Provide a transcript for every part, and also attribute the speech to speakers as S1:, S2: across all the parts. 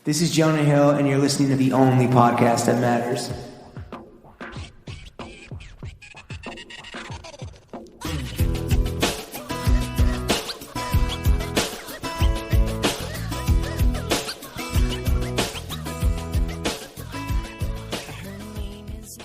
S1: This is Jonah Hill, and you're listening to the only podcast that matters.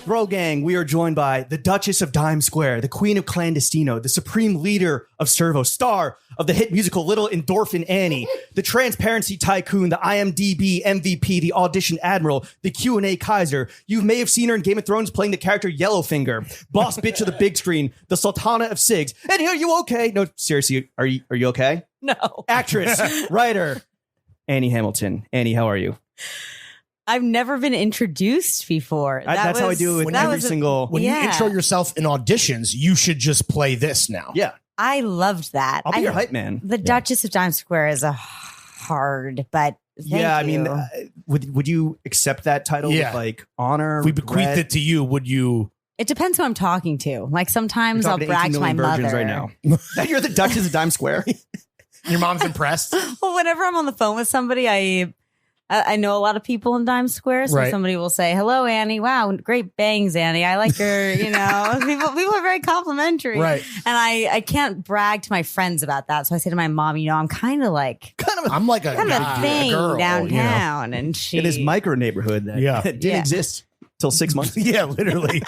S2: Bro Gang, we are joined by the Duchess of Dime Square, the Queen of Clandestino, the Supreme Leader of Servo, star of the hit musical Little Endorphin Annie, the Transparency Tycoon, the IMDb MVP, the Audition Admiral, the Q&A Kaiser. You may have seen her in Game of Thrones playing the character Yellowfinger, boss bitch of the big screen, the Sultana of Sigs. And are you okay? No, seriously, are you okay?
S3: No.
S2: Actress, writer, Annie Hamilton. Annie, how are you?
S3: I've never been introduced before.
S2: That's how I do it with every single...
S4: When you intro yourself in auditions, you should just play this now.
S2: Yeah.
S3: I loved that.
S2: I'll be your hype man.
S3: The Duchess of Dime Square is a hard, but thank you.
S2: I mean, would you accept that title with like honor?
S4: If we bequeathed it to you, would you?
S3: It depends who I'm talking to. Like sometimes I'll brag to my mother.
S2: Right now. That you're the Duchess of Dime Square.
S4: Your mom's impressed.
S3: Well, whenever I'm on the phone with somebody, I know a lot of people in Dime Square, so somebody will say, "Hello, Annie. Wow, great bangs, Annie. I like your, people are very complimentary."
S4: Right.
S3: And I can't brag to my friends about that, so I say to my mom, I'm kind of like
S4: I'm like a
S3: thing
S4: girl,
S3: downtown, and she
S2: in this micro neighborhood that didn't exist till 6 months.
S4: Yeah, literally.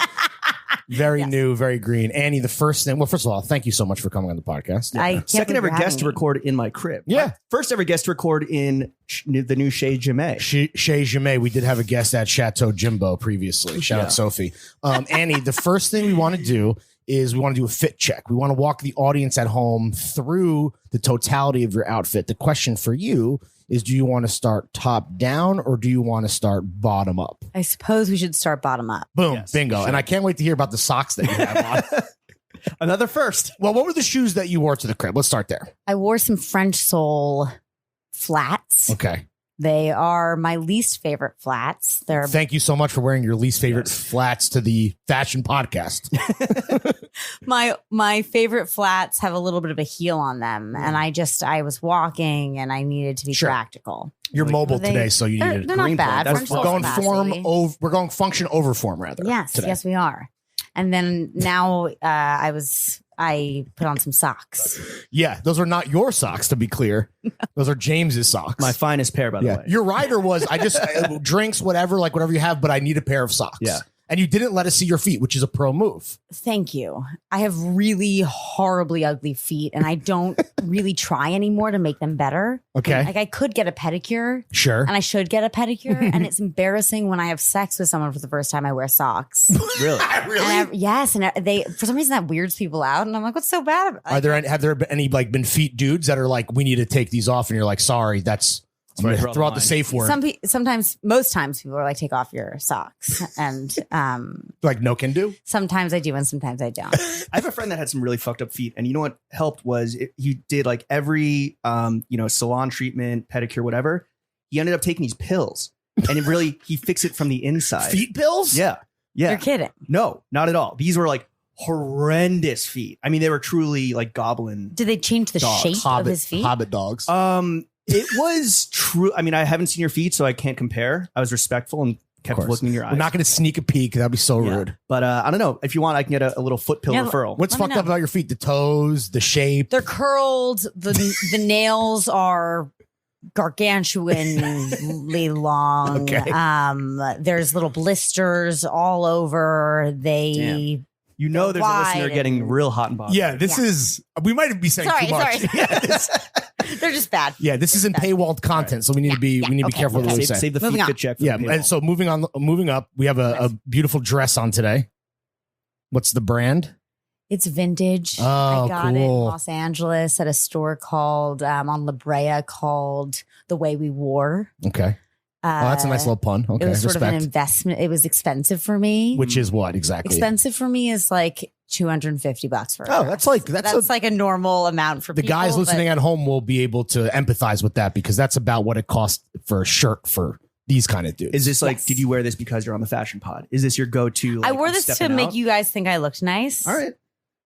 S4: Very new, very green. Annie, the first thing. Well, first of all, thank you so much for coming on the podcast.
S2: Second ever guest to record in my crib.
S4: Yeah.
S2: First ever guest to record in the new Chez Jamais.
S4: Chez Jamais. We did have a guest at Chateau Jimbo previously. Shout out Sophie. Annie, the first thing we want to do is we want to do a fit check. We want to walk the audience at home through the totality of your outfit. The question for you is, do you want to start top down or do you want to start bottom up?
S3: I suppose we should start bottom up.
S4: Boom.
S2: Yes,
S4: bingo.
S2: sure.
S4: And I can't wait to hear about the socks that you have on.
S2: Another first.
S4: Well, what were the shoes that you wore to the crib? Let's start there.
S3: I wore some French sole flats.
S4: Okay.
S3: They are my least favorite flats.
S4: Thank you so much for wearing your least favorite flats to the fashion podcast.
S3: My favorite flats have a little bit of a heel on them, and I was walking and I needed to be practical.
S4: You're mobile today, so you need
S3: they're not bad.
S4: We're going function over form rather.
S3: Yes,
S4: today.
S3: yes, we are. And then now I put on some socks.
S4: Yeah, those are not your socks, to be clear. Those are James's socks.
S2: My finest pair, by the way.
S4: Your rider was, I just, drinks, whatever you have, but I need a pair of socks.
S2: Yeah.
S4: And you didn't let us see your feet, which is a pro move.
S3: Thank you. I have really horribly ugly feet, and I don't really try anymore to make them better.
S4: Okay.
S3: Like I could get a pedicure.
S4: Sure.
S3: And I should get a pedicure. And it's embarrassing when I have sex with someone for the first time I wear socks.
S2: Really?
S4: Really?
S3: Yes. And they, for some reason, that weirds people out. And I'm like, what's so bad about it?
S4: Have there been any been feet dudes that are like, we need to take these off? And you're like, sorry, I'm going to throw out the safe word.
S3: Most times people are like, take off your socks. And
S4: like no can do?
S3: Sometimes I do and sometimes I don't.
S2: I have a friend that had some really fucked up feet. And you know what helped was he did like every, salon treatment, pedicure, whatever. He ended up taking these pills and he fixed it from the inside.
S4: Feet pills?
S2: Yeah. Yeah.
S3: You're kidding.
S2: No, not at all. These were like horrendous feet. I mean, they were truly like goblin.
S3: Did they change the shape of his feet?
S4: Hobbit dogs.
S2: It was true. I mean, I haven't seen your feet, so I can't compare. I was respectful and kept looking in your eyes.
S4: We're not going to sneak a peek. That'd be so rude.
S2: But I don't know. If you want, I can get a little foot pill referral.
S4: What's fucked up about your feet? The toes, the shape.
S3: They're curled. The nails are gargantuanly long.
S4: Okay.
S3: There's little blisters all over.
S2: There's a listener getting real hot and bothered.
S4: Yeah, this is. We might be saying too much.
S3: They're just bad.
S4: Yeah, this isn't paywalled content, so we need to be careful what we say.
S2: Save the feet fit check.
S4: And so moving up, we have a beautiful dress on today. What's the brand?
S3: It's vintage.
S4: Oh,
S3: I got it in
S4: cool.
S3: Los Angeles at a store called on La Brea called The Way We Wore.
S4: Okay. That's a nice little pun. Okay,
S3: it was sort of an investment. It was expensive for me.
S4: Which is what exactly?
S3: Expensive for me is like $250 for.
S4: Oh, that's
S3: like a normal amount for
S4: the
S3: people,
S4: guys listening at home will be able to empathize with that because that's about what it costs for a shirt for these kind of dudes.
S2: Is this like? Did you wear this because you're on the fashion pod? Is this your go-to?
S3: I wore this to make you guys think I looked nice.
S2: All right.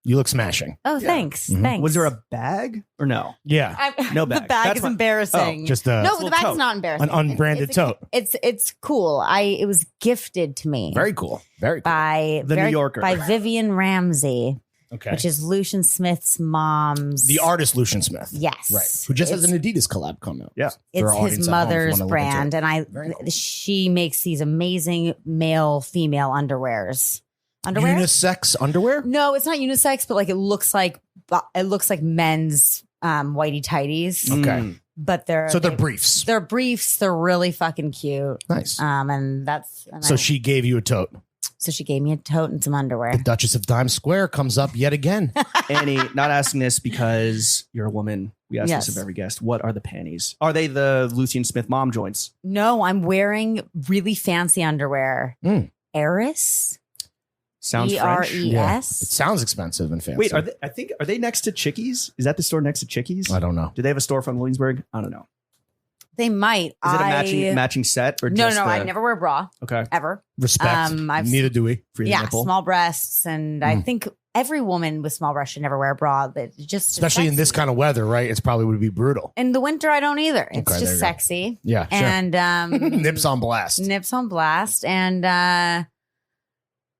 S4: You look smashing.
S3: Oh, thanks.
S4: Mhm.
S3: Thanks.
S2: Was there a bag or no?
S4: Yeah.
S2: No
S3: The
S2: bag.
S3: bag
S2: That's
S3: is
S2: fine.
S3: embarrassing.
S4: Just
S3: no,
S2: little
S3: the bag
S2: tote.
S3: is not embarrassing.
S4: An unbranded
S3: It's a-
S4: tote.
S3: It's cool. It was gifted to me
S4: Very cool. Very cool.
S3: by
S2: The New Yorker.
S3: by Vivian Ramsey,
S4: Okay.
S3: which is Lucian Smith's mom's.
S4: The artist Lucian Smith.
S3: Yes.
S4: Right. Who just has
S3: It's-
S4: an Adidas collab coming out.
S2: Yeah.
S4: For
S3: It's
S4: our audience
S3: his
S4: at home, if you
S3: mother's
S4: wanna look
S3: brand,
S4: into
S3: and
S4: Very cool.
S3: she makes these amazing male-female underwears. Underwear?
S4: Unisex underwear?
S3: No, it's not unisex, but like it looks like men's whitey tighties,
S4: Okay.
S3: but they're
S4: So they're briefs.
S3: They're briefs. They're really fucking cute.
S4: Nice.
S3: And
S4: So she gave you a tote.
S3: so she gave me a tote and some underwear.
S4: The Duchess of Times Square comes up yet again.
S2: Annie, not asking this because you're a woman. We ask
S3: Yes.
S2: this of every guest. What are the panties? Are they the Lucian Smith mom joints?
S3: No, I'm wearing really fancy underwear.
S4: Mm.
S3: Eris.
S2: Sounds French.
S4: It
S3: ERES.
S4: sounds expensive and fancy.
S2: Wait, are they next to Chickies? Is that the store next to Chickies?
S4: I don't know.
S2: Do they have a store from Williamsburg? I don't know.
S3: They might.
S2: Is it a matching set or
S3: No,
S2: just
S3: I never wear a bra
S2: Okay.
S3: ever.
S4: Respect.
S3: I've-
S4: Neither do we.
S2: Free the
S3: Yeah,
S2: nipple.
S3: small breasts, and I think every woman with small breasts should never wear a bra. But just
S4: Especially in this
S3: sexy.
S4: kind of weather, right? It's probably would be brutal.
S3: In the winter, I don't either. It's
S4: Okay, there
S3: just
S4: you go.
S3: sexy
S4: Yeah, sure.
S3: and
S4: Nips on blast.
S3: nips on blast. And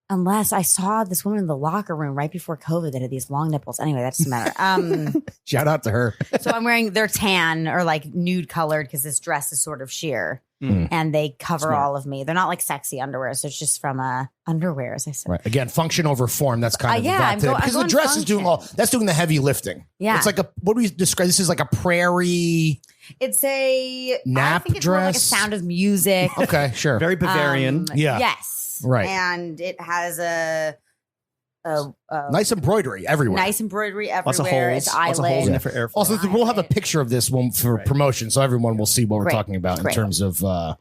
S3: unless I saw this woman in the locker room right before COVID that had these long nipples. Anyway, that doesn't matter.
S4: Shout out to her.
S3: So I'm wearing their tan or like nude colored because this dress is sort of sheer.
S2: Mm.
S3: And they cover
S2: Smart.
S3: all of me. They're not like sexy underwear, so it's just from underwear, as I said.
S4: Right. Again, function over form. That's kind of
S3: yeah,
S4: the vibe
S3: I'm
S4: today.
S3: go- I'm
S4: Because the
S3: going
S4: dress is doing
S3: function.
S4: that's doing the heavy lifting.
S3: Yeah.
S4: It's like what do we describe? This is like a prairie.
S3: It's I
S4: Nap
S3: think it's more like a
S4: dress?
S3: Sound of Music.
S4: Okay, sure.
S2: Very Bavarian.
S4: Yeah.
S3: Yes.
S4: Right.
S3: And it has a
S4: Nice embroidery everywhere.
S3: nice embroidery
S2: Lots of
S3: everywhere.
S2: holes.
S3: It's
S2: Lots of holes in
S3: eyelet.
S2: it for airflow.
S4: Also, we'll have a picture of this one for
S2: Right.
S4: promotion, so everyone will see what we're
S3: Great.
S4: talking about in
S3: Great.
S4: terms of the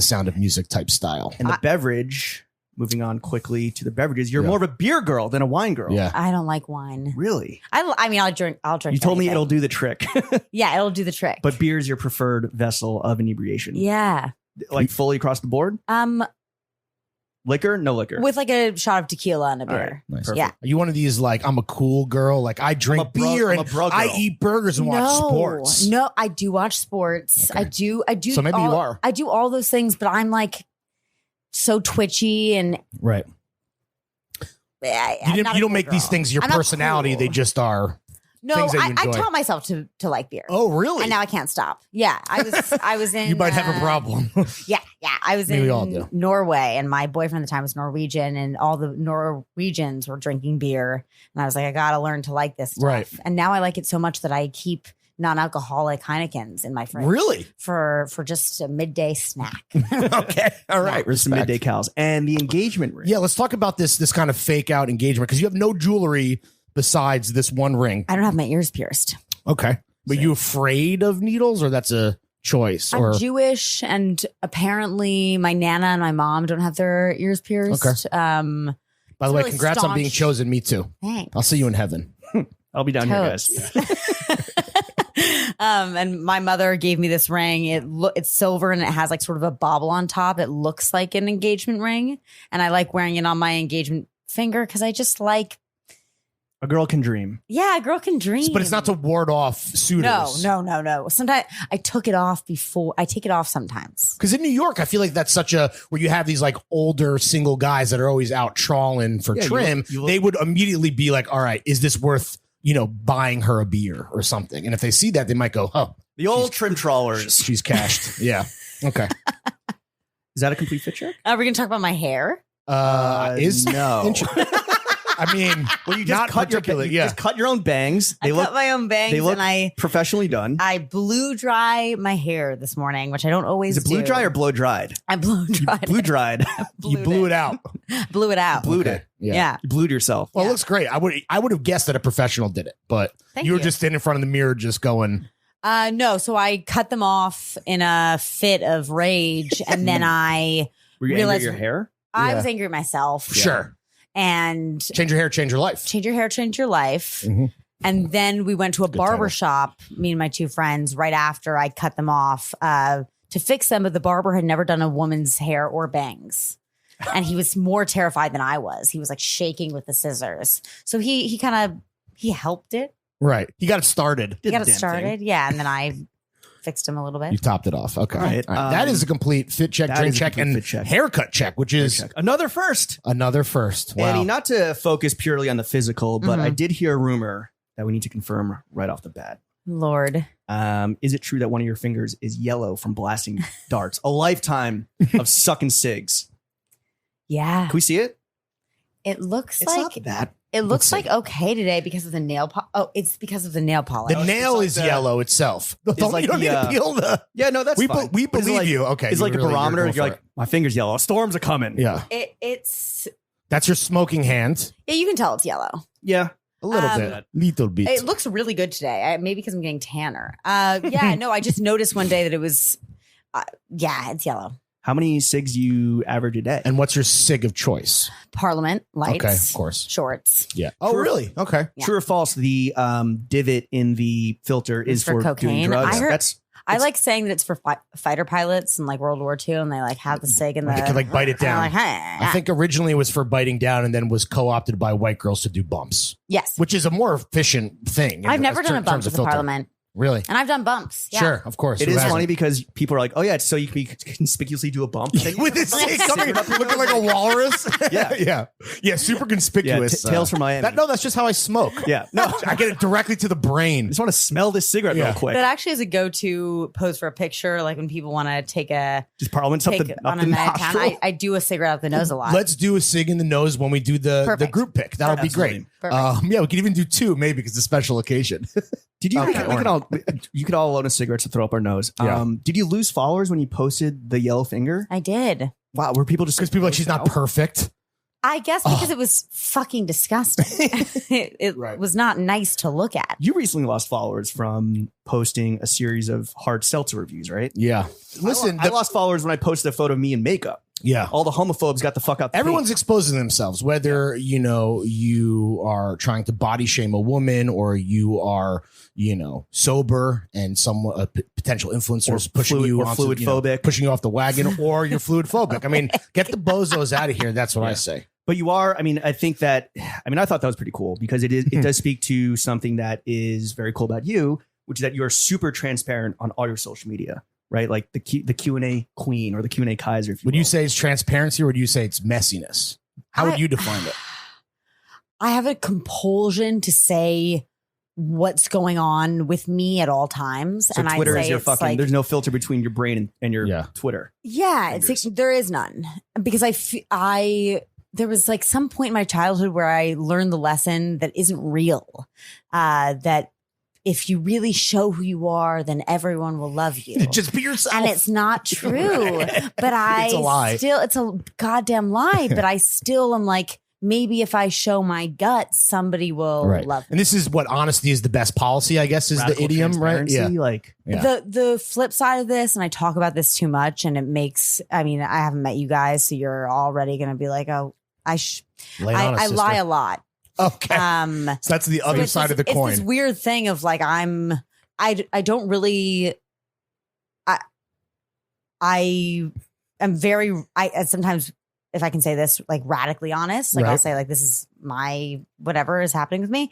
S4: Sound of Music type style.
S2: And the beverage, moving on quickly to the beverages, you're
S4: Yeah.
S2: more of a beer girl than a wine girl.
S4: Yeah.
S3: I don't like wine.
S2: Really?
S3: I mean, I'll drink.
S2: You told me
S3: anything.
S2: it'll do the trick.
S3: Yeah, it'll do the trick.
S2: But beer is your preferred vessel of inebriation.
S3: yeah,
S2: Like fully across the board? Liquor? No liquor.
S3: with like a shot of tequila and a
S2: All right.
S3: beer.
S4: Nice.
S3: Yeah.
S4: Are you one of these like I'm a cool girl? Like I drink beer
S2: I'm a
S4: and
S2: bro
S4: I
S2: girl.
S4: eat burgers and watch sports.
S3: No, I do watch sports.
S4: Okay.
S3: I do.
S4: So maybe you
S3: all-
S4: are.
S3: I do all those things, but I'm like so twitchy and
S4: Right. You don't make these things your
S3: I'm not
S4: personality.
S3: cool.
S4: They just are.
S3: No,
S4: things that you
S3: I
S4: enjoy.
S3: taught myself to like beer.
S4: Oh, really?
S3: And now I can't stop. Yeah, I was in.
S4: you might have a problem.
S3: Yeah. I was
S4: Maybe we all
S3: in
S4: do.
S3: Norway, and my boyfriend at the time was Norwegian, and all the Norwegians were drinking beer, and I was like, I gotta learn to like this stuff.
S4: Right.
S3: And now I like it so much that I keep non-alcoholic Heinekens in my fridge
S4: Really?
S3: for just a midday snack.
S4: Okay. All right.
S2: With some
S4: Respect.
S2: midday cows. And the engagement ring.
S4: Yeah, let's talk about this kind of fake out engagement because you have no jewelry besides this one ring.
S3: I don't have my ears pierced.
S4: Okay. But you afraid of needles or that's a choice? Or
S3: I'm Jewish, and apparently my nana and my mom don't have their ears pierced.
S4: Okay. by the
S3: it's
S4: way,
S3: really
S4: congrats on being
S3: staunch.
S4: chosen. Me too.
S3: Thanks.
S4: I'll see you in heaven.
S2: I'll be down here, guys.
S3: Totes. And my mother gave me this ring. It's silver and it has like sort of a bauble on top. It looks like an engagement ring, and I like wearing it on my engagement finger because I just like.
S2: A girl can dream.
S3: Yeah, a girl can dream,
S4: But it's not to ward off suitors.
S3: No. Sometimes I took it off before. I take it off sometimes.
S4: Because in New York, I feel like that's such a where you have these like older single guys that are always out trawling for
S2: Yeah, you
S4: trim.
S2: look- you look-
S4: They would immediately be like, "All right, is this worth buying her a beer or something?" And if they see that, they might go, "Oh,
S2: The old trim trawlers.
S4: she's cashed." Yeah. Okay.
S2: Is that a complete fit check?
S3: Are we gonna talk about my hair?
S4: Is
S2: no.
S4: I mean,
S2: Well, you just
S4: not
S2: cut your
S4: particularly.
S2: you
S4: Yeah.
S2: just cut your own bangs. They
S3: I
S2: look
S3: cut my own bangs
S2: they look
S3: and I
S2: professionally done.
S3: blew dry my hair this morning, which I don't always
S2: Is it blue
S3: do.
S2: dry or blow dried?
S3: I blew dried.
S2: Blue dried.
S4: You blew it out.
S3: Blew it out.
S2: Blued
S4: Okay.
S2: it.
S3: Yeah.
S2: You blued yourself.
S4: Well,
S3: Yeah.
S4: it looks great. I would have guessed that a professional did it, but
S3: Thank
S4: you were
S3: you.
S4: just standing in front of the mirror, just going.
S3: No, so I cut them off in a fit of rage, and then I
S2: Were you angry at
S3: realized-
S2: your hair?
S3: was angry at myself.
S4: Sure.
S3: And
S4: Change your hair, change your life.
S3: change your hair, change your life.
S4: Mhm.
S3: And then we went to a
S4: Good
S3: barber
S4: title.
S3: shop, me and my two friends, right after I cut them off to fix them, but the barber had never done a woman's hair or bangs. and he was more terrified than I was. He was like shaking with the scissors. So he helped it.
S4: Right. He got it started.
S3: He got it
S2: Damn
S3: started.
S2: thing.
S3: Yeah. And then I fixed him a little bit.
S4: You topped it off. Okay.
S2: All right.
S4: That is a complete fit check,
S2: that
S4: drink
S2: is a
S4: check,
S2: complete
S4: and
S2: fit check.
S4: haircut check, which is
S2: Check. Another first.
S4: another first. Wow.
S2: Annie, not to focus purely on the physical, but
S3: Mhm.
S2: I did hear a rumor that we need to confirm right off the bat.
S3: Lord.
S2: Is it true that one of your fingers is yellow from blasting darts? A lifetime of sucking cigs.
S3: Yeah.
S2: Can we see it?
S3: It looks
S2: It's
S3: like
S2: not that.
S3: it looks
S4: Let's
S3: like okay today because of the nail polish. Oh, it's because of the nail polish.
S4: the nail
S2: like
S4: is
S2: the-
S4: yellow itself. Don't,
S2: like
S4: you don't
S2: the,
S4: need to peel the.
S2: Yeah, no, that's
S4: We,
S2: fine.
S4: we
S2: But it's
S4: believe
S2: like-
S4: you. Okay.
S2: It's
S4: you
S2: like a
S4: really-
S2: barometer.
S4: going
S2: You're
S4: for
S2: like, my finger's yellow. Storms are coming.
S4: it. Yeah.
S3: It's
S4: That's your smoking hand.
S3: yeah, you can tell it's yellow.
S2: Yeah.
S4: A little
S3: Um,
S4: bit. Little bit.
S3: It looks really good today. Maybe because I'm getting tanner. Yeah, no, I just noticed one day that it was, yeah, it's yellow.
S2: How many cigs you average a day?
S4: And what's your sig of choice?
S3: Parliament lights.
S4: Okay, of course.
S3: Shorts.
S4: Yeah. Oh,
S2: True.
S4: really? Okay.
S3: Yeah.
S2: True or false? The divot in the filter is
S3: for
S2: for doing
S3: cocaine.
S2: drugs.
S3: I heard-
S2: That's
S3: I like saying that it's for fighter pilots in like World War II, and they like have the sig in the.
S4: Like, you could, like, bite it
S3: and I'm
S4: down.
S3: like, hey.
S4: I think originally it was for biting down and then was co-opted by white girls to do bumps,
S3: yes.
S4: which is a more efficient thing.
S3: I've never done a
S4: in
S3: bump
S4: terms
S3: with
S4: of
S3: the
S4: filter.
S3: Parliament,
S4: Really?
S3: and I've done bumps. Yeah.
S4: Sure, of course.
S2: it
S4: Who
S2: is
S4: hasn't?
S2: funny because people are like, oh yeah, so you can be conspicuously do a bump.
S4: With his stick coming,
S2: Cigarette up your
S4: looking
S2: nose,
S4: like a walrus.
S2: Yeah.
S4: yeah. Super
S2: Yeah,
S4: conspicuous.
S2: Tales from Miami.
S4: No, that's just how I smoke.
S2: Yeah, no,
S4: I get it directly to the brain.
S2: I just want to smell this cigarette
S4: Yeah.
S2: real quick.
S3: That actually is a go-to pose for a picture, like when people want to take
S2: Just Parliament's up
S3: take
S2: the,
S3: on
S2: up
S3: a
S2: the
S3: night of town.
S2: nostril.
S3: I do a cigarette up the nose a lot.
S4: Let's do a sig in the nose when we do the
S3: Perfect.
S4: group pick. That would be great.
S3: Perfect.
S4: Yeah, we could even do two, maybe, because it's a special occasion.
S2: Did you?
S4: Okay,
S2: we could all. You could all load us cigarettes to throw up our nose.
S4: Yeah.
S2: Did you lose followers when you posted the yellow finger?
S3: I did.
S2: Wow, were people just
S4: Because people are like, she's not perfect.
S3: I guess because it was fucking disgusting. it
S4: Right.
S3: was not nice to look at.
S2: You recently lost followers from posting a series of hard seltzer reviews, right?
S4: Yeah. Listen,
S2: I lost followers when I posted a photo of me in makeup.
S4: yeah.
S2: All the homophobes got the fuck out. The
S4: Everyone's exposing themselves, whether you are trying to body shame a woman or you are sober and some potential influencers
S2: Or
S4: pushing
S2: fluid-
S4: you
S2: or
S4: onto,
S2: fluid phobic.
S4: pushing you off the wagon, or you're fluid phobic. I mean, get the bozos out of here. That's what I say.
S2: But you are. I mean, I think that. I mean, I thought that was pretty cool because it does speak to something that is very cool about you, which is that you're super transparent on all your social media, right? Like the Q&A queen or the Q&A Kaiser. If you
S4: Would you
S2: will.
S4: say it's transparency, or would you say it's messiness? How would you define it?
S3: I have a compulsion to say what's going on with me at all times.
S2: So
S3: and
S2: Twitter
S3: I
S2: is
S3: say
S2: your
S3: it's
S2: fucking.
S3: like,
S2: There's no filter between your brain and your
S4: Yeah.
S2: Twitter.
S3: yeah, it's
S2: fingers.
S3: like, there is none because there was like some point in my childhood where I learned the lesson that isn't real, that if you really show who you are, then everyone will love you.
S4: Just be yourself.
S3: And it's not true, but
S4: It's a lie.
S3: it's a goddamn lie, but I still am like, maybe if I show my guts, somebody will
S4: Right.
S3: love me.
S4: And this is what honesty is the best policy, I guess, is the
S2: Radical
S4: idiom, right?
S2: transparency,
S4: Yeah.
S2: Like
S4: Yeah.
S3: The flip side of this, and I talk about this too much, and it makes, I mean, I haven't met you guys, so you're already going to be like, oh,
S4: Lay it on us,
S3: I
S4: sister.
S3: I lie a lot.
S4: Okay.
S3: So
S4: So that's the other
S3: it's
S4: side
S3: this-
S4: of the coin.
S3: It's this weird thing of like, I don't really, I am very, sometimes, if I can say this, like radically honest, like I'll
S4: Right.
S3: say like, this is my, whatever is happening with me.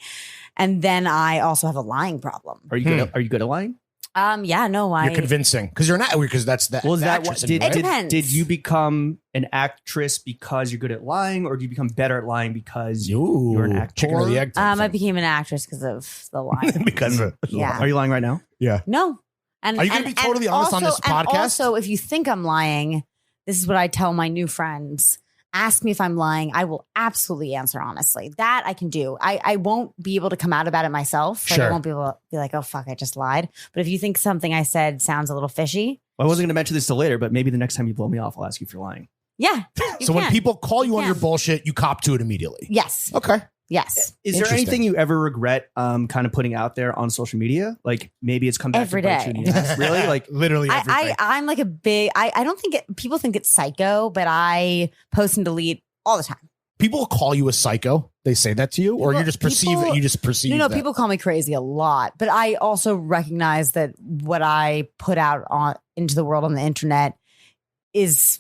S3: And then I also have a lying problem.
S2: Are you good? Are you good at lying?
S3: Yeah, no,
S4: You're convincing because you're not, because that's that.
S2: Was
S4: the
S2: that
S4: actress
S2: what
S4: in you,
S2: did,
S4: right?
S3: It
S2: did,
S3: depends.
S2: did you become an actress because you're good at lying, or do you become better at lying because
S4: Ooh,
S2: you're an actor?
S4: chicken or the egg type
S3: I
S4: thing.
S3: became an actress because of the lying.
S4: because of
S3: Yeah.
S2: Are you lying right now?
S3: No. And
S4: Are you gonna be totally honest on this
S3: And
S4: podcast?
S3: also, if you think I'm lying, this is what I tell my new friends. Ask me if I'm lying. I will absolutely answer honestly. That I can do. I won't be able to come out about it myself. Like,
S4: Sure.
S3: I won't be able to be like, oh, fuck, I just lied. But if you think something I said sounds a little fishy,
S2: Well, I wasn't going to mention this till later, but maybe the next time you blow me off, I'll ask you if you're lying.
S3: yeah. you
S4: So when
S3: can.
S4: people call you on
S3: You
S4: your
S3: can.
S4: bullshit, you cop to it immediately.
S3: Yes.
S4: Okay.
S3: Yes.
S2: Is there
S4: Interesting.
S2: anything you ever regret kind of putting out there on social media? Like maybe it's come back
S3: Every
S2: to bite
S3: day.
S2: you in the ass. Really? Like
S4: Literally everything.
S3: I'm like a big, I don't think people think it's psycho, but I post and delete all the time.
S4: People call you a psycho. They say that to you, or you just perceive
S3: people-
S4: it. You just perceive.
S3: No,
S4: that.
S3: people call me crazy a lot, but I also recognize that what I put out on into the world on the internet is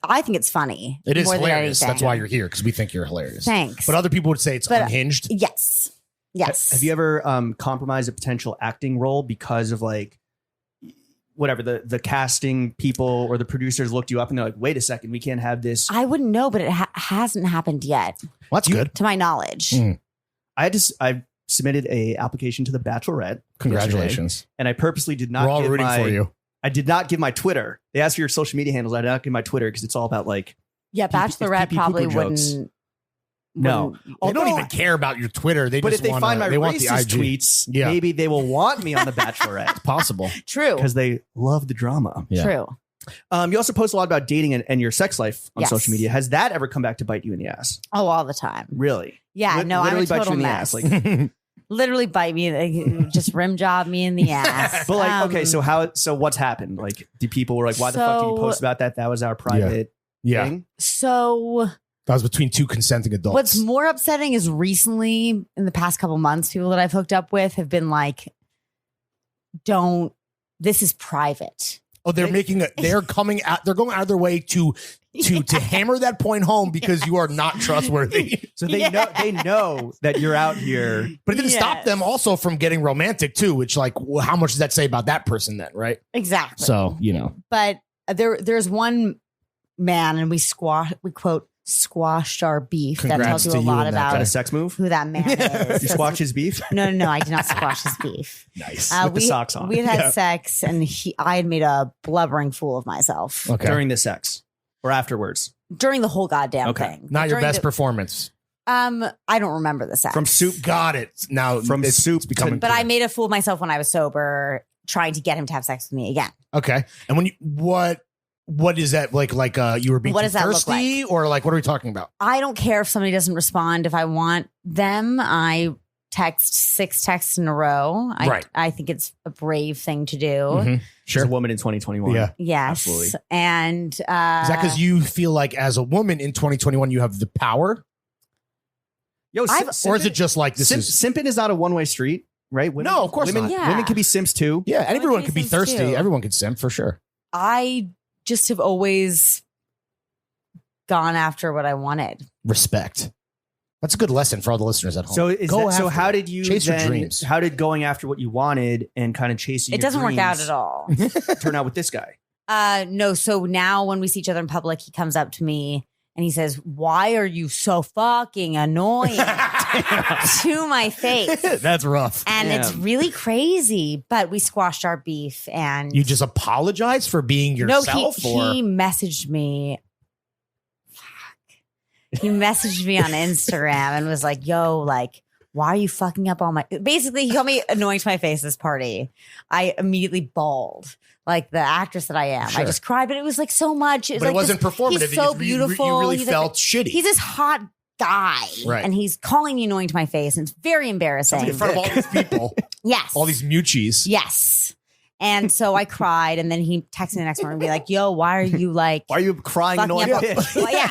S3: I think it's funny.
S4: It is
S3: more than
S4: hilarious.
S3: anything.
S4: That's why you're here, because we think you're hilarious.
S3: Thanks.
S4: But other people would say it's
S3: But-
S4: unhinged.
S3: Yes. Yes.
S2: Have you ever compromised a potential acting role because of like whatever the casting people or the producers looked you up and they're like, wait a second, we can't have this.
S3: I wouldn't know, but it hasn't happened yet,
S4: Well, that's good.
S3: to my knowledge.
S4: Mm.
S2: I submitted a application to the Bachelorette.
S4: Congratulations.
S2: yesterday, and I purposely did not.
S4: We're all
S2: give
S4: rooting for you.
S2: I did not give my Twitter. They asked for your social media handles. I did not give my Twitter because it's all about like
S3: Yeah,
S2: Pee-pee-
S3: Bachelorette
S2: pee-pee
S3: probably
S2: poo-poo jokes.
S3: wouldn't.
S2: no.
S4: They don't
S2: Although-
S4: even care about your Twitter. They
S2: But
S4: just
S2: if they
S4: wanna,
S2: find my
S4: they want the
S2: racist
S4: IG.
S2: tweets,
S4: Yeah.
S2: maybe they will want me on the Bachelorette
S4: Possible.
S3: True.
S2: because they love the drama.
S4: Yeah.
S3: True.
S2: You also post a lot about dating and your sex life on
S3: Yes.
S2: social media. Has that ever come back to bite you in the ass?
S3: Oh, all the time.
S2: Really?
S3: Yeah, no, I'm a
S2: literally bite
S3: total
S2: you in the
S3: mess.
S2: ass. Like,
S3: Literally bite me, like, just rim job me in the ass.
S2: but like, okay, so what's happened? Like, do people were like, why the fuck did you
S3: So-
S2: post about that? That was our private
S4: Yeah.
S2: thing.
S3: So
S4: That was between two consenting adults.
S3: what's more upsetting is recently, in the past couple months, people that I've hooked up with have been like, this is private.
S4: Oh, they're coming out. They're going out of their way to hammer that point home because you are not trustworthy.
S2: So they know that you're out here.
S4: But it didn't stop
S3: Yes.
S4: them also from getting romantic too. Which, like, well, how much does that say about that person then, right?
S3: Exactly.
S4: So
S3: But there's one man, and we quote squashed our beef. That
S4: Congrats
S3: tells you
S4: to
S3: a
S4: you
S3: lot
S4: and that
S2: Got
S3: about
S2: a sex move?
S3: who that man is.
S2: You squash his beef?
S3: No, I did not squash his beef.
S4: nice.
S2: With the socks on.
S3: We had
S4: Yeah.
S3: sex, and I had made a blubbering fool of myself
S4: Okay,
S2: During the sex or afterwards?
S3: during the whole goddamn
S2: Okay.
S3: thing.
S4: not your
S3: During
S4: best
S3: the-
S4: performance.
S3: I don't remember the sex
S2: From soup.
S4: Got it. Now
S2: From
S4: it's
S2: soup to-
S4: becoming.
S3: but I
S4: clear.
S3: made a fool of myself when I was sober, trying to get him to have sex with me again.
S4: Okay. And when you what is that like? Like you were being
S3: What
S4: too
S3: does that look
S4: thirsty, or like what are we talking about?
S3: I don't care if somebody doesn't respond. If I want them, I text 6 texts in a row.
S4: Right.
S3: I think it's a brave thing to do.
S4: Mhm.
S2: She's a woman in 2021.
S4: Yeah.
S3: Yes.
S2: Absolutely.
S3: And
S4: Is that because you feel like as a woman in 2021 you have the power,
S2: Yo,
S4: or is it just like this is?
S2: simping is not a one-way street, right? Women,
S4: No, of course
S2: women,
S4: not.
S3: Yeah.
S2: Women can be simps too.
S4: Yeah, and everyone
S3: can
S4: could
S3: be
S4: be
S3: simps
S4: thirsty.
S3: too.
S4: Everyone could simp for sure.
S3: I just have always gone after what I wanted.
S4: Respect. That's a good lesson for all the listeners at home.
S2: So is
S4: Go
S2: that, so
S4: after
S2: how
S4: it.
S2: did you
S4: Chase your
S2: then,
S4: dreams.
S2: how did going after what you wanted and kind of chasing
S3: It
S2: your
S3: doesn't work out
S2: dreams
S3: at all.
S2: turn out with this guy?
S3: No. So now when we see each other in public, he comes up to me and he says, "Why are you so fucking annoying?" to my face.
S4: That's rough.
S3: And it's
S2: Damn.
S3: really crazy, but we squashed our beef and
S4: You just apologize for being
S3: no,
S4: yourself, or
S3: he messaged me. Fuck. He messaged me on Instagram and was like, "Yo, like, why are you fucking up all my?" Basically, he called me annoying to my face this party. I immediately bawled, like the actress that I am.
S4: Sure.
S3: I just cried, but it was like so much.
S4: but it wasn't performative.
S3: He's so
S4: You
S3: beautiful.
S4: really
S3: He's
S4: felt
S3: like,
S4: shitty.
S3: he's this hot guy,
S4: Right.
S3: and he's calling me annoying to my face, and it's very embarrassing.
S4: in front of all these people,
S3: Yes,
S4: all these muchies.
S3: yes. And so I cried, and then he texted me the next morning and be like, "Yo, why are you like?"
S2: Why are you crying
S3: fucking
S2: annoying
S3: up-
S2: bitch?
S3: Well, yeah.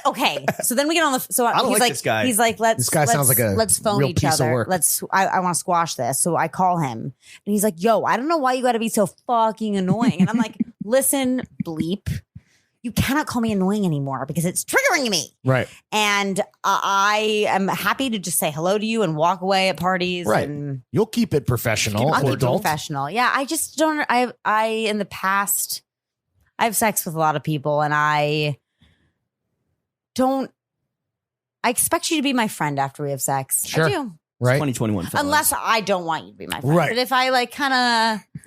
S3: Okay. So then we get on the. So
S2: don't
S3: he's
S2: like this guy.
S3: He's like, let's.
S4: This guy sounds like a
S3: let's phone
S4: real
S3: each
S4: piece of
S3: other.
S4: work.
S3: I want to squash this. So I call him, and he's like, "Yo, I don't know why you got to be so fucking annoying." And I'm like, "Listen, bleep, you cannot call me annoying anymore because it's triggering me."
S4: Right.
S3: And I am happy to just say hello to you and walk away at parties.
S4: Right.
S3: And
S4: You'll keep it professional
S3: I'll
S4: or
S3: keep it
S4: adult.
S3: professional. Yeah, I just don't. I in the past, I have sex with a lot of people, and I don't. I expect you to be my friend after we have sex.
S4: Sure.
S3: I do,
S4: Right.
S2: 2021. fellas.
S3: unless I don't want you to be my friend.
S4: Right.
S3: But if I like, kind of,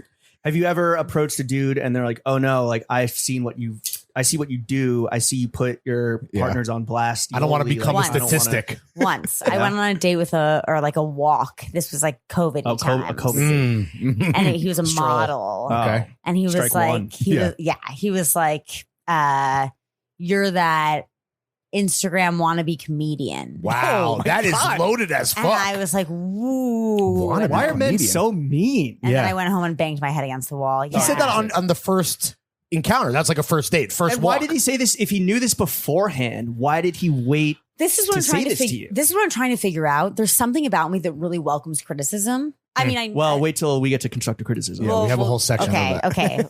S2: Have you ever approached a dude and they're like, "Oh no, like I see what you do. I see you put your
S4: Yeah.
S2: partners on blast.
S4: I don't want to
S2: Only,
S4: become
S2: like,
S4: a
S2: I don't wanna-"
S4: statistic.
S3: once I
S2: Yeah.
S3: went on a date with a walk. This was like COVID
S2: Oh,
S3: times.
S2: a COVID.
S4: Mm.
S3: and he was a
S4: Stroll.
S3: model.
S2: Oh.
S4: Okay.
S3: And he was
S2: Strike
S3: like,
S2: one.
S3: he was like, "You're that Instagram wannabe comedian."
S4: Wow,
S2: Oh my
S4: that is
S2: God.
S4: loaded as
S3: And
S4: fuck.
S3: I was like, "Woo!"
S4: Wannabe
S2: Why are men
S4: comedian.
S2: so mean?
S3: And
S4: Yeah.
S3: then I went home and banged my head against the wall.
S4: He said that on the first encounter. That's like a first date, first
S2: And why
S4: walk.
S2: did he say this? If he knew this beforehand, why did he wait?
S3: This is what
S2: to
S3: I'm trying
S2: say
S3: to
S2: this to
S3: figure.
S2: you?
S3: This is what I'm trying to figure out. There's something about me that really welcomes criticism. I mean,
S2: Well, wait till we get to constructive criticism.
S4: Yeah, we have a whole section
S3: Okay,
S4: on that.
S3: okay.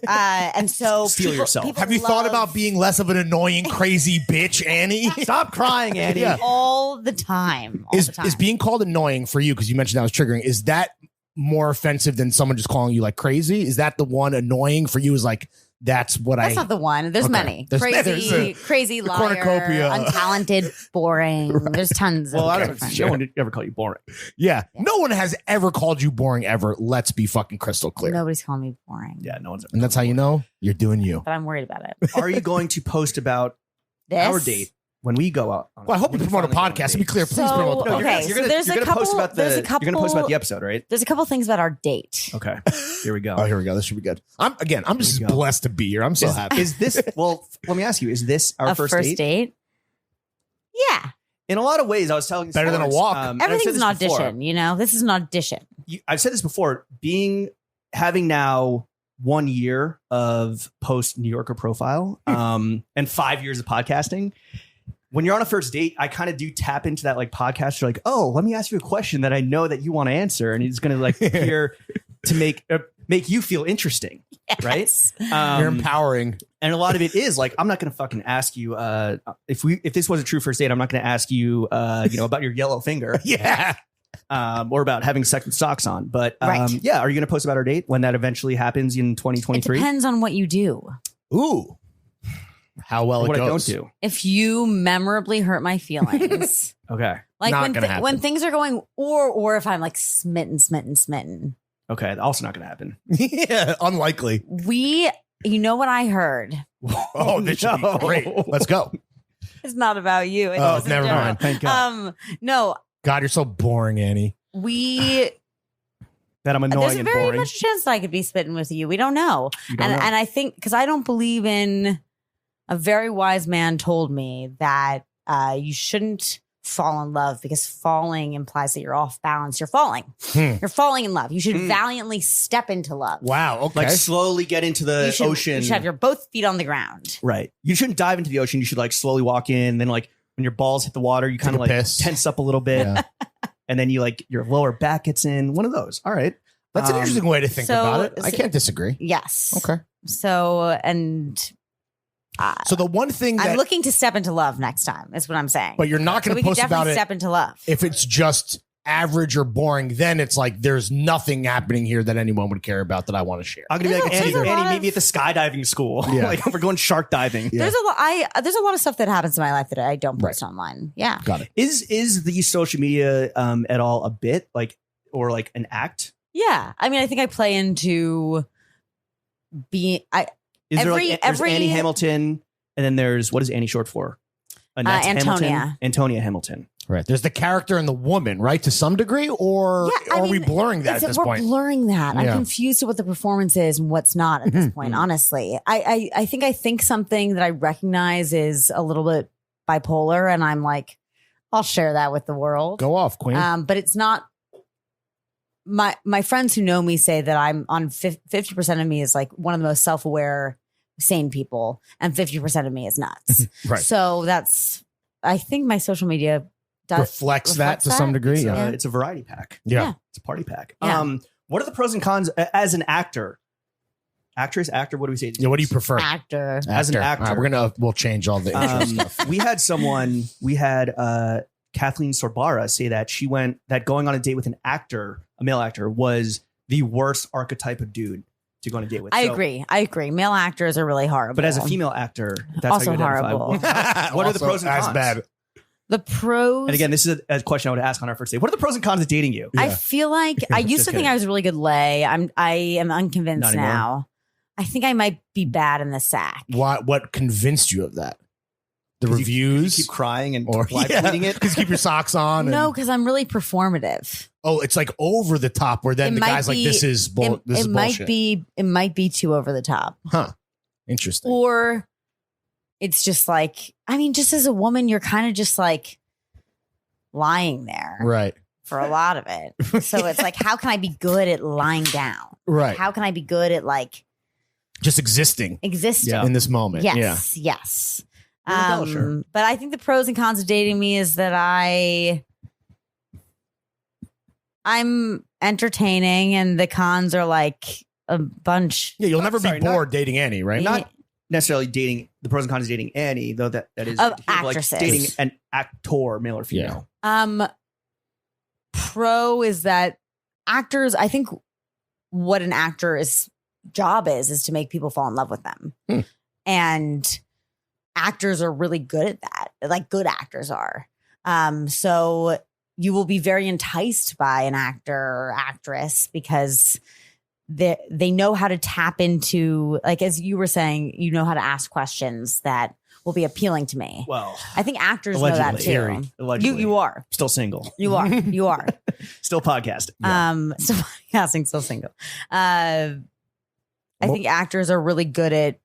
S3: And so
S2: Steal yourself.
S4: Have you thought about being less of an annoying, crazy bitch, Annie?
S2: Stop crying, Annie.
S4: Yeah.
S3: all the time? All the time.
S4: Is being called annoying for you, because you mentioned that was triggering, is that more offensive than someone just calling you like crazy? Is that the one annoying for you? Is like, that's what
S3: That's not the one. There's
S4: Okay.
S3: many.
S4: There's
S3: Crazy liar,
S4: cornucopia.
S3: untalented, boring. There's tons
S2: Well,
S3: of
S2: I don't
S3: different.
S2: no one ever call you boring.
S4: Yeah. No one has ever called you boring ever. Let's be fucking crystal clear.
S3: Nobody's calling me boring.
S2: Yeah, no one's ever.
S4: And that's how you know you're doing you.
S3: But I'm worried about it.
S2: Are you going to post about
S3: This?
S2: our date when we go out?
S4: Well, I hope you
S2: when we
S4: promote a
S2: finally go on
S4: podcast. To
S2: date?
S4: be clear, please
S3: So-
S4: promote the
S2: No,
S4: podcast.
S3: Okay,
S2: you're
S3: so
S2: gonna,
S3: there's
S2: you're
S3: a
S2: gonna post
S3: couple-
S2: about the.
S3: there's a
S2: You're gonna post about the
S3: couple-
S2: episode, right?
S3: There's a couple things about our date.
S2: Okay, here we go.
S4: Oh, here we go. This should be good. I'm just
S2: Here we go.
S4: blessed to be here. I'm so happy.
S2: Is this? Well, let me ask you: is this our
S3: A
S2: first date?
S3: date? Yeah.
S2: In a lot of ways, I was telling
S4: Better than a
S2: Florence,
S4: walk.
S2: and I've said
S3: Everything's
S2: this
S3: an
S2: before.
S3: audition, you know? This is an audition.
S2: I've said this before. Having now 1 year of post New Yorker profile, and 5 years of podcasting. When you're on a first date, I kind of do tap into that like podcast. You're like, oh, let me ask you a question that I know that you want to answer, and it's going to like appear to make you feel interesting, right?
S3: Yes.
S4: You're empowering.
S2: And a lot of it is like, I'm not going to fucking ask you if this was a true first date. I'm not going to ask you, about your yellow finger,
S4: Yeah.
S2: or about having sex with socks on. But
S3: Right.
S2: yeah, are you going to post about our date when that eventually happens in
S3: It
S2: 2023?
S3: depends on what you do.
S4: Ooh. How well
S2: What
S4: it
S2: I don't
S4: goes.
S2: do.
S3: If you memorably hurt my feelings,
S2: Okay.
S3: like
S4: Not
S3: when
S4: gonna happen.
S3: when things are going, or if I'm like smitten.
S2: Okay. Also not going to happen.
S4: Yeah. Unlikely.
S3: You know what I heard?
S4: Oh, this should be great. Let's go.
S3: It's not about you. It's
S4: Oh,
S3: just in
S4: never
S3: general.
S4: mind.
S2: Thank God.
S3: No,
S4: God, you're so boring, Annie.
S3: we.
S2: That I'm annoying
S3: There's
S2: and
S3: very
S2: boring.
S3: much chance that I could be spitting with you. We don't know.
S2: You don't know?
S3: And I think because I don't believe in. A very wise man told me that you shouldn't fall in love because falling implies that you're off balance. You're falling. You're falling in love. You should valiantly step into love.
S4: Wow. Okay.
S2: Like slowly get into the ocean.
S3: You should have your both feet on the ground.
S2: Right. You shouldn't dive into the ocean. You should like slowly walk in. Then like when your balls hit the water, you kind of
S4: a
S2: like
S4: piss.
S2: tense up a little bit.
S4: Yeah.
S2: And then you like your lower back gets in. One of those. All right.
S4: That's an interesting way to think
S3: so-
S4: about it. I can't disagree.
S3: Yes.
S4: Okay.
S3: So, and
S4: So the one thing that,
S3: I'm looking to step into love next time, is what I'm saying.
S4: but you're not
S3: so
S4: going
S3: we
S4: to
S3: can
S4: post about
S3: definitely
S4: it
S3: step into love.
S4: if it's just average or boring. Then it's like there's nothing happening here that anyone would care about that I want to share.
S2: I'm gonna be like,
S3: There's
S2: Annie,
S3: a lot
S2: Annie,
S3: of-
S2: maybe at the skydiving school.
S4: Yeah.
S2: Like we're going shark diving.
S4: Yeah.
S3: There's a lot of stuff that happens in my life that I don't post online. Yeah.
S4: Got it.
S2: Is the social media at all a bit like or like an act?
S3: Yeah. I mean, I think I play into being
S2: Is there
S3: Every-
S2: like there's
S3: every-
S2: Annie Hamilton and then there's what is Annie short for? Annette
S3: Antonia.
S2: Hamilton? Antonia Hamilton.
S4: Right. There's the character and the woman, right? To some degree, or
S3: Yeah, I
S4: are we
S3: mean,
S4: blurring that at this
S3: we're
S4: point?
S3: blurring that. I'm
S4: Yeah.
S3: confused at what the performance is and what's not at this point, honestly. I think something that I recognize is a little bit bipolar, and I'm like, I'll share that with the world.
S4: Go off, Queen.
S3: But it's not. My friends who know me say that I'm on 50% of me is like one of the most self-aware, sane people, and 50% of me is nuts.
S4: Right.
S3: So I think my social media does
S4: reflects that
S3: reflects
S4: to some
S3: that.
S4: degree.
S2: It's,
S4: Yeah.
S2: it's a variety pack.
S4: Yeah.
S2: It's a party pack.
S3: Yeah.
S2: What are the pros and cons as an actor? Actress, actor, what do we say?
S4: Yeah. What do you prefer?
S3: actor.
S2: As an
S4: All
S2: actor.
S4: right, we'll change all the intro stuff.
S2: We had Kathleen Sorbara say that going on a date with an actor, a male actor, was the worst archetype of dude to go on a date with.
S3: I
S2: So-
S3: agree. Male actors are really horrible.
S2: But as a female actor, that's
S3: Also
S2: how you identify.
S3: horrible.
S2: What are the
S4: Also
S2: pros and
S4: as
S2: cons?
S4: bad.
S3: the pros.
S2: And again, this is a question I would ask on our first date. What are the pros and cons of dating you?
S3: I feel like I used
S2: Just
S3: to think
S2: kidding.
S3: I was a really good lay. I am unconvinced
S2: Not anymore?
S3: now. I think I might be bad in the sack.
S4: What convinced you of that? The
S2: 'Cause
S4: reviews,
S2: You keep crying and
S4: or
S2: live tweeting it.
S4: because keep your socks on. and-
S3: No, because I'm really performative.
S4: Oh, it's like over the top. Where then
S3: It
S4: the
S3: might
S4: guy's like,
S3: be-
S4: "This is
S3: It,
S4: this is
S3: it might
S4: bullshit."
S3: be. It might be too over the top,
S4: Huh? Interesting.
S3: or it's just like. I mean, just as a woman, you're kind of just like lying there
S4: Right.
S3: for a lot of it. So it's like, how can I be good at lying down?
S4: Right.
S3: How can I be good at like
S4: Just existing
S3: existing?
S2: Yeah.
S4: in this moment.
S3: Yes, yes.
S2: You're an embellisher.
S3: But I think the pros and cons of dating me is that I I'm entertaining, and the cons are like a bunch.
S4: Yeah, you'll never
S2: Sorry,
S4: be bored dating Annie, right?
S2: Not necessarily dating the pros and cons of dating Annie, though that is
S3: Of
S2: good to hear, but, like
S3: actresses.
S2: dating an actor, male or female.
S3: Pro is that actors, I think what an actor's job is to make people fall in love with them. And actors are really good at that. Like good actors are. So you will be very enticed by an actor or actress because they know how to tap into, like, as you were saying, you know how to ask questions that will be appealing to me.
S2: Well,
S3: I think actors know that too.
S2: Allegedly.
S3: You are.
S2: Still single.
S3: You are. You are.
S2: Still podcasting.
S3: Still podcasting, still single. I think actors are really good at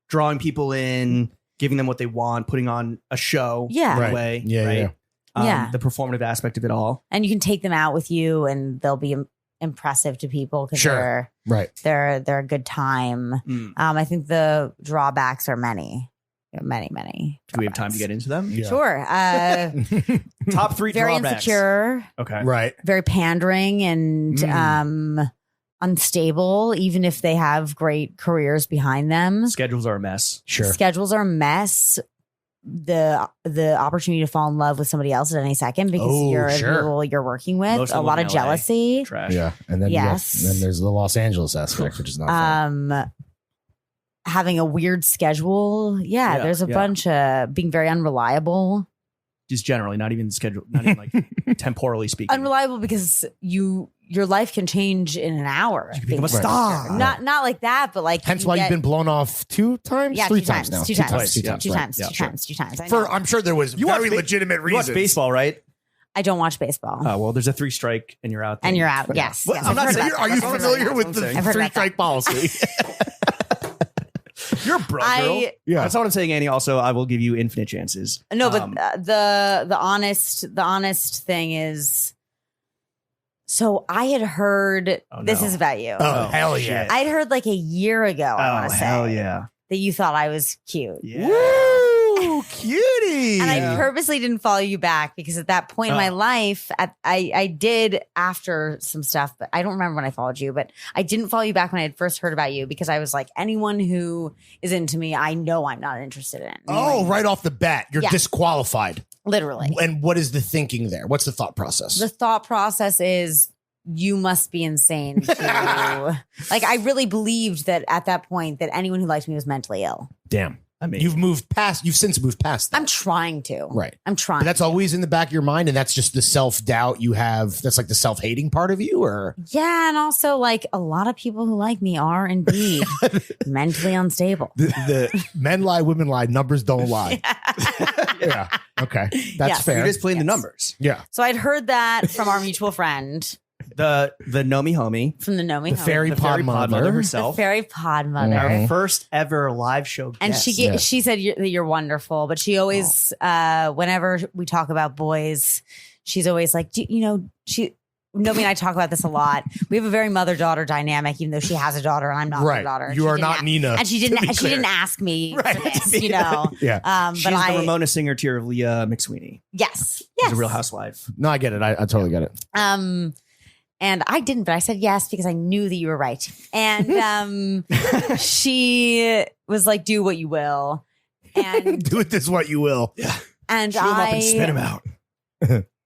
S2: Drawing people in, giving them what they want, putting on a show.
S3: Yeah.
S2: In
S4: Right.
S2: a way.
S4: Yeah,
S2: right?
S3: Yeah.
S2: The performative aspect of it all.
S3: and you can take them out with you and they'll be impressive to people because
S4: Sure. Right.
S3: they're a good time.
S2: Mm.
S3: I think the drawbacks are many. Many.
S2: Do we have time to get into them?
S4: Yeah.
S3: Sure.
S2: Top 3
S3: Very
S2: drawbacks.
S3: insecure,
S2: Okay.
S4: Right.
S3: very pandering, and unstable, even if they have great careers behind them.
S2: Schedules are a mess.
S4: Sure.
S3: Schedules are a mess. The opportunity to fall in love with somebody else at any second because
S4: Oh,
S3: you're
S4: sure.
S3: who you're working with.
S2: Most
S3: A
S2: of
S3: lot
S2: them
S3: of
S2: in LA.
S3: jealousy.
S2: Trash.
S4: Yeah. And then
S3: Yes.
S4: then there's the Los Angeles aspect, which is not fun.
S3: Having a weird schedule. Yeah,
S2: Yeah,
S3: there's a
S2: yeah.
S3: bunch of being very unreliable.
S2: Just generally, not even schedule, not even like temporally speaking.
S3: Unreliable because your life can change in an hour.
S2: You can
S3: being
S2: become a
S3: insecure.
S2: star.
S3: Not like that, but like
S4: Hence
S3: you
S4: why
S3: get-
S4: you've been blown off 2 times?
S3: Yeah,
S4: 3
S3: two
S4: times
S3: times,
S4: now.
S3: two
S2: times,
S3: times,
S2: yeah.
S3: two times,
S2: Yeah,
S3: two
S2: sure.
S3: times, two times. I know.
S5: For I'm sure there was
S2: You watch
S5: very
S2: ba-
S5: legitimate
S2: You watch
S5: reasons.
S2: baseball, right?
S3: I don't watch baseball.
S2: Oh, well, there's a 3 strike and you're out.
S3: And
S2: then.
S3: you're out. Yes.
S5: What?
S3: yes,
S5: I'm
S3: I've
S5: not
S3: heard
S5: saying.
S3: about
S5: Are
S3: that.
S5: you
S3: I've heard
S5: familiar
S3: about
S5: with
S2: That's
S5: the
S2: what I'm
S3: saying. I've heard about
S5: 3-strike policy?
S2: You're a bro, girl.
S4: Yeah.
S2: That's not what I'm saying, Annie. Also, I will give you infinite chances.
S3: No, but the honest thing is, so I had heard
S2: Oh,
S3: this
S2: no.
S3: is about you.
S5: Oh, hell yeah.
S3: I'd heard like a year ago. I want to say
S2: hell yeah.
S3: that you thought I was cute.
S2: Yeah.
S5: Woo, cutie.
S3: And I purposely didn't follow you back because at that point in my life, I did after some stuff, but I don't remember when I followed you, but I didn't follow you back when I had first heard about you because I was like, anyone who is into me, I know I'm not interested in.
S4: Oh, right off the bat, you're
S3: Yeah.
S4: disqualified.
S3: Literally.
S4: And what is the thinking there? What's the thought process?
S3: The thought process is you must be insane to like I really believed that at that point that anyone who liked me was mentally ill.
S4: Damn.
S2: I mean,
S4: You've since moved past that.
S3: I'm trying to.
S4: Right.
S3: I'm trying.
S4: But that's always in the back of your mind, and that's just the self-doubt you have. That's like the self-hating part of you, or
S3: Yeah, and also like a lot of people who like me are indeed mentally unstable.
S4: the men lie, women lie, numbers don't lie. Yeah. Okay. That's
S3: Yes.
S4: fair.
S2: you're just playing the
S3: Yes.
S2: numbers.
S4: Yeah.
S3: So I'd heard that from our mutual friend
S2: The Nomi homie,
S3: from the Nomi
S4: The
S3: Home.
S4: fairy
S2: the
S4: pod
S2: fairy pod mother
S4: mother.
S3: the
S2: herself,
S3: fairy pod mother.
S4: Mhm.
S2: our first ever live show
S3: And
S2: guest.
S3: she said that you're wonderful, but she always, whenever we talk about boys, she's always like, Nomi and I talk about this a lot. We have a very mother-daughter dynamic, even though she has a daughter and I'm not
S4: Right.
S3: her daughter.
S4: You
S3: She
S4: are
S3: didn't
S4: not Nina.
S3: and she
S4: to be
S3: didn't. She
S4: clear.
S3: didn't ask me
S2: Right,
S3: for this,
S2: to be-
S4: Yeah.
S2: She's
S3: but
S2: the Ramona Singer tier of Leah McSweeney.
S3: yes,
S2: She's a Real Housewife.
S4: No, I get it. I totally get it.
S3: And I didn't, but I said yes because I knew that you were right. And she was like, "Do what you will," and
S4: Do with this what you will.
S3: and
S2: Chew 'em up and spit 'em out.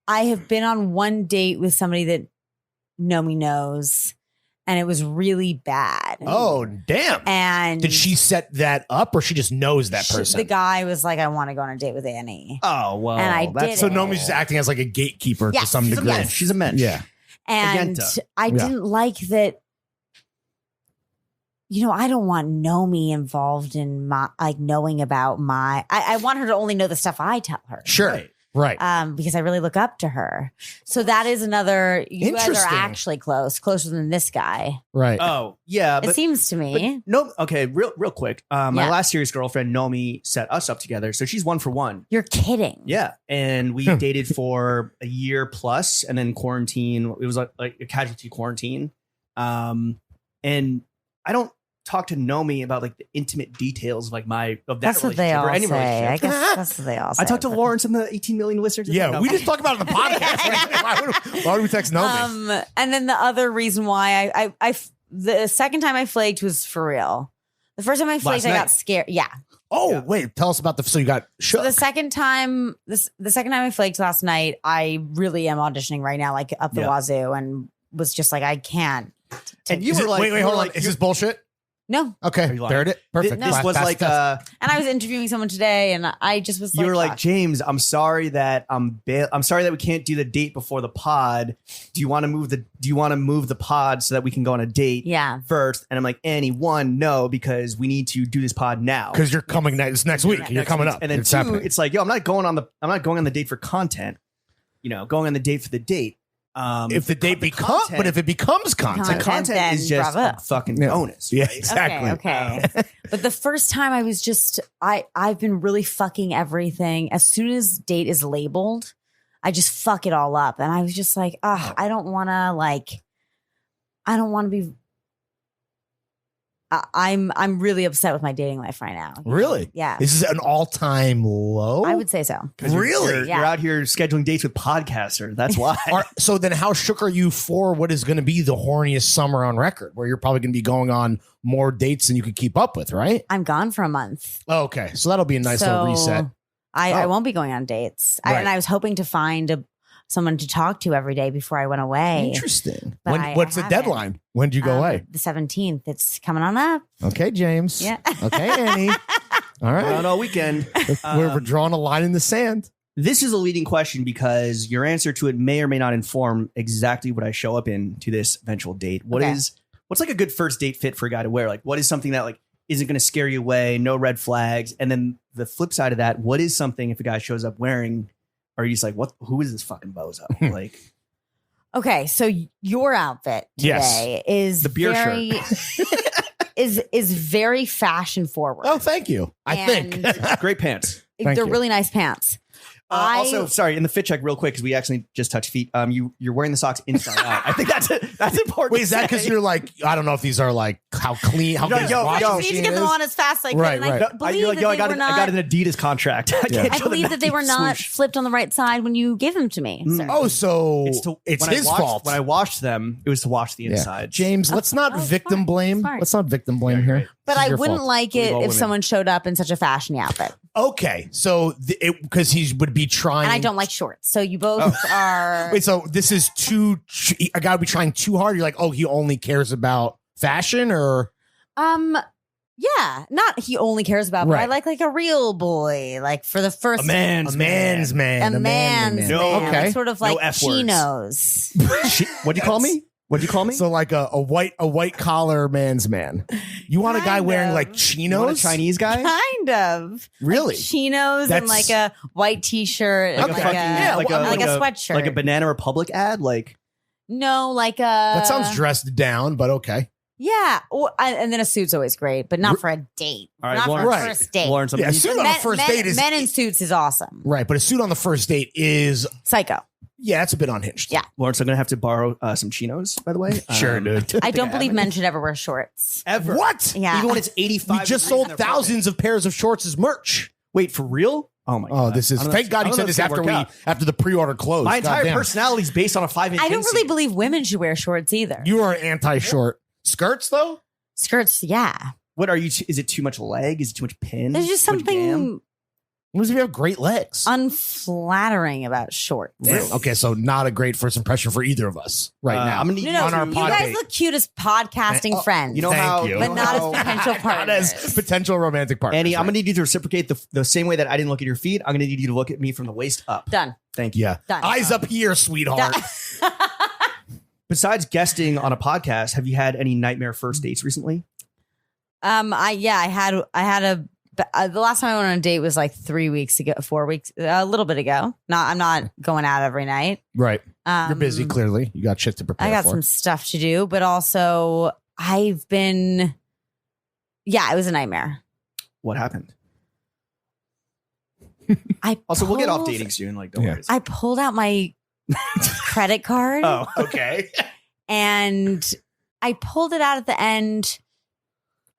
S3: I have been on one date with somebody that Nomi knows, and it was really bad.
S4: Oh, damn.
S3: And
S4: Did she set that up, or she just knows that person?
S3: The guy was like, "I want to go on a date with Annie."
S2: Oh well,
S3: And I
S2: that's
S3: did
S4: so
S3: it.
S4: Nomi's just acting as like a gatekeeper to
S3: Yes,
S4: some
S3: she's a
S4: degree.
S3: mensch.
S2: She's a mensch.
S4: Yeah.
S3: And
S2: Magenta.
S3: I didn't like that. I don't want Nomi involved in my knowing about my. I want her to only know the stuff I tell her.
S4: Sure. Right.
S3: Because I really look up to her. So that is another. You guys are
S4: Interesting.
S3: actually closer than this guy.
S4: Right.
S2: Oh yeah,
S3: It
S2: but
S3: seems to me.
S2: no. Okay, real quick. My
S3: Yeah.
S2: last serious girlfriend Nomi set us up together, so she's 1 for 1.
S3: You're kidding.
S2: Yeah, and we dated for a year plus, and then quarantine. It was like a casualty quarantine. And I don't talk to Nomi about like the intimate details of like of that
S3: That's what they
S2: relationship or
S3: all
S2: any
S3: say. I
S2: relationship.
S3: guess that's what they all say.
S2: I talked to Lawrence and the 18 million listeners.
S4: Yeah,
S2: No.
S4: we just talk about it on the podcast. Why would we text Nomi?
S3: And then the other reason why the second time I flaked was for real. The first time I flaked,
S2: Last
S3: I
S2: night.
S3: got scared. Yeah.
S4: Oh, wait, tell us about so you got shook.
S3: So the second time I flaked last night, I really am auditioning right now, like up the
S2: Yeah.
S3: wazoo, and was just like, I can't.
S2: And you
S4: Is
S2: were
S4: it-
S2: like,
S4: wait,
S2: you were
S4: hold on.
S2: like,
S4: Is this bullshit?
S3: No.
S4: Okay,
S2: you lying?
S4: there it is. Perfect.
S2: This was
S4: Fast
S2: like
S4: test.
S3: And I was interviewing someone today, and I just was like,
S2: you were like,
S3: shocked.
S2: James, I'm sorry that I'm sorry that we can't do the date before the pod. Do you want to move the pod so that we can go on a date
S3: Yeah.
S2: first? And I'm like, Annie, one, no, because we need to do this pod now.
S4: Because you're coming next week. You're
S2: Next
S4: coming
S2: week.
S4: up.
S2: And then
S4: it's
S2: two,
S4: happening.
S2: it's like, yo, I'm not going on the date for content. Going on the date for the date.
S4: If the date becomes,
S2: content-
S4: but if it becomes
S2: the
S4: content,
S2: content
S3: then
S2: is just
S3: bravo.
S2: a fucking
S4: Yeah.
S2: bonus.
S4: yeah,
S2: right?
S4: exactly.
S3: Okay. But the first time I was just, I've been really fucking everything. As soon as date is labeled, I just fuck it all up. And I was just like, I don't want to be, I'm really upset with my dating life right now.
S4: Really?
S3: Yeah.
S4: This is an all-time low.
S3: I would say so.
S2: 'Cause you're-
S4: Really?
S2: You're,
S3: Yeah.
S2: you're out here scheduling dates with podcasters. That's why.
S4: So then, how shook are you for what is going to be the horniest summer on record, where you're probably going to be going on more dates than you could keep up with, right?
S3: I'm gone for a month.
S4: Oh, okay, so that'll be a nice little reset.
S3: I
S4: Oh.
S3: won't be going on dates.
S4: Right.
S3: And I was hoping to find someone to talk to every day before I went away.
S4: Interesting.
S3: But
S4: What's
S3: I
S4: the
S3: haven't.
S4: deadline? When do you go away?
S3: The 17th. It's coming on up.
S4: Okay, James.
S3: Yeah.
S4: Okay, Annie. All
S2: We're on
S4: right.
S2: all weekend.
S4: We're drawing a line in the sand.
S2: This is a leading question because your answer to it may or may not inform exactly what I show up in to this eventual date.
S3: Okay.
S2: What's like a good first date fit for a guy to wear? Like, what is something that like isn't going to scare you away? No red flags. And then the flip side of that, what is something if a guy shows up wearing? Are you just like, what? Who is this fucking bozo? Like,
S3: Okay, so your outfit
S4: Yes.
S3: today is
S2: The beer
S3: very, is very fashion forward.
S4: Oh, thank you. I think.
S3: And
S2: great pants.
S4: Thank
S3: they're
S4: you.
S3: really nice pants.
S2: Also, sorry, in the fit check, real quick, because we actually just touched feet. You're wearing the socks inside out. I think that's important.
S4: Wait, is that
S2: to
S4: because
S2: say.
S4: you're like, I don't know if these are like how clean, how
S2: No,
S4: good his
S2: yo,
S4: washing
S2: yo.
S3: I need to
S4: machine
S3: get them
S4: is?
S3: on as fast as I can.
S4: Right,
S3: and
S4: right.
S3: I believe that
S2: I
S3: they were not.
S2: got an Adidas contract. I, can't
S3: I
S2: show the
S3: believe that they were
S2: Nike
S3: not
S2: swoosh.
S3: flipped on the right side when you gave them to me. sir.
S4: Oh, so it's
S2: when I
S4: his
S2: washed-
S4: fault.
S2: When I washed them, it was to wash the
S4: Yeah.
S2: inside.
S4: James, let's not
S3: Oh,
S4: victim
S3: smart,
S4: blame.
S3: smart.
S4: Let's not victim blame
S2: Yeah,
S4: here.
S2: right.
S3: But
S4: This is
S3: I
S4: your
S3: wouldn't
S4: fault.
S3: like
S2: Believe
S3: it
S2: all
S3: if
S2: women.
S3: someone showed up in such a fashion outfit.
S4: Okay, so because he would be trying,
S3: And I don't like shorts. So you both are.
S4: Wait, so this is a guy would be trying too hard. You're like, oh, he only cares about fashion, or
S3: Yeah, not he only cares about, but I
S4: Right.
S3: like a real boy, like for the first
S2: A man's
S4: a man's man,
S3: a man's
S2: No,
S3: man,
S4: okay.
S3: like sort of
S2: No
S3: like
S2: F words.
S3: chinos.
S2: What'd you call me? What'd you call me?
S4: So like a white collar man's man. You want a guy
S3: Kind
S4: wearing
S3: of.
S4: like
S2: You want
S4: chinos?
S2: a Chinese guy?
S3: Kind of
S4: Really?
S3: chinos and
S4: That's-
S3: like a white t-shirt
S2: Like
S3: and
S2: a
S3: like
S2: fucking
S3: a
S2: like a
S3: like a
S2: like
S3: sweatshirt.
S2: like a Banana Republic ad. Like
S3: No, like a
S4: That sounds dressed down, but okay.
S3: Yeah, and then a suit's always great, but not for a date.
S2: All right,
S3: not for
S2: Lawrence.
S3: a first date.
S2: Lawrence, I'm
S4: Yeah,
S2: gonna-
S4: a suit on a first date is
S3: men in suits is awesome.
S4: right, but a suit on the first date is
S3: Psycho.
S4: that's a bit unhinged.
S3: Yeah.
S2: Lawrence, I'm gonna have to borrow some chinos. By the way,
S4: Sure, dude.
S3: I don't believe
S2: have
S3: men should ever wear shorts.
S2: ever.
S4: What?
S3: Yeah.
S2: Even when it's 85.
S4: We just
S2: degrees
S4: sold
S2: and they're
S4: thousands of pairs of shorts as merch.
S2: perfect. Wait, for real? Oh my god.
S4: Oh, this is
S2: I don't know
S4: thank
S2: if-
S4: God
S2: I
S4: you
S2: don't
S4: said
S2: know if
S4: this
S2: it's gonna
S4: after
S2: work
S4: after the pre-order closed.
S2: My entire
S4: Goddamn.
S2: personality is based on a 5-inch.
S3: I don't really believe women should wear shorts either.
S4: You are anti-short skirts though.
S3: Skirts, yeah.
S2: What are you? Is it too much leg? Is it too much pin?
S3: There's just
S2: Too much gam?
S3: something
S4: What if you have great legs?
S3: unflattering about shorts.
S4: Damn, okay, so not a great first impression for either of us right now.
S2: I'm gonna need
S3: No,
S2: you
S4: on our
S3: you
S4: pod
S3: guys
S4: date.
S3: look cute as podcasting
S4: Oh,
S3: friends.
S2: You know
S4: Thank
S2: how,
S4: you.
S3: but not
S2: how-
S3: as potential
S4: Not
S3: partners.
S4: as potential romantic partners.
S2: Annie, I'm
S4: right?
S2: gonna need you to reciprocate the same way that I didn't look at your feet. I'm gonna need you to look at me from the waist up.
S3: Done.
S2: Thank you.
S4: Yeah.
S3: Done.
S4: Eyes up here, sweetheart.
S2: Besides guesting on a podcast, have you had any nightmare first dates recently?
S3: I had the last time I went on a date was like 4 weeks, a little bit ago. I'm not going out every night.
S4: Right.
S3: Um,
S4: You're busy, clearly. You got shit to prepare
S3: I got
S4: for.
S3: some stuff to do, but also it was a nightmare.
S2: What happened?
S3: I
S2: Also, we'll get off
S3: pulled-
S2: dating soon. Like, don't
S4: Yeah.
S2: worry.
S3: I pulled out my credit card
S2: Oh,
S4: okay.
S3: and I pulled it out at the end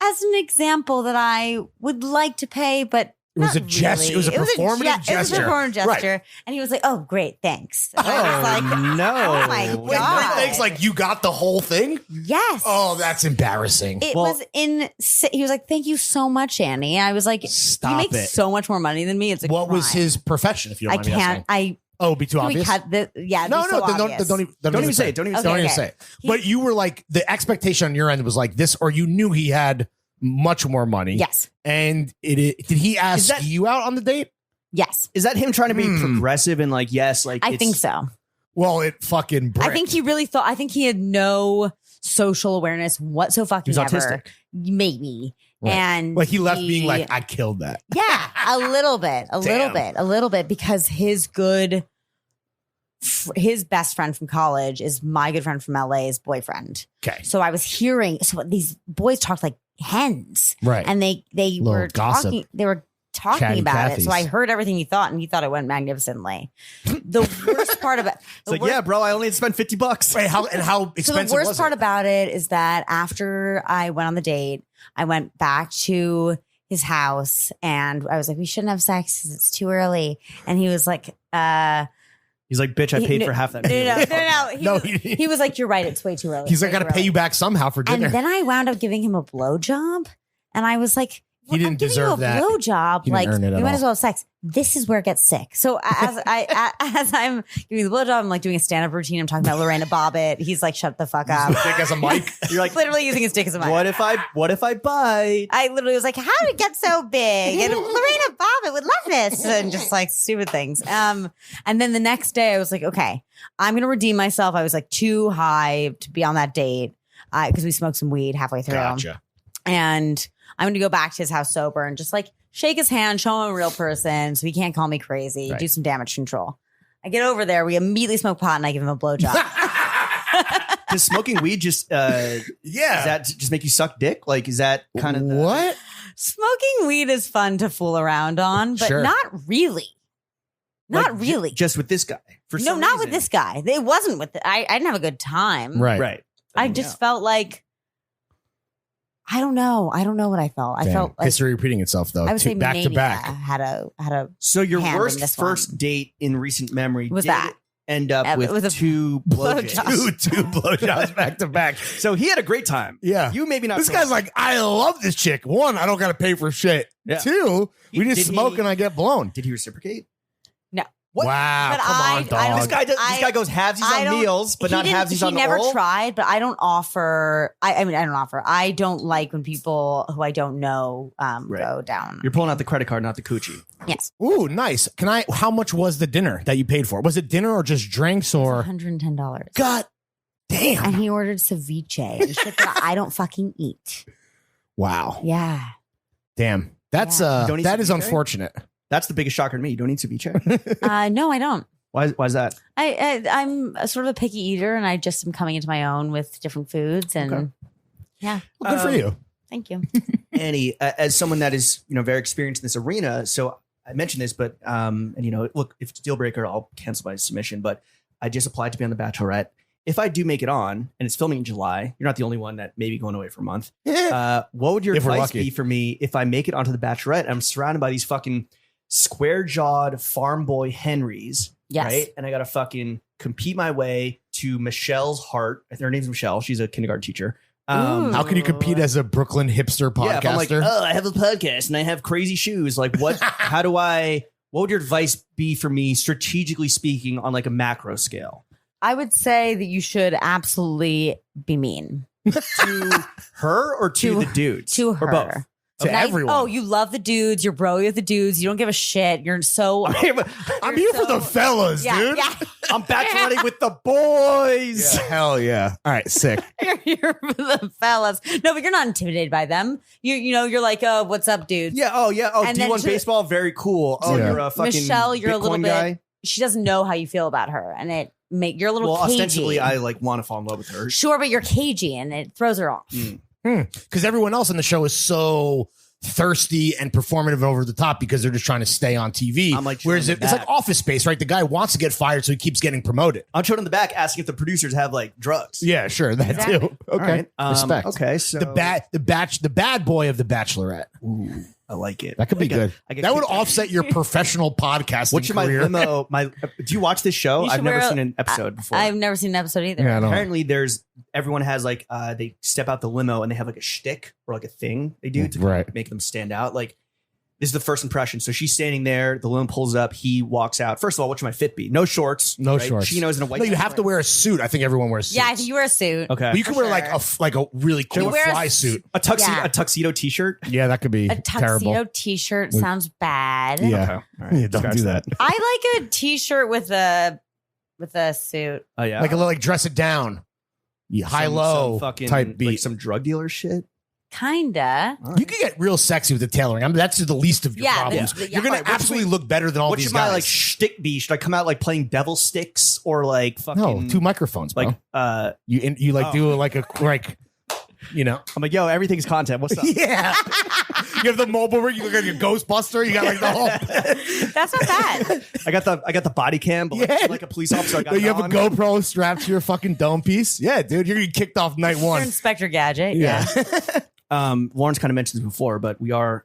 S3: as an example that I would like to pay, but
S4: It was
S3: not
S4: a gesture. It was a
S3: really.
S4: performative
S3: It was a
S4: gesture.
S3: performative gesture. And he was like, "Oh, great, thanks." And I was like,
S2: no.
S3: "Oh my
S4: Wait,
S3: god!"
S4: thanks. Like you got the whole thing?
S3: Yes.
S4: Oh, that's embarrassing.
S3: It
S2: Well-
S3: was in. He was like, "Thank you so much, Annie." I was like,
S2: Stop
S3: "He makes
S2: it.
S3: so much more money than me." It's like,
S4: What was his profession? If you don't
S3: I
S4: mind me
S3: can't.
S4: asking.
S3: I
S4: Oh, be too
S3: can we
S4: obvious.
S3: cut the. Yeah.
S4: No,
S3: it'd be
S4: no,
S3: so
S4: then
S3: obvious.
S4: don't
S2: Don't even say it. Don't even
S3: Okay,
S2: say
S4: Don't
S2: it.
S4: even
S3: okay.
S4: say it. But you were like, the expectation on your end was like this, or you knew he had much more money.
S3: Yes.
S4: And did he ask
S2: that-
S4: you out on the date?
S3: Yes.
S2: Is that him trying to be progressive and like, yes, like
S3: I
S2: it's-
S3: think so.
S4: Well, it fucking bricked.
S3: I think he really thought. I think he had no social awareness whatsoever.
S2: He was autistic.
S3: Maybe.
S4: Right.
S3: And
S4: Like he left being like, I killed that.
S3: yeah, a little bit, a little bit, because his best friend from college is my good friend from LA's boyfriend.
S4: Okay.
S3: So I was hearing, so these boys talked like hens,
S4: Right.
S3: and they
S4: Little
S3: were
S4: gossip.
S3: talking. They were talking
S4: Chatty
S3: about it. So I
S4: Cathy's.
S3: heard everything he thought, and he thought it went magnificently. The worst part about
S2: It's like, yeah, bro, I only had to spend $50.
S4: Wait, how expensive
S3: so the worst
S4: was
S3: part
S4: it?
S3: about it is that after I went on the date, I went back to his house and I was like, we shouldn't have sex because it's too early. And he was like,
S2: He's like, bitch, I paid for half that. meal.
S3: no.
S4: No,
S3: He was like, you're right. It's way too early.
S4: He's like,
S3: Way
S4: got to
S3: too
S4: pay
S3: early."
S4: you back somehow for
S3: And
S4: dinner.
S3: then I wound up giving him a blowjob. And I was like,
S4: He didn't
S3: I'm giving
S4: deserve
S3: you a
S4: that.
S3: blowjob.
S4: He didn't
S3: Like,
S4: earn it
S3: we
S4: at
S3: might
S4: all.
S3: as well have sex. This is where it gets sick. So as I'm giving the blowjob, I'm like doing a stand-up routine. I'm talking about Lorena Bobbitt. He's like, shut the fuck up.
S4: Dick as a mic.
S2: You're like,
S3: Literally using his dick as a mic.
S2: what if I bite?
S3: I literally was like, how did it get so big? And Lorena Bobbitt would love this. And just like stupid things. And then the next day I was like, okay, I'm going to redeem myself. I was like too high to be on that date because we smoked some weed halfway through.
S4: Gotcha.
S3: And I'm going to go back to his house sober and just like shake his hand, show him a real person so he can't call me crazy,
S4: Right.
S3: do some damage control. I get over there. We immediately smoke pot and I give him a blowjob.
S2: Does smoking weed just
S4: Yeah.
S2: does that just make you suck dick? Like, is that kind of
S4: what?
S3: Smoking weed is fun to fool around on, but
S4: Sure.
S3: not really. Not really.
S2: Just with this guy? For
S3: No,
S2: some
S3: not with
S2: reason.
S3: this guy. It wasn't with. I didn't have a good time.
S4: Right.
S2: Right.
S3: I just felt like. I don't know. I don't know what I felt. I
S4: Damn.
S3: felt like
S4: History repeating itself though.
S3: I would say
S4: back
S3: mania
S4: to back.
S3: had a
S2: So your
S3: hand in
S2: worst
S3: this
S2: first
S3: one.
S2: date in recent memory
S3: Was
S2: did
S3: that.
S2: end up
S3: With
S2: with
S3: a
S2: two
S3: blowjob.
S2: blowjobs.
S4: Two blowjobs back to back.
S2: So he had a great time.
S4: Yeah.
S2: You maybe not.
S4: This
S2: so
S4: guy's
S2: much.
S4: like, I love this chick. One, I don't got to pay for shit.
S2: Yeah.
S4: Two, we
S2: Did
S4: just
S2: he-
S4: smoke and I get blown.
S2: Did he reciprocate?
S3: no.
S2: What?
S4: Wow.
S3: But
S4: Come
S3: I-
S4: on,
S3: I
S4: dog.
S3: don't-
S2: This guy goes halvesies
S3: I
S2: on
S3: don't-
S2: meals, but
S3: he
S2: not
S3: didn't-
S2: halvesies on
S3: He never
S2: oral?
S3: tried, but I don't offer. I mean, I don't offer. I don't like when people who I don't know
S2: Right.
S3: go down.
S2: You're pulling out the credit card, not the coochie.
S3: Yes,
S4: Ooh, nice. How much was the dinner that you paid for? Was it dinner or just drinks or?
S3: $110.
S4: God damn.
S3: And he ordered ceviche and shit that I don't fucking eat.
S4: Wow.
S3: Yeah.
S4: Damn. That's
S3: Yeah.
S2: You don't eat
S4: that is
S2: ceviche?
S4: unfortunate.
S2: That's the biggest shocker to me. You don't eat ceviche?
S3: No, I don't.
S2: Why is that?
S3: I'm a sort of a picky eater, and I just am coming into my own with different foods. And
S2: Okay.
S3: yeah,
S4: Well, good for you.
S3: thank you.
S2: Annie, as someone that is, very experienced in this arena, so I mentioned this, but and look, if it's a deal breaker, I'll cancel my submission. But I just applied to be on The Bachelorette. If I do make it on, and it's filming in July, you're not the only one that may be going away for a month. What would your
S4: If we're
S2: advice
S4: lucky.
S2: be for me if I make it onto The Bachelorette? And I'm surrounded by these fucking square-jawed farm boy Henrys,
S3: Yes.
S2: right? And I got to fucking compete my way to Michelle's heart. Her name's Michelle. She's a kindergarten teacher.
S3: Ooh.
S4: How can you compete as a Brooklyn hipster
S2: Yeah, if I'm like,
S4: podcaster?
S2: oh, I have a podcast and I have crazy shoes. Like, what? What would your advice be for me, strategically speaking, on like a macro scale?
S3: I would say that you should absolutely be mean
S2: To her or to
S3: To-
S2: the dudes?
S3: to
S2: Or
S3: her.
S2: both?
S4: To
S3: Nice-
S4: everyone.
S3: Oh, you love the dudes. You're bro with the dudes. You don't give a shit. You're so.
S4: I'm here for the fellas,
S3: yeah,
S4: dude.
S3: yeah.
S2: I'm bacheloretting with the boys.
S4: Yeah, hell yeah. All right, sick.
S3: You're here for the fellas. No, but you're not intimidated by them. You're like, oh, what's up, dude?
S2: Yeah. Oh, yeah. Oh,
S3: And then
S2: D1
S3: to-
S2: baseball. Very cool. Oh,
S4: Yeah.
S2: you're a fucking
S3: Michelle, you're a
S2: Bitcoin
S3: little bit-
S2: guy.
S3: She doesn't know how you feel about her, and you're a little
S2: Well,
S3: cagey.
S2: ostensibly, I like want to fall in love with her.
S3: Sure, but you're cagey, and it throws her off.
S2: Mm.
S4: Because everyone else on the show is so thirsty and performative and over the top because they're just trying to stay on TV.
S2: I'm like,
S4: whereas
S2: showing
S4: it's
S2: the
S4: like
S2: back.
S4: Office Space, right? The guy wants to get fired, so he keeps getting promoted.
S2: I'm showing in the back asking if the producers have like drugs.
S4: Yeah, sure, that
S3: Exactly.
S4: too.
S2: All
S4: Okay,
S2: right.
S4: respect.
S2: Okay, so
S4: The bad boy of the Bachelorette.
S2: Ooh, I like it.
S4: That could be
S2: I get-
S4: good.
S2: I get
S4: That would
S2: kicked out.
S4: offset your professional podcasting
S2: What's my
S4: career.
S2: limo? Do you watch this show?
S3: You should
S2: I've never
S3: wear a-
S2: seen an episode before.
S3: I've never seen an episode either.
S4: Yeah, I don't know.
S2: Apparently, everyone has like they step out the limo and they have like a shtick or like a thing they do to kind of
S4: Right.
S2: make them stand out. Like this is the first impression. So she's standing there. The limo pulls up. He walks out. First of all, what should my fit be? No shorts.
S4: No
S2: right?
S4: shorts.
S2: Chinos and a white.
S4: No, you have to wear a suit. I think everyone wears suits.
S3: Yeah, I think you wear a suit.
S2: Okay.
S4: But you can
S3: For
S4: wear like
S3: sure.
S4: a really cool
S3: wear a
S4: fly
S3: s-
S4: suit.
S2: a tuxedo.
S3: Yeah.
S2: A tuxedo T-shirt.
S4: Yeah, that could be
S3: A tuxedo
S4: terrible.
S3: t-shirt sounds bad.
S4: Yeah.
S2: Okay. All right.
S4: Yeah, don't
S2: Scratch
S4: do that.
S3: I like a t-shirt with a suit.
S2: Oh yeah.
S4: Like a little like dress it down. Yeah, high
S2: Some
S4: low
S2: fucking
S4: type beat.
S2: like some drug dealer shit.
S3: Kinda.
S2: All right.
S4: You can get real sexy with the tailoring. I mean, that's the least of your
S3: Yeah,
S4: problems.
S3: the-
S4: You're gonna
S3: yeah.
S4: absolutely look better than all
S2: What
S4: these
S2: should
S4: guys.
S2: my like shtick be? Should I come out like playing devil sticks or like fucking
S4: no, 2 microphones, bro.
S2: like
S4: you like
S2: Oh.
S4: do like a like, you know.
S2: I'm like, yo, everything's content. What's up?
S4: Yeah. You have the mobile rig. You look like a Ghostbuster. You got like the whole.
S3: That's not bad.
S2: I got the body cam, but
S4: Yeah.
S2: like a police officer. I got
S4: You
S2: it
S4: have a
S2: on.
S4: GoPro strapped to your fucking dome piece. Yeah, dude, you're gonna get kicked off night
S3: You're
S4: one.
S3: Inspector Gadget. Yeah.
S2: Lawrence kind of mentioned this before, but we are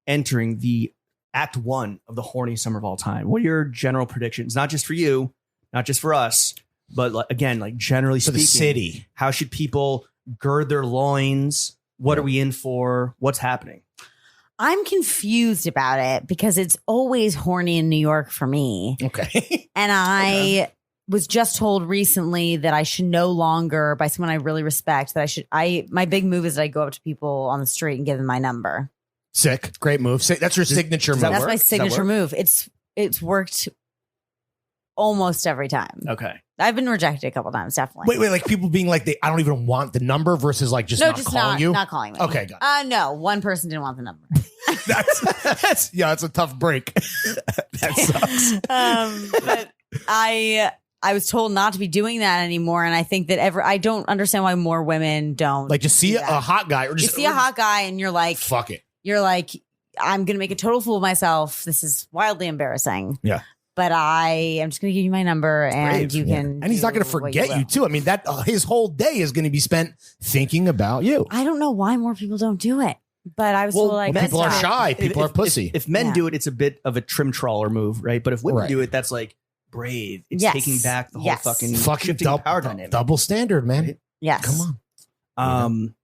S2: entering the act 1 of the horny summer of all time. What are your general predictions? Not just for you, not just for us, but like, again, like generally
S4: For the
S2: speaking,
S4: city.
S2: how should people gird their loins? What are we in for? What's happening?
S3: I'm confused about it because it's always horny in New York for me.
S4: Okay.
S3: And I was just told recently that I should no longer, by someone I really respect, my big move is that I go up to people on the street and give them my number.
S4: Sick. Great move. That's your signature
S2: does
S4: move.
S2: that
S3: That's
S2: work?
S3: my
S2: Does that
S3: signature
S2: work?
S3: move. It's worked almost every time.
S2: Okay.
S3: I've been rejected a couple times, definitely.
S4: Wait, like people being like I don't even want the number versus like just
S3: no,
S4: not
S3: just
S4: calling you.
S3: not calling me.
S4: Okay, got it.
S3: No, one person didn't want the number.
S4: That's that's a tough break. That sucks.
S3: But I was told not to be doing that anymore, and I think that I don't understand why more women don't.
S4: Like just see
S3: do
S4: a
S3: that.
S4: hot guy or
S3: You
S4: just
S3: see a hot guy, and you're like,
S4: fuck it.
S3: I'm gonna make a total fool of myself. This is wildly embarrassing.
S4: Yeah.
S3: But I am just gonna give you my number, and
S4: Great.
S3: you
S4: Yeah.
S3: can.
S4: And he's not
S3: do
S4: going to
S3: what
S4: forget you,
S3: will.
S4: too. I mean, that his whole day is going to be spent thinking about you.
S3: I don't know why more people don't do it, but I was
S2: Well,
S3: told like
S4: Well, people are
S3: stop.
S4: shy. People are pussy.
S2: If men
S3: Yeah.
S2: do it, it's a bit of a trim trawler move, right? But if women
S4: Right.
S2: do it, that's like brave. It's
S3: Yes.
S2: taking back the whole
S3: Yes.
S2: fucking
S4: Fucking
S2: shifting the power
S4: double,
S2: dynamic.
S4: double standard, man.
S2: Right?
S3: Yes.
S4: Come on.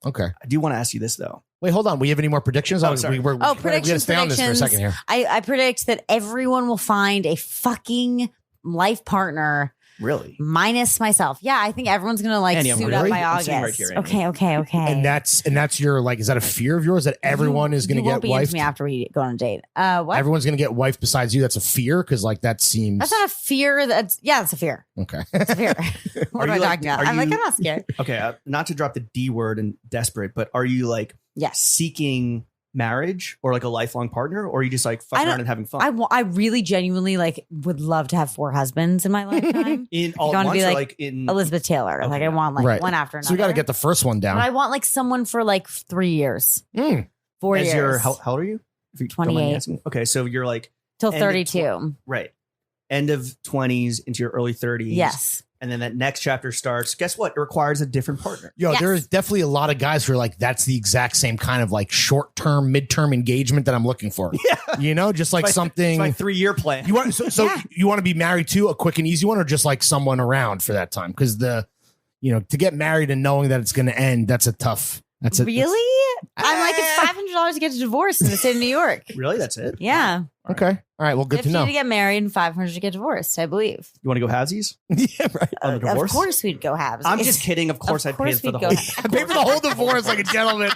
S4: Okay.
S2: I do want to ask you this though.
S4: Wait, hold on. We have any more predictions?
S2: Oh, sorry.
S4: We gotta
S3: predictions,
S4: stay on this for a second here.
S3: I predict that everyone will find a fucking life partner
S2: Really?
S3: minus myself. Yeah, I think everyone's gonna like
S2: Annie, I'm
S3: suit
S2: really-
S3: up by
S2: I'm
S3: August.
S2: sitting right here, Annie.
S3: Okay.
S4: And that's your like. Is that a fear of yours that everyone is going to
S3: You won't
S4: get
S3: be into
S4: wifed?
S3: me after we go on a date. What?
S4: Everyone's going to get wifed besides you. That's a fear because like that seems
S3: That's not a fear. That's a fear.
S4: okay.
S3: It's a fear. what
S2: Are
S3: am I
S2: you, like-
S3: talking about?
S2: are
S3: I'm like,
S2: you-
S3: I'm not scared.
S2: Okay, not to drop the D word and desperate, but are you like
S3: Yes.
S2: seeking marriage or like a lifelong partner, or are you just like
S3: I
S2: fucking
S3: don't-
S2: around and having fun?
S3: I really genuinely like would love to have 4 husbands in my lifetime.
S2: in all
S3: I
S2: at
S3: wanna
S2: once,
S3: be
S2: or
S3: like
S2: like in
S3: Elizabeth Taylor. Like
S2: Okay.
S3: I want like
S4: Right.
S3: one after another.
S4: So we got to get the first one
S3: But
S4: down.
S3: I want like someone for like 3 years.
S4: Mm.
S3: 4
S2: as
S3: years.
S2: your how old are you? If you don't mind me
S3: 28.
S2: asking. Okay, so you're like
S3: till
S2: end of
S3: 32.
S2: right, end of 20s into your early 30s.
S3: Yes.
S2: and then that next chapter starts. Guess what? It requires a different partner.
S4: Yo,
S3: Yes.
S4: there's definitely a lot of guys who are like, that's the exact same kind of like short term, midterm engagement that I'm looking for.
S2: Yeah,
S4: You know, just like
S2: It's
S4: something.
S2: my 3-year plan.
S4: You want so
S3: Yeah.
S4: you want to be married to a quick and easy one, or just like someone around for that time? Because to get married and knowing that it's going to end, that's a tough. That's a
S3: Really? I'm like, it's $500 to get a divorce in the state of New York.
S2: Really? That's it?
S3: Yeah.
S4: Okay. All right. Well, good
S3: 50
S4: to know.
S3: to get married and 500 to get divorced, I believe.
S2: You want to go halvesies
S4: Yeah, right.
S2: on the divorce?
S3: Of course we'd go halves.
S2: I'm just kidding. Of course, I'd pay for the whole.
S4: I pay for the whole divorce like a gentleman.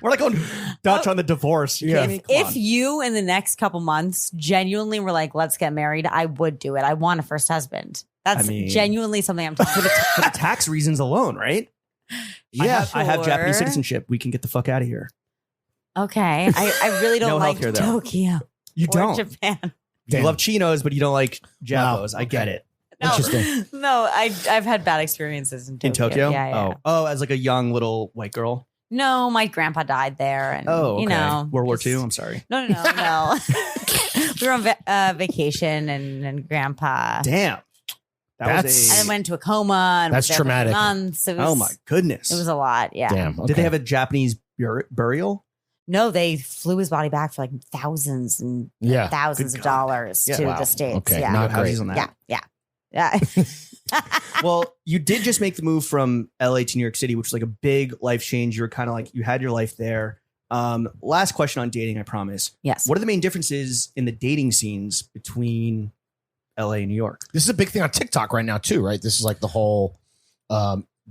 S2: We're not going Dutch on the divorce. You
S4: Yeah.
S2: kidding me? Come
S3: If
S2: on.
S3: you in the next couple months genuinely were like, let's get married, I would do it. I want a first husband. That's
S2: I mean-
S3: genuinely something I'm talking about.
S2: for the tax reasons alone, right?
S4: Yeah.
S2: I have Japanese
S3: Sure.
S2: citizenship. We can get the fuck out of here.
S3: Okay. I really don't
S2: No
S3: like
S2: healthcare, though.
S3: Tokyo
S2: You
S3: or
S2: don't.
S3: Japan.
S2: You
S4: Damn.
S2: love chinos, but you don't like Japos.
S4: Wow.
S2: I get
S4: Okay.
S2: it.
S3: No,
S4: Interesting.
S3: no, I've had bad experiences in Tokyo.
S2: In Tokyo?
S3: Yeah.
S2: Oh, as like a young little white girl.
S3: No, my grandpa died there, and
S2: Oh, okay.
S3: you know,
S2: World War
S3: just-
S2: II. I'm sorry.
S3: No. We were on vacation, and grandpa.
S2: Damn. That
S4: That's-
S2: was
S3: And then went into a coma. And
S4: That's
S3: was there for
S4: traumatic.
S3: months. It was,
S2: Oh my goodness.
S3: It was a lot. Yeah.
S4: Damn.
S2: Did they have a Japanese burial?
S3: No, they flew his body back for like thousands and
S4: Yeah.
S3: thousands
S2: Good
S3: of
S2: God.
S3: dollars
S2: Yeah,
S3: to
S4: wow.
S3: the States.
S4: Okay,
S3: Yeah.
S4: not
S2: Houses
S4: great.
S2: on that.
S3: Yeah.
S2: Well, you did just make the move from LA to New York City, which was like a big life change. You were kind of like, you had your life there. Last question on dating, I promise.
S3: Yes.
S2: What are the main differences in the dating scenes between LA and New York?
S4: This is a big thing on TikTok right now too, right? This is like the whole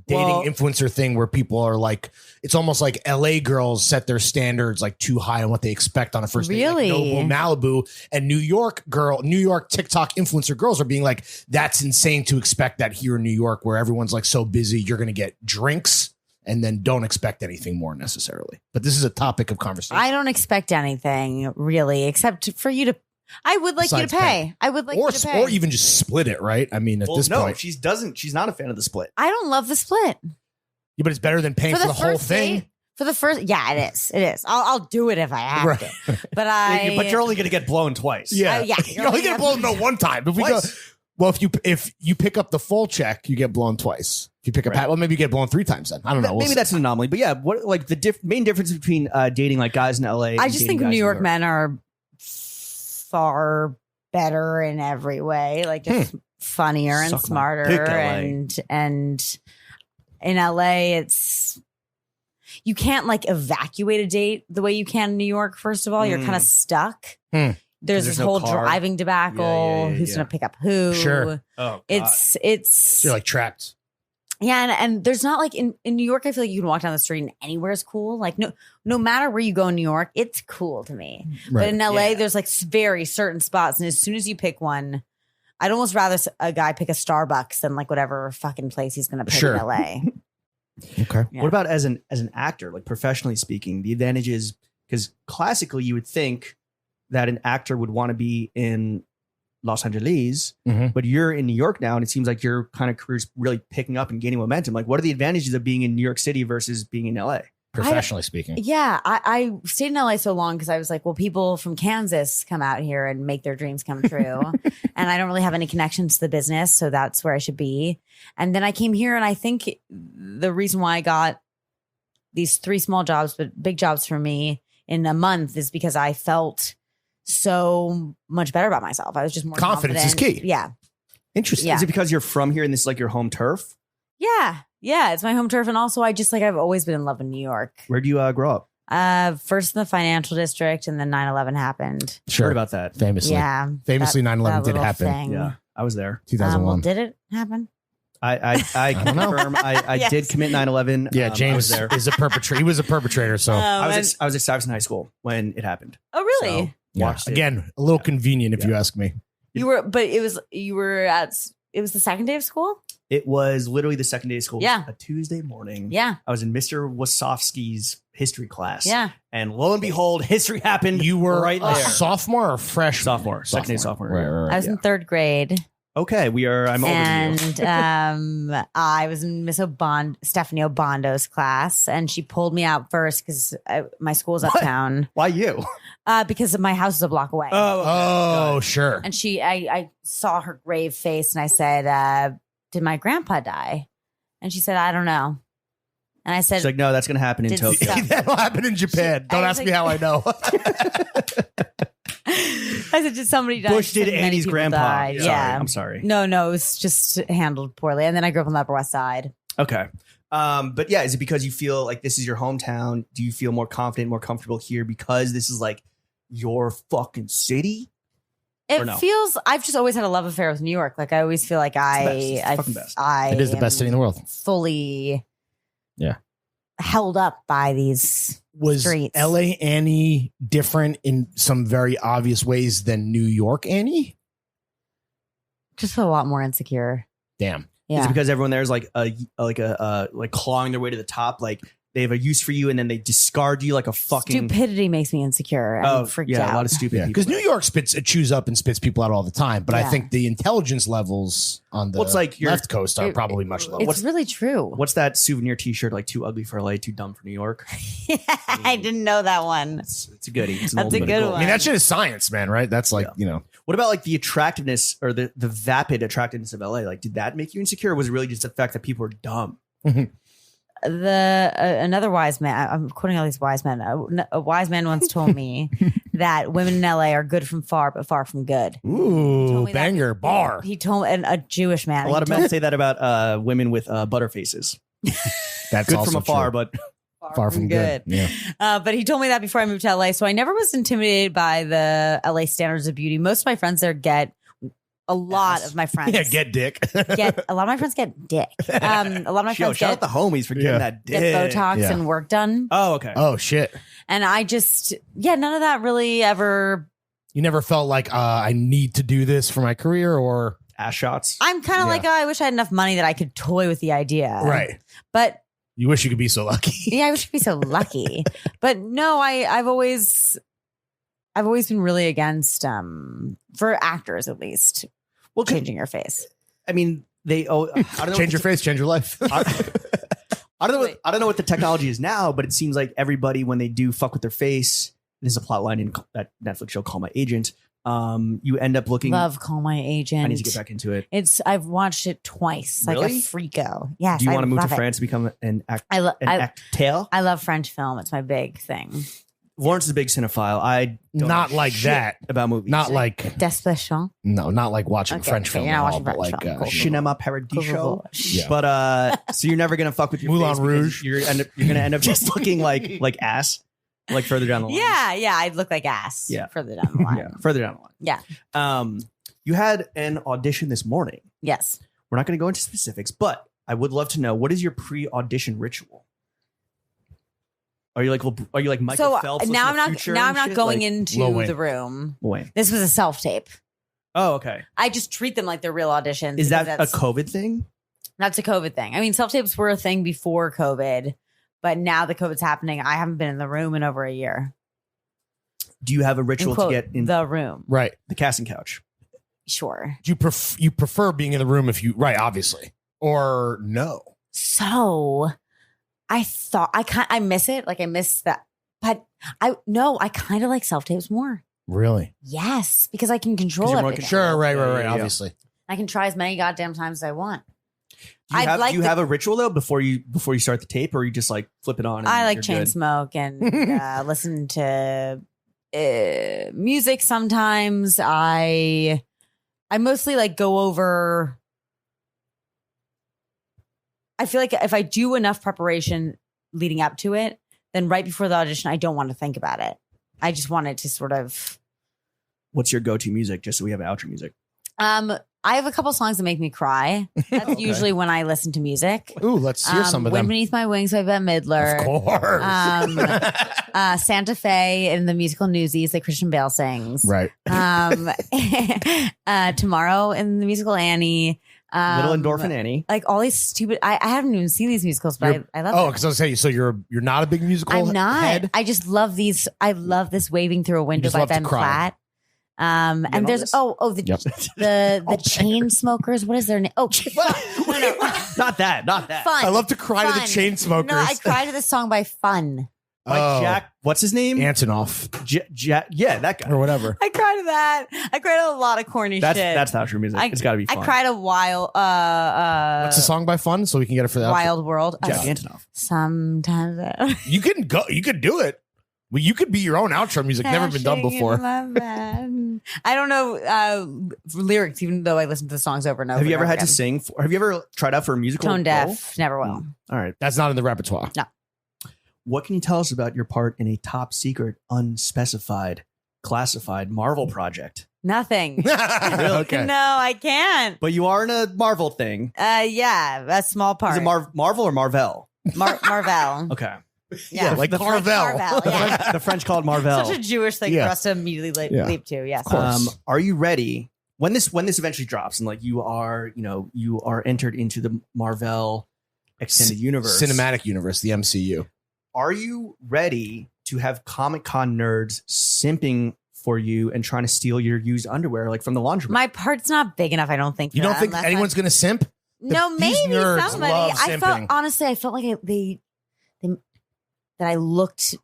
S4: dating
S2: Well-
S4: influencer thing where people are like, it's almost like LA girls set their standards like too high on what they expect on a first date.
S3: Really?
S4: Like Noble, Malibu, and New York TikTok influencer girls are being like, that's insane to expect that here in New York where everyone's like so busy, you're going to get drinks and then don't expect anything more necessarily. But this is a topic of conversation.
S3: I don't expect anything really, except for you to. I would like
S4: Besides
S3: you to pay. I would like
S4: or,
S3: you to pay.
S4: or even just split it, right? I mean, at this point,
S2: she's not a fan of the split.
S3: I don't love the split
S4: yeah, but it's better than paying for the whole
S3: first
S4: thing.
S3: date- For the first, yeah, it is. It is. I'll do it if I have
S4: Right.
S3: to. But I.
S2: But you're only going to get blown twice.
S4: Yeah,
S3: yeah,
S4: you only get blown no one time. If we go,
S2: Twice.
S4: well, if you pick up the full check, you get blown twice. If you pick up,
S2: Right.
S4: well, maybe you get blown 3 times. Then I don't know. We'll
S2: Maybe
S4: see.
S2: that's an anomaly. But yeah, what like the main difference between dating like guys in LA?
S3: I
S2: and
S3: just
S2: dating
S3: think
S2: guys
S3: New
S2: in
S3: York men are far better in every way, like just funnier and
S2: Suck my
S3: smarter,
S2: dick, LA.
S3: and in LA, it's you can't like evacuate a date the way you can in New York. First of all, you're kind of stuck.
S4: Hmm.
S3: There's
S2: There's
S3: this
S2: no
S3: whole
S2: car.
S3: driving debacle.
S2: Yeah,
S3: Who's
S2: yeah.
S3: gonna pick up who?
S4: Sure.
S2: Oh,
S3: It's
S4: So you're like trapped.
S3: yeah, and there's not like in New York, I feel like you can walk down the street and anywhere is cool. Like no matter where you go in New York, it's cool to me. But in LA,
S2: Yeah.
S3: there's like very certain spots, and as soon as you pick one, I'd almost rather a guy pick a Starbucks than like whatever fucking place he's gonna pick
S4: Sure.
S3: in LA.
S4: Okay.
S3: Yeah.
S2: What about as an actor, like professionally speaking, the advantages? Because classically, you would think that an actor would want to be in Los Angeles,
S4: Mhm.
S2: but you're in New York now, and it seems like your kind of career's really picking up and gaining momentum. Like, what are the advantages of being in New York City versus being in LA?
S4: Professionally speaking.
S3: Yeah, I stayed in LA so long because I was like, well, people from Kansas come out here and make their dreams come true. And I don't really have any connections to the business. So that's where I should be. And then I came here, and I think the reason why I got these 3 small jobs, but big jobs for me in a month is because I felt so much better about myself. I was just more
S4: Confidence is
S3: confident.
S4: key.
S3: Yeah.
S2: Interesting.
S3: Yeah.
S2: Is it because you're from here and this is like your home turf?
S3: Yeah. Yeah. It's my home turf. And also, I just like, I've always been in love with New York.
S2: Where do you grow up?
S3: First in the financial district, and then 9/11 happened.
S4: Sure.
S2: Heard about that.
S4: Famously.
S3: Yeah.
S4: Famously, 9/11
S3: that
S4: did
S3: little
S4: happen.
S3: thing.
S2: Yeah, I was there.
S4: 2001.
S3: Well, did it happen?
S2: I
S4: don't know.
S2: confirm I
S3: Yes.
S2: did commit 9/11.
S4: Yeah,
S2: I was
S4: James
S2: there.
S4: is a perpetrator. He was a perpetrator. So
S2: I was at Stuyvesant High School when it happened.
S3: Oh, really?
S2: So,
S4: yeah.
S2: watched it.
S4: Again, a little convenient if you ask me.
S3: You were the second day of school?
S2: It was literally the second day of school.
S3: Yeah.
S2: A Tuesday morning.
S3: Yeah.
S2: I was in Mr. Wasowski's history class.
S3: Yeah.
S2: And lo and behold, history happened.
S4: You were
S2: right
S4: a
S2: there.
S4: sophomore or freshman?
S2: Sophomore. Second day sophomore.
S4: Right, right, right.
S3: I was in 3rd grade.
S2: Okay, I'm older than you.
S3: And I was in Stephanie Obondo's class, and she pulled me out first because my school's uptown.
S2: Why you?
S3: Because my house is a block away.
S4: Oh, sure.
S3: And I saw her grave face, and I said, did my grandpa die? And she said, I don't know. And I said,
S2: She's like, no, that's going to happen in
S3: Did
S2: Tokyo.
S3: some-
S4: That'll happen in Japan. Don't
S3: I
S4: ask
S3: was
S4: me
S3: like-
S4: how I know.
S3: I said, did somebody die?
S2: Bush
S3: She said,
S2: did
S3: "Many
S2: Annie's
S3: people
S2: grandpa.
S3: died."
S2: Sorry,
S3: Yeah.
S2: I'm sorry.
S3: No, it was just handled poorly. And then I grew up on the Upper West Side.
S2: Okay. But yeah, is it because you feel like this is your hometown? Do you feel more confident, more comfortable here because this is like your fucking city? Or
S3: It
S2: no?
S3: feels. I've just always had a love affair with New York. Like I always feel like
S2: the best. It's the fucking best.
S4: It is the best city in the world.
S3: Fully,
S4: Yeah.
S3: held up by these.
S4: Was
S3: Streets.
S4: LA Annie different in some very obvious ways than New York Annie?
S3: Just a lot more insecure.
S4: Damn.
S2: Is
S3: Yeah.
S2: it because everyone there is like like clawing their way to the top? Like they have a use for you and then they discard you like a fucking.
S3: Stupidity makes me insecure. I'm freaked out.
S2: a lot of stupid people.
S4: Because New York chews up and spits people out all the time, but I
S3: Yeah.
S4: think the intelligence levels on the
S2: Well, it's like you're-
S4: left coast are probably much lower.
S3: It's really true.
S2: What's that souvenir T-shirt like? Too ugly for LA, too dumb for New York.
S3: I didn't know that one.
S2: It's a goodie. It's an
S3: That's
S2: old
S3: a
S2: but
S3: good
S2: gold.
S4: I mean, that shit is science, man, right? That's like,
S2: What about like the attractiveness or the vapid attractiveness of LA? Like, did that make you insecure? Or was it really just the fact that people are dumb?
S3: Another wise man, I'm quoting all these wise men. A wise man once told me that women in LA are good from far, but far from good.
S4: ooh,
S3: me that.
S4: banger, bar.
S3: He told and a Jewish man.
S2: A lot of
S3: He
S2: men say that about women with butterfaces.
S4: That's
S2: Good
S4: also
S2: from afar,
S4: true.
S2: but
S3: told
S4: far from good. Yeah.
S3: But he told me that before I moved to LA, so I never was intimidated by the LA standards of beauty. Most of my friends there get a lot of my friends.
S4: Yeah, get dick.
S3: get a lot of my friends get dick. A lot of my
S2: yo,
S3: friends
S2: shout out
S3: get,
S2: the homies for getting
S4: Yeah.
S2: that dick.
S3: get Botox
S4: Yeah.
S3: and work done.
S2: Oh, okay.
S4: Oh shit.
S3: And I just, none of that really ever.
S4: You never felt like I need to do this for my career or
S2: Ass shots.
S3: I'm kind of
S4: Yeah.
S3: like, I wish I had enough money that I could toy with the idea.
S4: right.
S3: But
S4: You wish you could be so lucky.
S3: yeah, I wish I'd be so lucky. But no, I've always been really against, for actors at least,
S2: Well,
S3: changing your face.
S2: I mean, I don't know.
S4: Change your face, change your life.
S2: I don't know what the technology is now, but it seems like everybody when they do fuck with their face, this is a plot line in that Netflix show Call My Agent. You end up looking.
S3: Love Call My Agent.
S2: I need to get back into it.
S3: I've watched it twice, like
S2: Really?
S3: a freako. Yes.
S2: Do you want to move to
S3: love it.
S2: France to become an
S3: I
S2: actor?
S3: love French film. It's my big thing.
S2: Lawrence is a big cinephile. I don't
S4: Not
S2: know
S4: like
S2: shit
S4: that.
S2: about movies.
S4: Not like
S3: Despacito.
S4: not like watching
S3: Okay,
S4: French
S3: okay,
S4: film
S3: you're
S4: at
S3: not
S4: all,
S3: watching
S4: but
S3: French
S4: like
S3: film. Cool.
S2: Cinema Paradiso.
S4: Yeah.
S2: But so you're never gonna fuck with your
S4: Moulin
S2: face because
S4: Rouge.
S2: You're gonna end up just looking like ass, like further down the line.
S3: Yeah, I'd look like ass.
S2: Yeah.
S3: Further down the line.
S2: Yeah, further down the line.
S3: Yeah.
S2: You had an audition this morning.
S3: Yes.
S2: We're not going to go into specifics, but I would love to know, what is your pre-audition ritual? Are you like Michael
S3: So
S2: Phelps?
S3: now I'm
S2: looking to the
S3: not.
S2: future
S3: Now I'm
S2: and
S3: not
S2: shit?
S3: going
S2: Like,
S3: into
S4: Lil Wayne.
S3: the room.
S2: Wait.
S3: This was a self tape.
S2: Oh, okay.
S3: I just treat them like they're real auditions.
S2: Is
S3: because
S2: that a
S3: that's,
S2: COVID thing?
S3: that's a COVID thing? I mean, self tapes were a thing before COVID, but now that COVID's happening, I haven't been in the room in over a year.
S2: Do you have a
S3: In
S2: ritual
S3: quote,
S2: to get in
S3: the room.
S4: right.
S2: the casting couch?
S3: Sure.
S4: You prefer being in the room if you right, obviously. Or no.
S3: So I thought I miss it. Like I miss that. But I kind of like self tapes more.
S4: Really?
S3: Yes, because I can control
S2: 'Cause you're more
S3: everything.
S4: Sure, right,
S2: Yeah, yeah.
S4: obviously.
S3: I can try as many goddamn times as I want.
S2: Do you,
S3: I'd
S2: have,
S3: like
S2: do you
S3: the-
S2: have a ritual though before you start the tape, or you just like flip it on? And
S3: I like
S2: you're
S3: chain
S2: good?
S3: smoke and listen to music sometimes. I mostly like go over. I feel like if I do enough preparation leading up to it, then right before the audition, I don't want to think about it. I just want it to sort of.
S2: What's your go-to music? Just so we have outro music.
S3: I have a couple songs that make me cry. That's
S2: Okay.
S3: usually when I listen to music.
S4: Ooh, let's hear some of
S3: Wind
S4: them.
S3: Beneath My Wings by Bette Midler.
S4: Of course.
S3: Santa Fe in the musical Newsies that Christian Bale sings.
S4: right.
S3: Tomorrow in the musical Annie.
S2: Little Endorphin Annie.
S3: Like all these stupid. I haven't even seen these musicals, but I love.
S4: Oh,
S3: them.
S4: because I was saying, so you're not a big musical
S3: I'm not.
S4: head?
S3: I just love these. I love this Waving Through a Window
S4: just
S3: by
S4: love to
S3: Ben
S4: cry.
S3: Platt. And
S2: know
S3: there's
S2: this?
S3: the
S4: Yep.
S3: the chain smokers. What is their name? Oh, no.
S2: Not that.
S3: Fun.
S4: I love to cry to the
S3: Fun.
S4: chain smokers.
S3: No, I cried to this song by Fun.
S2: By Jack. What's his name?
S4: Antonoff
S2: Yeah, that guy.
S4: or whatever.
S3: I cried to that. I cried to a lot of corny shit.
S2: That's the outro music. It's got to be fun.
S3: I cried a while.
S4: What's the song by Fun? So we can get it for that.
S3: Wild World.
S2: Jack Antonoff.
S3: Sometimes
S4: You can go. You could do it. Well, you could be your own outro music. Never been done
S3: Crashing in
S4: before.
S3: my bed. I don't know lyrics, even though I listen to the songs over and over.
S2: Have you
S3: and
S2: ever
S3: over
S2: had to
S3: again.
S2: sing? Have you ever tried out for a musical?
S3: Tone
S2: role?
S3: deaf? Never will.
S2: All right.
S4: That's not in the repertoire.
S2: What can you tell us about your part in a top secret, unspecified, classified Marvel project?
S3: Nothing.
S4: Okay.
S3: No, I can't.
S2: But you are in a Marvel thing.
S3: Yeah, a small part.
S2: Is it Marvel or Marvel?
S3: Marvel.
S2: Okay.
S3: Yeah,
S4: like
S2: The French-
S4: Carvel.
S3: Marvel, yeah.
S2: The French called Marvel.
S3: Such a Jewish thing
S4: Yeah.
S3: for us to immediately
S4: Yeah.
S3: leap to. Yes.
S4: course.
S2: Are you ready when this eventually drops and like you are entered into the Marvel extended universe?
S4: Cinematic universe, the MCU.
S2: are you ready to have Comic-Con nerds simping for you and trying to steal your used underwear, like from the laundromat?
S3: My part's not big enough, I don't think.
S4: You
S3: for
S4: don't
S3: that,
S4: think
S3: unless
S4: anyone's going to simp?
S3: No,
S4: These
S3: maybe
S4: nerds
S3: somebody.
S4: love
S3: I felt
S4: simping.
S3: honestly, I felt like that I looked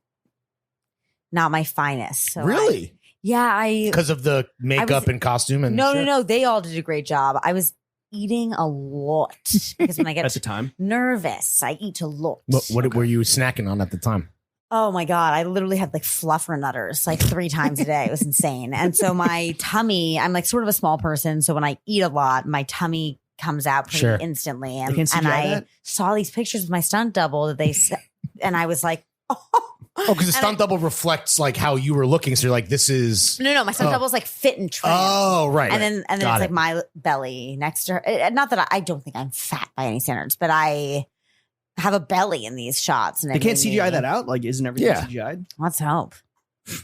S3: not my finest. So
S4: Really?
S3: I
S4: Because of the makeup and costume and shit?
S3: no. They all did a great job. I was eating a lot because when I
S2: At
S3: get
S2: the time.
S3: nervous, I eat a lot.
S4: What were you snacking on at the time?
S3: Oh my God. I literally had like fluffernutters like 3 times a day. It was insane. And so my tummy, I'm like sort of a small person. So when I eat a lot, my tummy comes out pretty
S4: Sure.
S3: instantly.
S2: They
S3: And,
S2: can't
S3: and
S2: CGI
S3: I
S2: that?
S3: saw these pictures of my stunt double that and I was like,
S4: Oh, because the
S3: And
S4: stunt double reflects like how you were looking. So you're like, this is.
S3: No, my stunt double's like fit and trim.
S4: Oh, right.
S3: And then it's
S4: Got
S3: like
S4: it.
S3: my belly next to her. Not that I don't think I'm fat by any standards, but I have a belly in these shots. And
S2: They
S3: it
S2: can't
S3: made
S2: CGI
S3: me-
S2: that out? Like, isn't everything
S4: Yeah.
S2: CGI'd?
S3: Let's hope.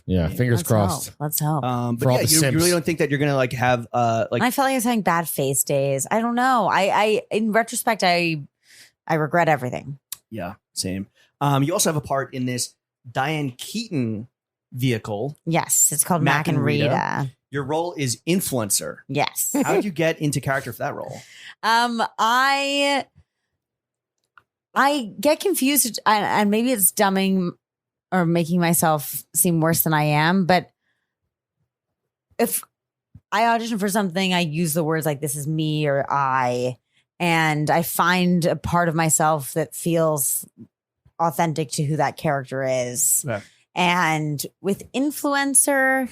S4: Yeah, fingers
S3: Let's
S4: crossed.
S3: hope. Let's hope.
S4: For
S2: But
S4: all
S2: yeah,
S4: the
S2: you
S4: simps.
S2: really don't think that you're gonna like have like
S3: I felt like I was having bad face days. I don't know. I in retrospect, I regret everything.
S2: yeah, same. You also have a part in this Diane Keaton vehicle.
S3: Yes, it's called
S2: Mac
S3: Mac and
S2: and Rita.
S3: Rita.
S2: Your role is influencer.
S3: Yes.
S2: How did you get into character for that role?
S3: I get confused, and maybe it's dumbing or making myself seem worse than I am. But if I audition for something, I use the words like "this is me" or "I," and I find a part of myself that feels authentic to who that character is.
S2: Yeah.
S3: And with influencer,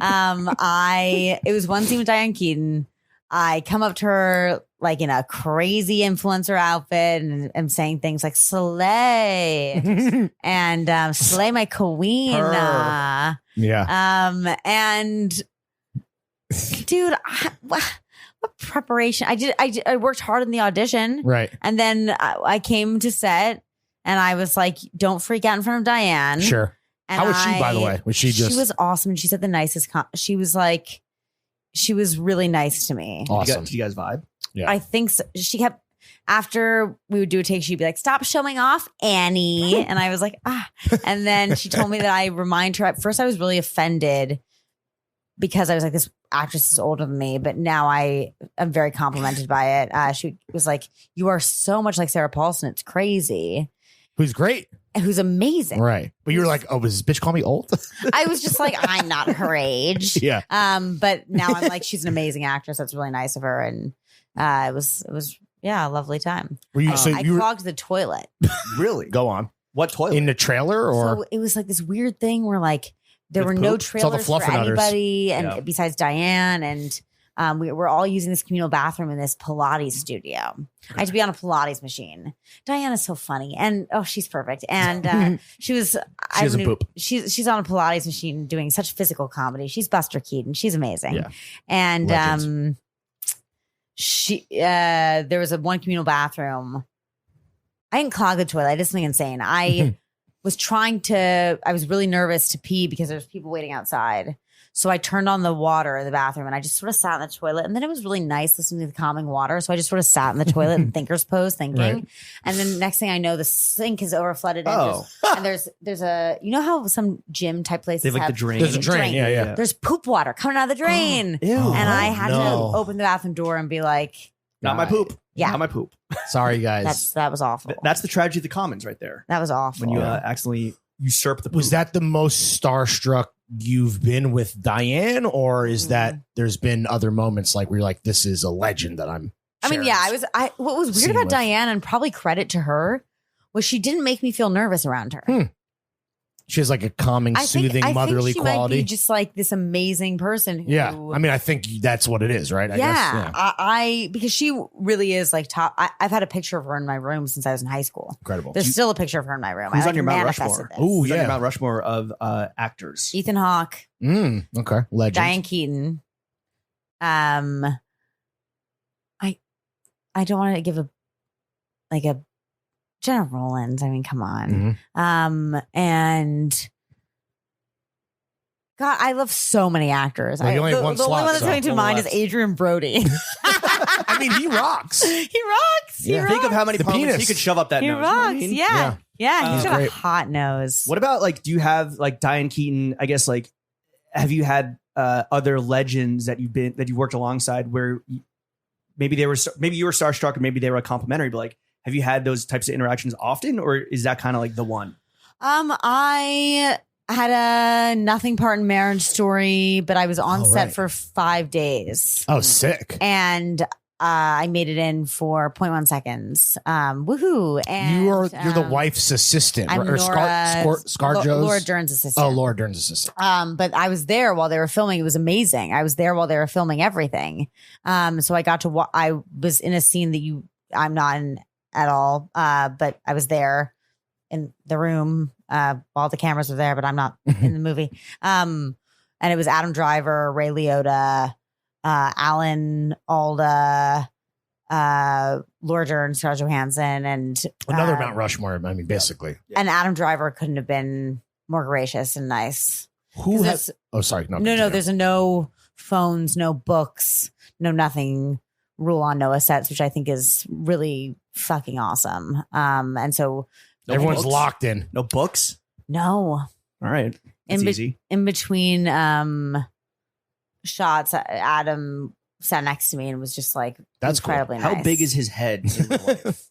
S3: it was one scene with Diane Keaton. I come up to her like in a crazy influencer outfit and I'm saying things like slay and slay my queen.
S2: Purr.
S4: Yeah.
S3: And dude, what preparation? I worked hard in the audition.
S4: Right.
S3: And then I came to set and I was like, don't freak out in front of Diane.
S4: Sure.
S3: And
S4: How was she, by the way? Was she just
S3: She was awesome. And she said the nicest. She was really nice to me.
S4: awesome?
S2: Did you guys vibe?
S4: Yeah.
S3: I think so. She kept, after we would do a take, she'd be like, stop showing off, Annie. And I was like, ah. And then she told me that I remind her. At first, I was really offended because I was like, this actress is older than me. But now I am very complimented by it. She was like, you are so much like Sarah Paulson. It's crazy.
S4: Who's great.
S3: Who's amazing.
S4: Right. But you were like, oh, does this bitch call me old?
S3: I was just like, I'm not her age.
S4: Yeah.
S3: But now I'm like, she's an amazing actress. That's really nice of her. And it was a lovely time.
S4: Were you,
S3: I clogged the toilet.
S2: Really?
S4: go on.
S2: What toilet?
S4: In the trailer or?
S3: So it was like this weird thing where like there
S2: With
S3: were no
S2: poop?
S4: It's all the
S3: trailers for
S4: fluffernutters.
S3: anybody and
S2: Yeah.
S3: besides Diane, and we were all using this communal bathroom in this Pilates studio. I had to be on a Pilates machine. Diane is so funny, and she's perfect. And she was.
S4: She doesn't poop.
S3: She's on a Pilates machine doing such physical comedy. She's Buster Keaton. She's amazing.
S4: Yeah.
S3: And
S4: Legends.
S3: there was one communal bathroom. I didn't clog the toilet. I did something insane. I was really nervous to pee because there's people waiting outside. So I turned on the water in the bathroom and I just sort of sat in the toilet. And then it was really nice listening to the calming water. So I just sort of sat in the toilet in thinker's pose thinking.
S4: Right.
S3: And then next thing I know, the sink is overflooded.
S2: Oh.
S3: And there's a, you know how some gym type places
S2: They have like the drain.
S4: There's a drain. Yeah, yeah.
S3: There's poop water coming out of the drain.
S2: Ew.
S3: And I had
S4: no.
S3: to open the bathroom door and be like,
S2: Not my poop.
S3: Yeah.
S2: Not my poop.
S4: Sorry, guys.
S3: that was awful.
S2: That's the tragedy of the commons right there.
S3: That was awful.
S2: When you accidentally usurp the poop.
S4: Was that the most starstruck you've been with Diane, or is that there's been other moments like where you're like, this is a legend that I'm
S3: I mean, yeah, what was weird
S4: Scene
S3: about
S4: with.
S3: Diane, and probably credit to her, was she didn't make me feel nervous around her.
S4: She has like a calming, soothing, motherly
S3: she
S4: quality.
S3: might be just like this amazing person. Who,
S4: Yeah. I mean, I think that's what it is, right? I guess. Yeah.
S3: I because she really is like top. I've had a picture of her in my room since I was in high school.
S4: Incredible.
S3: There's still a picture of her in my room.
S2: Who's
S3: I
S2: on your Mount
S3: manifested
S2: Rushmore?
S3: this.
S4: Ooh,
S2: Who's on
S4: yeah.
S2: your Mount Rushmore of actors?
S3: Ethan Hawke,
S4: Okay. Legend.
S3: Diane Keaton. I don't want to give a Jenna Rollins. I mean, come on.
S4: Mhm.
S3: And God, I love so many actors.
S4: Well, you only have one
S3: the
S4: slot,
S3: only one that's
S4: so
S3: coming to
S2: one
S3: mind
S2: left.
S3: is Adrian Brody.
S4: I mean, he rocks.
S3: He rocks. He
S4: Yeah.
S3: rocks.
S2: Think of how many
S4: The
S2: pomades
S4: penis.
S2: he could shove up that
S3: He
S2: nose. You know what I
S3: rocks.
S2: mean?
S3: Yeah. Yeah, he's
S4: He's
S3: got a
S4: great.
S3: hot nose.
S2: What about like, do you have like Diane Keaton? I guess like, have you had other legends that you worked alongside where maybe you were starstruck or maybe they were complimentary, but like, have you had those types of interactions often, or is that kind of like the one?
S3: I had a nothing part in Marriage Story, but I was on
S4: Oh,
S3: set
S4: right.
S3: for 5 days.
S4: Oh, sick.
S3: And I made it in for 0.1 seconds. Woohoo. And
S4: You're the wife's assistant,
S3: I'm
S4: right? Or ScarJo's?
S3: Laura Dern's assistant.
S4: Oh, Laura Dern's assistant.
S3: But I was there while they were filming. It was amazing. I was there while they were filming everything. So I got to I was in a scene that I'm not in at all. But I was there in the room while the cameras were there, but I'm not in the movie. And it was Adam Driver, Ray Liotta, Alan Alda, Laura Dern, Scarlett Johansson, and
S4: Another Mount Rushmore. I mean, basically.
S3: and Adam Driver couldn't have been more gracious and nice.
S4: Who
S3: 'Cause
S4: has? Oh, sorry.
S3: no,
S4: continue.
S3: there's a no phones, no books, no nothing rule on Noah sets, which I think is really fucking awesome. And so
S2: No
S4: Everyone's
S2: books?
S4: locked in.
S2: No books.
S3: no,
S2: All right, that's
S3: In be-
S2: easy.
S3: in between shots, Adam sat next to me and was just like
S4: That's cool.
S3: incredibly
S2: How
S3: nice.
S2: big is his head in real life?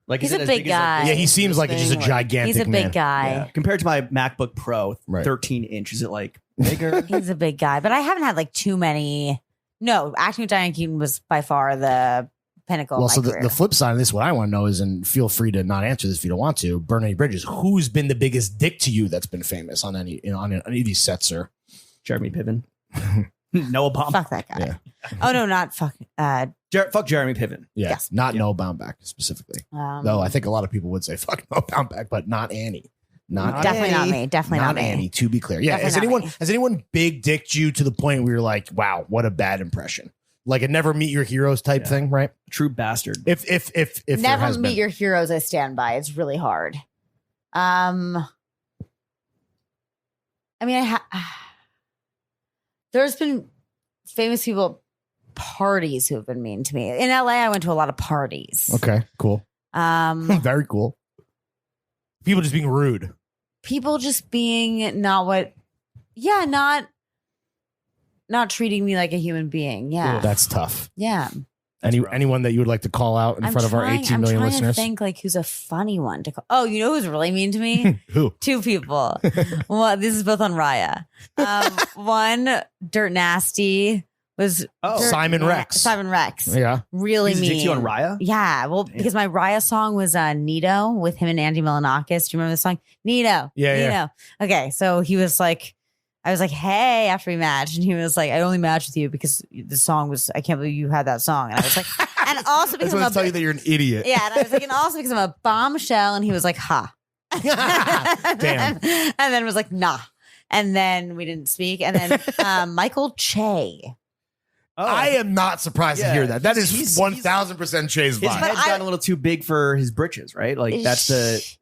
S2: Like,
S3: He's
S2: is it
S3: a
S2: as
S3: big
S2: big as, like,
S3: guy.
S2: this-
S4: Yeah, he seems
S2: this
S4: like just a
S2: thing?
S4: gigantic
S3: He's a
S4: man.
S3: big guy.
S2: Yeah. Compared to my MacBook Pro,
S4: Right.
S2: 13 inch, is it like bigger?
S3: He's a big guy, but I haven't had like too many. No, acting with Diane Keaton was by far the pinnacle.
S4: Well,
S3: of my
S4: so
S3: career.
S4: the flip side of this, what I want to know is, and feel free to not answer this if you don't want to, burn any bridges. Who's been the biggest dick to you that's been famous on any on any of these sets, sir?
S2: Jeremy Piven. Noah Baumbach.
S3: Fuck that guy.
S4: Yeah.
S3: Oh no, not fuck.
S2: Fuck Jeremy Piven.
S4: Yeah,
S3: Yes.
S4: not
S2: Yeah.
S4: Noah Baumbach specifically.
S3: Um,
S4: Though I think a lot of people would say fuck Noah Baumbach, but not Annie. Not
S3: definitely not
S2: Annie.
S3: me. Definitely
S4: not
S3: not, me.
S4: Annie. To be clear, yeah.
S3: Definitely not me.
S4: Has anyone big dicked you to the point where you're like, wow, what a bad impression? Like a never meet your heroes type
S2: Yeah.
S4: thing, right?
S2: True bastard.
S4: If there
S3: Never
S4: has
S3: meet
S4: been.
S3: your heroes. I stand by. It's really hard. I mean, there's been famous people at parties who have been mean to me. In LA, I went to a lot of parties.
S4: Okay, cool,
S3: Um,
S4: very cool. People just being rude.
S3: people just being not treating me like a human being. Yeah.
S4: That's tough.
S3: Yeah.
S2: rough.
S4: Anyone that you would like to call out in front of our 18 million
S3: I'm trying
S4: listeners?
S3: to think like who's a funny one to call. Oh, you know who's really mean to me?
S4: Who?
S3: 2 people. Well, this is both on Raya. One, Dirt Nasty was
S2: Oh.
S3: Dirt
S4: Simon
S3: Na-
S4: Rex.
S3: Simon Rex.
S4: Yeah.
S3: Really
S2: He's a
S3: mean.
S2: dick to you on Raya?
S3: Yeah. Well,
S2: Damn.
S3: because my Raya song was Nito with him and Andy Milonakis. Do you remember the song? Nito.
S4: Yeah,
S3: Nito.
S4: yeah.
S3: Okay. So he was like, I was like, hey, after we matched. And he was like, I only matched with you because the song was, I can't believe you had that song. And I was like, and also
S5: I
S3: because
S5: just
S3: I'm
S5: want to tell you
S3: a,
S5: that you're an idiot.
S3: yeah. And I was like, and also because I'm a bombshell. And he was like, ha.
S4: Damn.
S3: And then was like, nah. And then we didn't speak. And then Michael Che.
S2: Oh,
S5: I am not surprised to
S2: Yeah.
S5: hear that. That
S2: He's-
S5: is
S2: he's-
S5: 1000% Che's
S2: his
S5: vibe.
S2: head's
S3: I-
S2: gotten a little too big for his britches, right? Like that's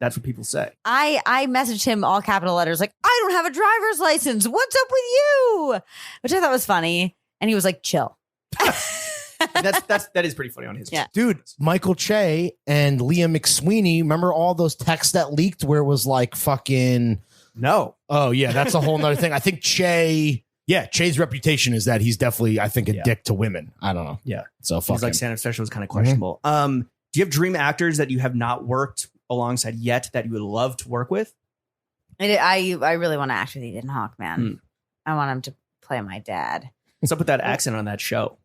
S2: what people say.
S3: I messaged him all capital letters like, I don't have a driver's license. What's up with you? Which I thought was funny. And he was like, chill.
S2: And that is pretty funny on his.
S3: Yeah.
S4: Dude, Michael Che and Leah McSweeney, remember all those texts that leaked where it was like fucking,
S2: No.
S4: oh yeah, that's a whole nother thing. I think Che's reputation is that he's definitely, I think, a
S2: Yeah.
S4: dick to women. I don't know.
S2: Yeah.
S4: So fuck
S2: He's like
S4: him.
S2: stand-up special was kind of questionable. Do you have dream actors that you have not worked alongside yet that you would love to work with?
S3: I really want to act with Ethan Hawke, man.
S2: Hmm.
S3: I want him to play my dad.
S2: What's up with that accent on that show?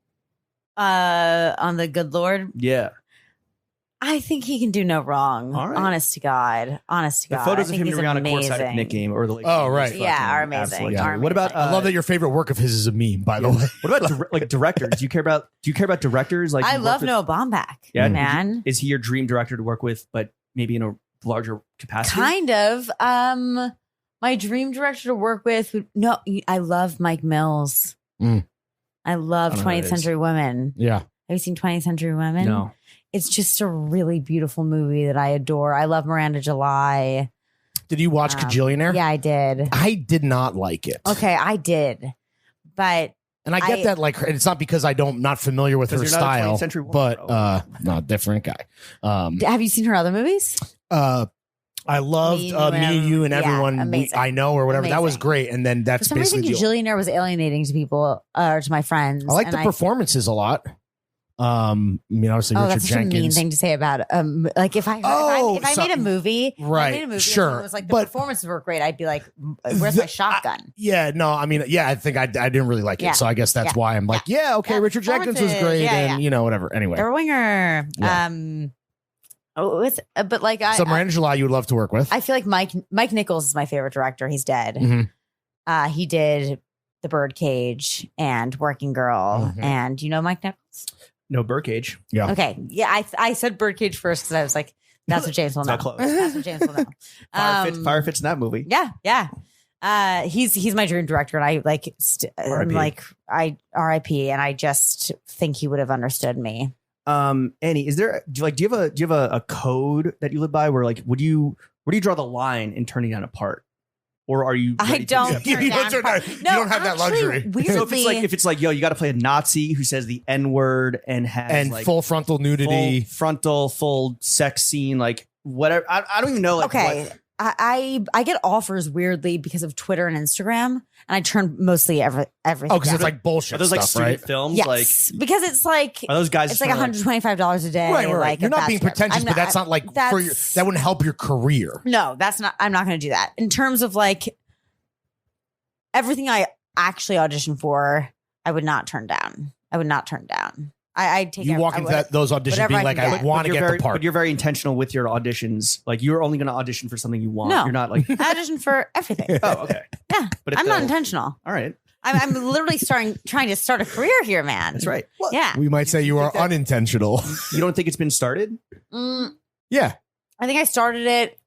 S3: On The Good Lord.
S2: Yeah.
S3: I think he can do no wrong.
S2: All right.
S3: Honest to God. Honest to
S2: The
S3: God.
S2: photos
S3: I
S2: of
S3: think
S2: him and
S3: he's
S2: Rihanna courtside at
S3: amazing.
S2: Nick game or the Lakers
S4: Oh,
S2: game
S4: right.
S2: is
S3: Yeah,
S2: fucking
S3: are amazing.
S2: absolutely
S4: Yeah.
S3: Are
S2: What about
S3: amazing.
S4: I love that your favorite work of his is a meme, by the way.
S2: what about like directors? Do you care about directors? Like
S3: I
S2: you work
S3: love
S2: with-
S3: Noah Baumbach.
S2: Yeah,
S3: man.
S2: Is he your dream director to work with, but maybe in a larger capacity?
S3: Kind of. My dream director to work with. I love Mike Mills.
S4: Mm.
S3: I love
S2: I don't know who
S3: 20th
S2: that
S3: Century Women.
S4: Yeah.
S3: Have you seen 20th Century Women?
S2: No.
S3: It's just a really beautiful movie that I adore. I love Miranda July.
S4: Did you watch Cajillionaire?
S3: Yeah, I did.
S4: I did not like it.
S3: Okay, I did. But
S4: And I get
S3: I-
S4: that, like, it's not because not familiar with her
S2: 'Cause you're not a
S4: style,
S2: 20th century woman,
S4: but
S2: bro.
S4: no, different guy.
S3: have you seen her other movies?
S4: I loved
S3: Me,
S4: Me and You and
S3: yeah,
S4: everyone
S3: amazing.
S4: I know or whatever. That was
S3: Amazing.
S4: great. And then
S3: For
S4: that's
S3: some reason,
S4: basically
S3: Gajillionaire was alienating to people or to my friends.
S4: I like
S3: and
S4: the performances a lot. I mean, obviously
S3: Oh,
S4: Richard
S3: that's such a mean
S4: Jenkins.
S3: thing to say about like if I
S4: Oh,
S3: if I made a
S4: something-
S3: movie,
S4: right,
S3: I made a movie,
S4: sure,
S3: and it was like the
S4: but-
S3: performances were great. I'd be like, where's my shotgun?
S4: Yeah, no, I mean, yeah, I think I didn't really like it.
S3: Yeah.
S4: So I guess that's
S3: Yeah.
S4: why I'm like, yeah, okay,
S3: Yeah,
S4: Richard Jenkins was
S3: performances.
S4: great
S3: Yeah,
S4: and,
S3: yeah.
S4: whatever. Anyway.
S3: They're a winger.
S4: Yeah.
S3: But like
S4: So Marangela, you would love to work with.
S3: I feel like Mike Nichols is my favorite director. He's dead.
S4: Mhm.
S3: He did The Birdcage and Working Girl.
S4: Mhm.
S3: And you know Mike Nichols?
S2: No Birdcage.
S4: Yeah.
S3: Okay. Yeah, I said Birdcage first because I was like, that's what James will
S2: It's
S3: know.
S2: not close.
S3: That's what James will know.
S2: Fire fits in that movie.
S3: Yeah. He's my dream director, and I like
S2: R.I.P.
S3: like I R.I.P. and I just think he would have understood me.
S2: Annie, do you have a code that you live by where like where do you draw the line in turning down a part? Or are you
S3: I
S2: ready to-
S3: don't.
S5: You
S3: turn
S5: don't
S3: down
S5: turn
S3: part-
S5: down- you
S3: No,
S5: don't have that
S3: actually,
S5: luxury.
S3: Weirdly,
S2: So if it's like yo, you got to play a Nazi who says the N-word and has
S4: and
S2: like
S4: full frontal nudity.
S2: full sex scene, like whatever. I don't even know. Like,
S3: okay.
S2: what-
S3: I get offers weirdly because of Twitter and Instagram, and I turn mostly everything.
S4: Oh, because
S3: down.
S4: it's like bullshit
S2: are those like
S4: stuff,
S2: student
S4: right?
S2: films?
S3: yes,
S2: Like
S3: because it's like
S2: are those guys?
S3: it's like
S2: just trying to,
S3: $125 a day.
S4: Right.
S3: Like
S4: You're
S3: a
S4: not
S3: bad
S4: being
S3: script.
S4: pretentious,
S3: I'm
S4: but that's not like for your, that wouldn't help your career.
S3: No, that's not. I'm not going to do that. In terms of like everything I actually auditioned for, I would not turn down. I'd take
S4: You
S3: every-
S4: walk
S3: I
S4: into
S3: would.
S4: those auditions
S3: whatever
S4: being
S3: I
S4: like,
S3: can
S4: I
S3: get.
S4: want to
S2: you're
S4: get
S2: very,
S4: the part.
S2: But you're very intentional with your auditions. Like you're only going to audition for something you want.
S3: No.
S2: You're not like
S3: I auditioned for everything.
S2: oh okay.
S3: Yeah,
S2: But if
S3: I'm not
S2: they'll-
S3: intentional.
S2: All right,
S3: I'm literally trying to start a career here, man.
S2: that's right.
S3: Yeah.
S4: We might say you are
S2: think that-
S4: unintentional.
S2: You don't think it's been started?
S4: Yeah.
S3: I think I started it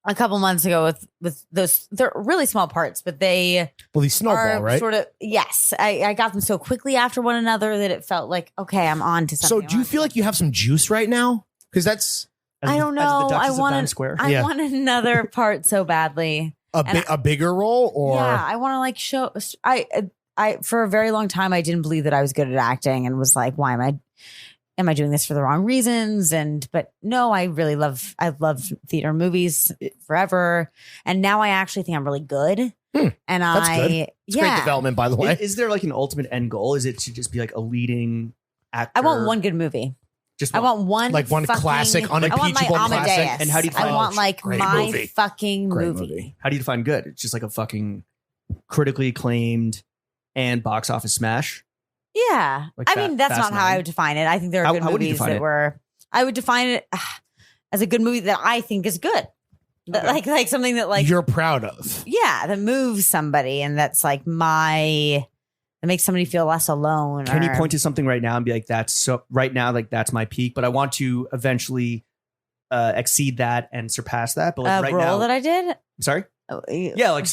S3: a couple months ago with those. They're really small parts, but they
S4: Well, these snowball,
S3: are
S4: right?
S3: sort of yes. I got them so quickly after one another that it felt like okay, I'm on to
S4: So
S3: something.
S4: do you feel like you have some juice right now? Because that's
S3: I don't
S2: As
S3: know.
S2: the Duchess
S3: I
S2: of
S3: want
S2: Times Square.
S3: I want another part so badly. And
S4: a bigger role, or
S3: yeah, I want to like show. I for a very long time I didn't believe that I was good at acting and was like, why am I doing this for the wrong reasons? But no, I've loved theater movies forever, and now I actually think I'm really good. And
S4: that's good. It's great development, by the way.
S2: Is there like an ultimate end goal? Is it to just be like a leading actor?
S3: I want one good movie.
S2: Just
S3: I want one
S4: Like one
S3: fucking-
S4: classic,
S3: I want my
S4: unimpeachable classic.
S3: Amadeus.
S2: And how do you
S3: I
S2: find-
S3: want like
S4: Great
S3: my
S4: movie.
S3: fucking
S4: Great
S3: movie.
S2: How do you define good? It's just like a fucking critically acclaimed and box office smash.
S3: Yeah.
S2: Like
S3: I mean, that's
S2: Fast
S3: not how I
S2: Nine.
S3: would define it. I think there are
S2: How-
S3: good
S2: how would you
S3: movies
S2: define
S3: that
S2: it?
S3: were. I would define it as a good movie that I think is good. That,
S2: Okay.
S3: like something that like
S4: you're proud of.
S3: yeah, that moves somebody and that's like that makes somebody feel less alone.
S2: Can you
S3: or-
S2: point to something right now and be like, that's so right now, like that's my peak, but I want to eventually exceed that and surpass that. But like
S3: a
S2: right
S3: role
S2: now,
S3: that I did?
S2: sorry,
S3: Oh,
S2: yeah, like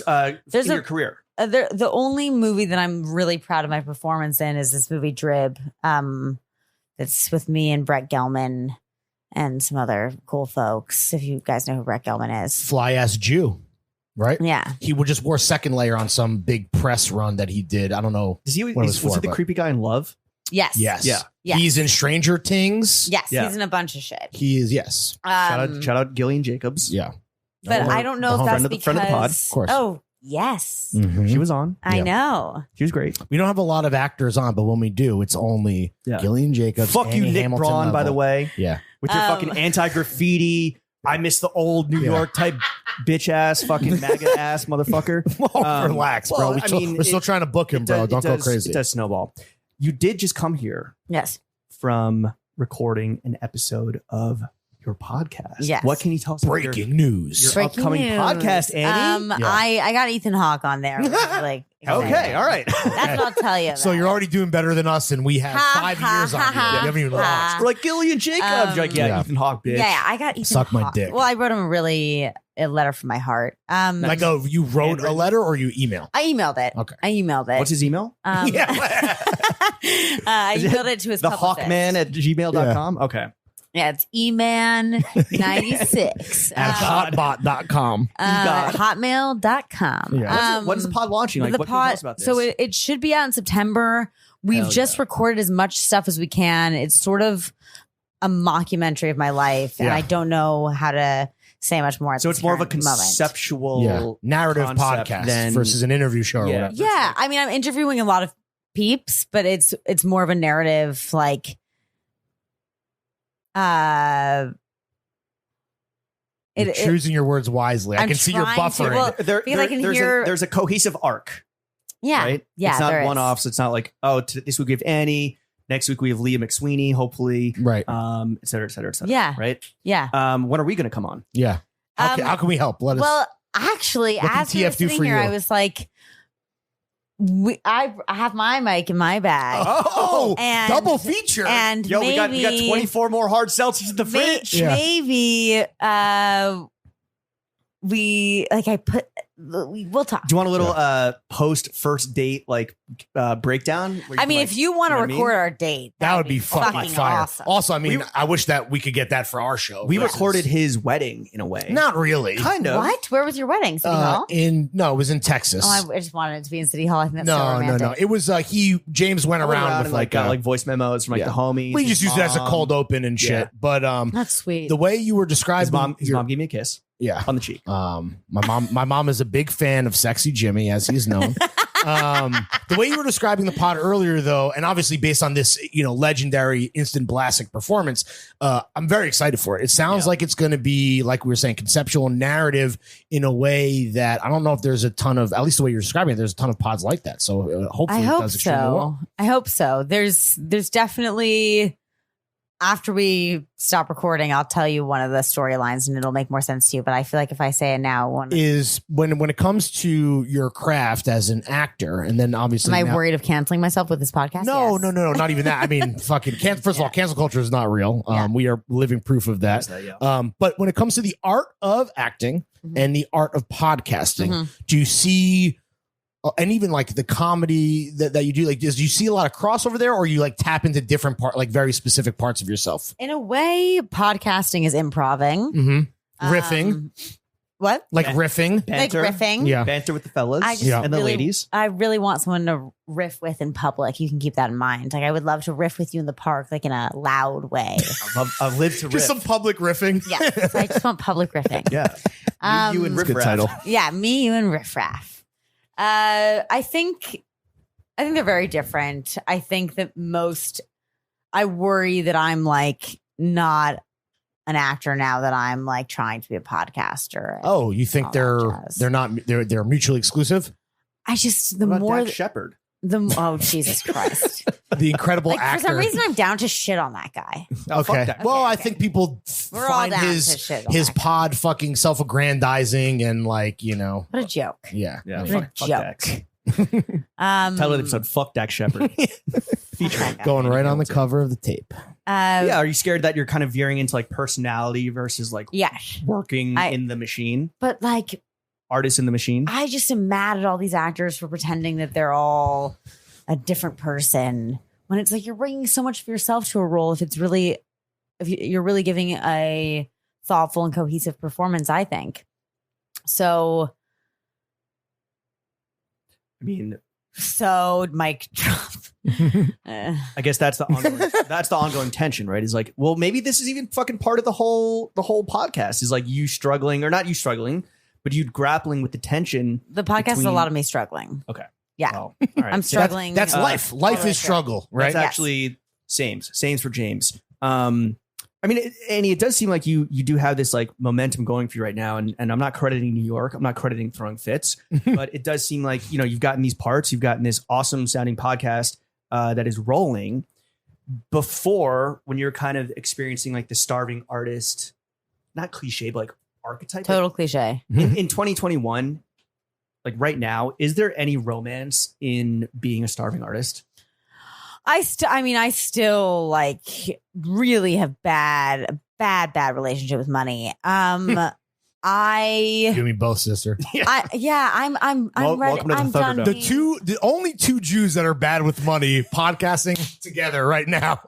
S3: There's
S2: in
S3: a-
S2: your career.
S3: The only movie that I'm really proud of my performance in is this movie Drib. It's with me and Brett Gelman and some other cool folks. If you guys know who Brett Gelman is,
S4: Fly ass Jew, right?
S3: yeah.
S4: He would just wore second layer on some big press run that he did. I don't know.
S2: Is he?
S4: What it was
S2: Was
S4: for,
S2: it the
S4: but-
S2: creepy guy in Love?
S3: Yes.
S4: Yes.
S2: Yeah.
S3: Yes.
S4: He's in Stranger Things.
S3: Yes.
S2: Yeah.
S3: He's in a bunch of shit.
S4: He is. Yes.
S2: Shout out Gillian Jacobs.
S4: Yeah.
S3: But
S4: Or
S3: I don't know
S4: the
S3: if that's
S2: friend of the-
S3: because
S2: friend of the pod,
S4: of course.
S3: Oh yes,
S4: Mhm.
S2: She was on.
S3: I
S4: Yeah.
S3: know.
S2: She was great.
S4: We don't have a lot of actors on, but when we do, it's only
S2: Yeah.
S4: Gillian Jacobs.
S2: Fuck you,
S4: Annie
S2: Nick
S4: Hamilton
S2: Braun. By the
S4: Neville.
S2: way,
S4: Yeah.
S2: with your
S3: Um,
S2: fucking anti-graffiti. I miss the old New
S4: Yeah.
S2: York type bitch ass fucking MAGA ass motherfucker.
S4: Relax, bro.
S2: well, I mean,
S4: we're still
S2: it-
S4: trying to book him,
S2: It
S4: bro.
S2: does-
S4: Don't
S2: it
S4: go
S2: does-
S4: crazy.
S2: It does snowball. You did just come here
S3: Yes.
S2: from recording an episode of your podcast.
S3: Yes.
S2: What can you tell us about
S4: Breaking news.
S2: your
S3: Breaking
S2: upcoming
S3: news.
S2: podcast, Annie?
S4: Yeah.
S3: I got Ethan Hawke on there. which is, like
S2: Okay,
S3: exciting.
S2: all right.
S3: That's what I'll tell you.
S4: So
S3: about.
S4: you're already doing better than us, and we have
S3: Ha,
S4: 5
S3: ha,
S4: years on
S3: ha,
S4: you.
S3: ha,
S4: You haven't even
S3: ha.
S4: launched.
S2: We're like Gillian Jacobs. You're like,
S4: Yeah.
S2: Ethan Hawke, bitch.
S3: Yeah, I got Ethan
S4: Suck my
S3: Hawke.
S4: dick.
S3: Well, I wrote him a letter from my heart.
S4: Like, oh, you wrote a
S2: Handwritten?
S4: letter or you email?
S3: I emailed it.
S4: Okay.
S3: I emailed it.
S2: What's his email?
S4: Yeah.
S3: I
S2: Is it
S3: emailed it to his
S2: The
S3: publicist.
S2: Hawkman at gmail.com. Okay.
S3: Yeah, it's eman96
S4: At hotbot.com.
S2: got it.
S3: hotmail.com.
S4: Yeah.
S2: When is the pod launching? Like,
S3: the
S2: what can you tell us about this?
S3: So it should be out in September. We've
S2: Hell
S3: just
S2: yeah.
S3: recorded as much stuff as we can. It's sort of a mockumentary of my life, and
S4: Yeah.
S3: I don't know how to say much more. At
S2: So
S3: this
S2: it's more of a
S3: current moment.
S2: conceptual
S4: narrative
S2: concept
S4: podcast
S2: than-
S4: versus an interview show. Or
S2: Yeah.
S4: whatever.
S3: Yeah, I mean, I'm interviewing a lot of peeps, but it's more of a narrative, like,
S4: You're choosing your words wisely. I
S3: I'm
S4: can see you're
S3: trying to-
S4: buffering.
S3: well, because I can hear-
S2: there's a cohesive arc,
S3: yeah,
S2: right?
S3: yeah.
S2: It's not
S3: there is.
S2: one-offs. It's not like, oh, this week we have Annie. Next week we have Leah McSweeney, hopefully,
S4: Right.
S2: et cetera, et cetera, et cetera.
S3: Yeah.
S2: Right.
S3: Yeah.
S2: When are we going to come on?
S4: Yeah. How can we help? Let us.
S3: Well, actually,
S4: What can
S3: as we were
S4: TF do
S3: sitting
S4: for
S3: here,
S4: you?
S3: I was like, I have my mic in my bag.
S4: oh,
S3: and-
S4: double feature.
S3: And
S2: Yo,
S3: maybe,
S2: we got 24 more hard seltzers in the fridge.
S4: Yeah.
S3: Maybe we'll talk.
S2: Do you want a little post first date breakdown?
S3: I mean, if you want to
S2: know what I
S3: record
S2: mean?
S3: our date,
S4: that would be fucking fire.
S3: awesome.
S4: Also, I mean, I wish that we could get that for our show.
S2: We
S4: versus-
S2: recorded his wedding in a way.
S4: Not really.
S2: Kind of.
S3: What? Where was your wedding? City Hall?
S4: It was in Texas.
S3: Oh, I just wanted it to be in City Hall. I think that's so
S4: no.
S3: romantic.
S4: It was James went
S2: I went
S4: around with
S2: and
S4: like
S2: got voice memos from
S4: yeah.
S2: the homies.
S4: we
S2: his
S4: just used it as a
S2: mom.
S4: cold open and shit.
S2: Yeah.
S4: But
S3: That's sweet.
S4: the way you were describing
S2: His mom gave me a kiss
S4: yeah.
S2: on the cheek.
S4: My mom is a big fan of Sexy Jimmy, as he's known. The way you were describing the pod earlier, though, and obviously based on this, legendary instant blastic performance, I'm very excited for it. It sounds like it's going to be, like we were saying, conceptual narrative in a way that I don't know if there's a ton of, at least the way you're describing it, there's a ton of pods like that. So hopefully
S3: I
S4: it
S3: hope
S4: does extremely
S3: so.
S4: well.
S3: I hope so. There's definitely, after we stop recording, I'll tell you one of the storylines and it'll make more sense to you. But I feel like if I say it now, one
S4: Is when it comes to your craft as an actor, and then obviously
S3: am I
S4: now-
S3: worried of canceling myself with this podcast?
S4: No,
S3: Yes.
S4: no, not even that. I mean, fucking first of all, cancel culture is not real.
S3: Yeah.
S4: We are living proof of that. But when it comes to the art of acting and the art of podcasting, do you see, and even like the comedy that you do, like, do you see a lot of crossover there, or you like tap into different very specific parts of yourself?
S3: In a way, podcasting is improving.
S4: Riffing,
S3: What?
S4: like
S2: Yeah.
S4: riffing.
S2: Banter.
S3: Like riffing.
S4: Yeah.
S2: Banter with the fellas
S3: I just
S4: Yeah.
S2: and the
S3: really-
S2: ladies.
S3: I really want someone to riff with in public. You can keep that in mind. Like I would love to riff with you in the park, like in a loud way.
S2: I've lived to riff.
S4: Just some public riffing.
S3: Yes, I just want public riffing.
S2: Yeah. You and
S3: Um,
S2: Riff
S4: Good
S2: Raff.
S4: title.
S3: Yeah, me, you, and Riff Raff. I think they're very different. I think that I worry that I'm like not an actor now that I'm like trying to be a podcaster.
S4: Oh, you think
S3: All that jazz.
S4: they're mutually exclusive?
S3: I just the
S2: What about
S3: more
S2: Dax Shepard?
S3: Jesus Christ.
S4: The incredible
S3: Like
S4: actor.
S3: for some reason I'm down to shit on that guy.
S2: Oh, fuck
S4: Okay.
S2: that.
S4: Well, I
S3: Okay.
S4: think people
S3: We're all
S4: find
S3: down to
S4: his
S3: shit on
S4: his
S3: that guy.
S4: pod fucking self-aggrandizing and like,
S3: What a joke.
S4: yeah.
S2: Yeah,
S3: What
S2: fuck
S3: a joke.
S2: Dax.
S3: Um
S2: Title of the episode, Fuck Dax Shepard.
S3: Featuring
S4: Going right on the cover of the tape.
S2: Yeah, are you scared that you're kind of veering into like personality versus like
S3: Yes.
S2: working
S3: I-
S2: in the machine?
S3: But like
S2: Artist in the machine?
S3: I just am mad at all these actors for pretending that they're all a different person when it's like you're bringing so much of yourself to a role. If you're really giving a thoughtful and cohesive performance, I think. So
S2: I mean,
S3: mic drop.
S2: I guess that's the ongoing tension, right? Is like, well, maybe this is even fucking part of the whole podcast is like you struggling, or not you struggling, but you grappling with the tension.
S3: The podcast is a
S2: Between-
S3: lot of me struggling.
S2: Okay.
S3: Yeah.
S2: Well, all right.
S3: I'm struggling.
S4: That's life. Life
S3: totally
S4: is struggle, right?
S2: That's actually same for James. I mean, Annie, it does seem like you do have this like momentum going for you right now, and I'm not crediting New York, I'm not crediting Throwing Fits, but it does seem like you've gotten these parts, you've gotten this awesome sounding podcast that is rolling. Before, when you're kind of experiencing like the starving artist, not cliche, but like archetype.
S3: Total cliche.
S2: In 2021, like right now, is there any romance in being a starving artist?
S3: I still like really have bad relationship with money.
S4: You and me both, sister.
S3: I'm ready.
S2: welcome to the
S3: I'm
S2: Thunderdome.
S3: done.
S4: The only two Jews that are bad with money podcasting together right now.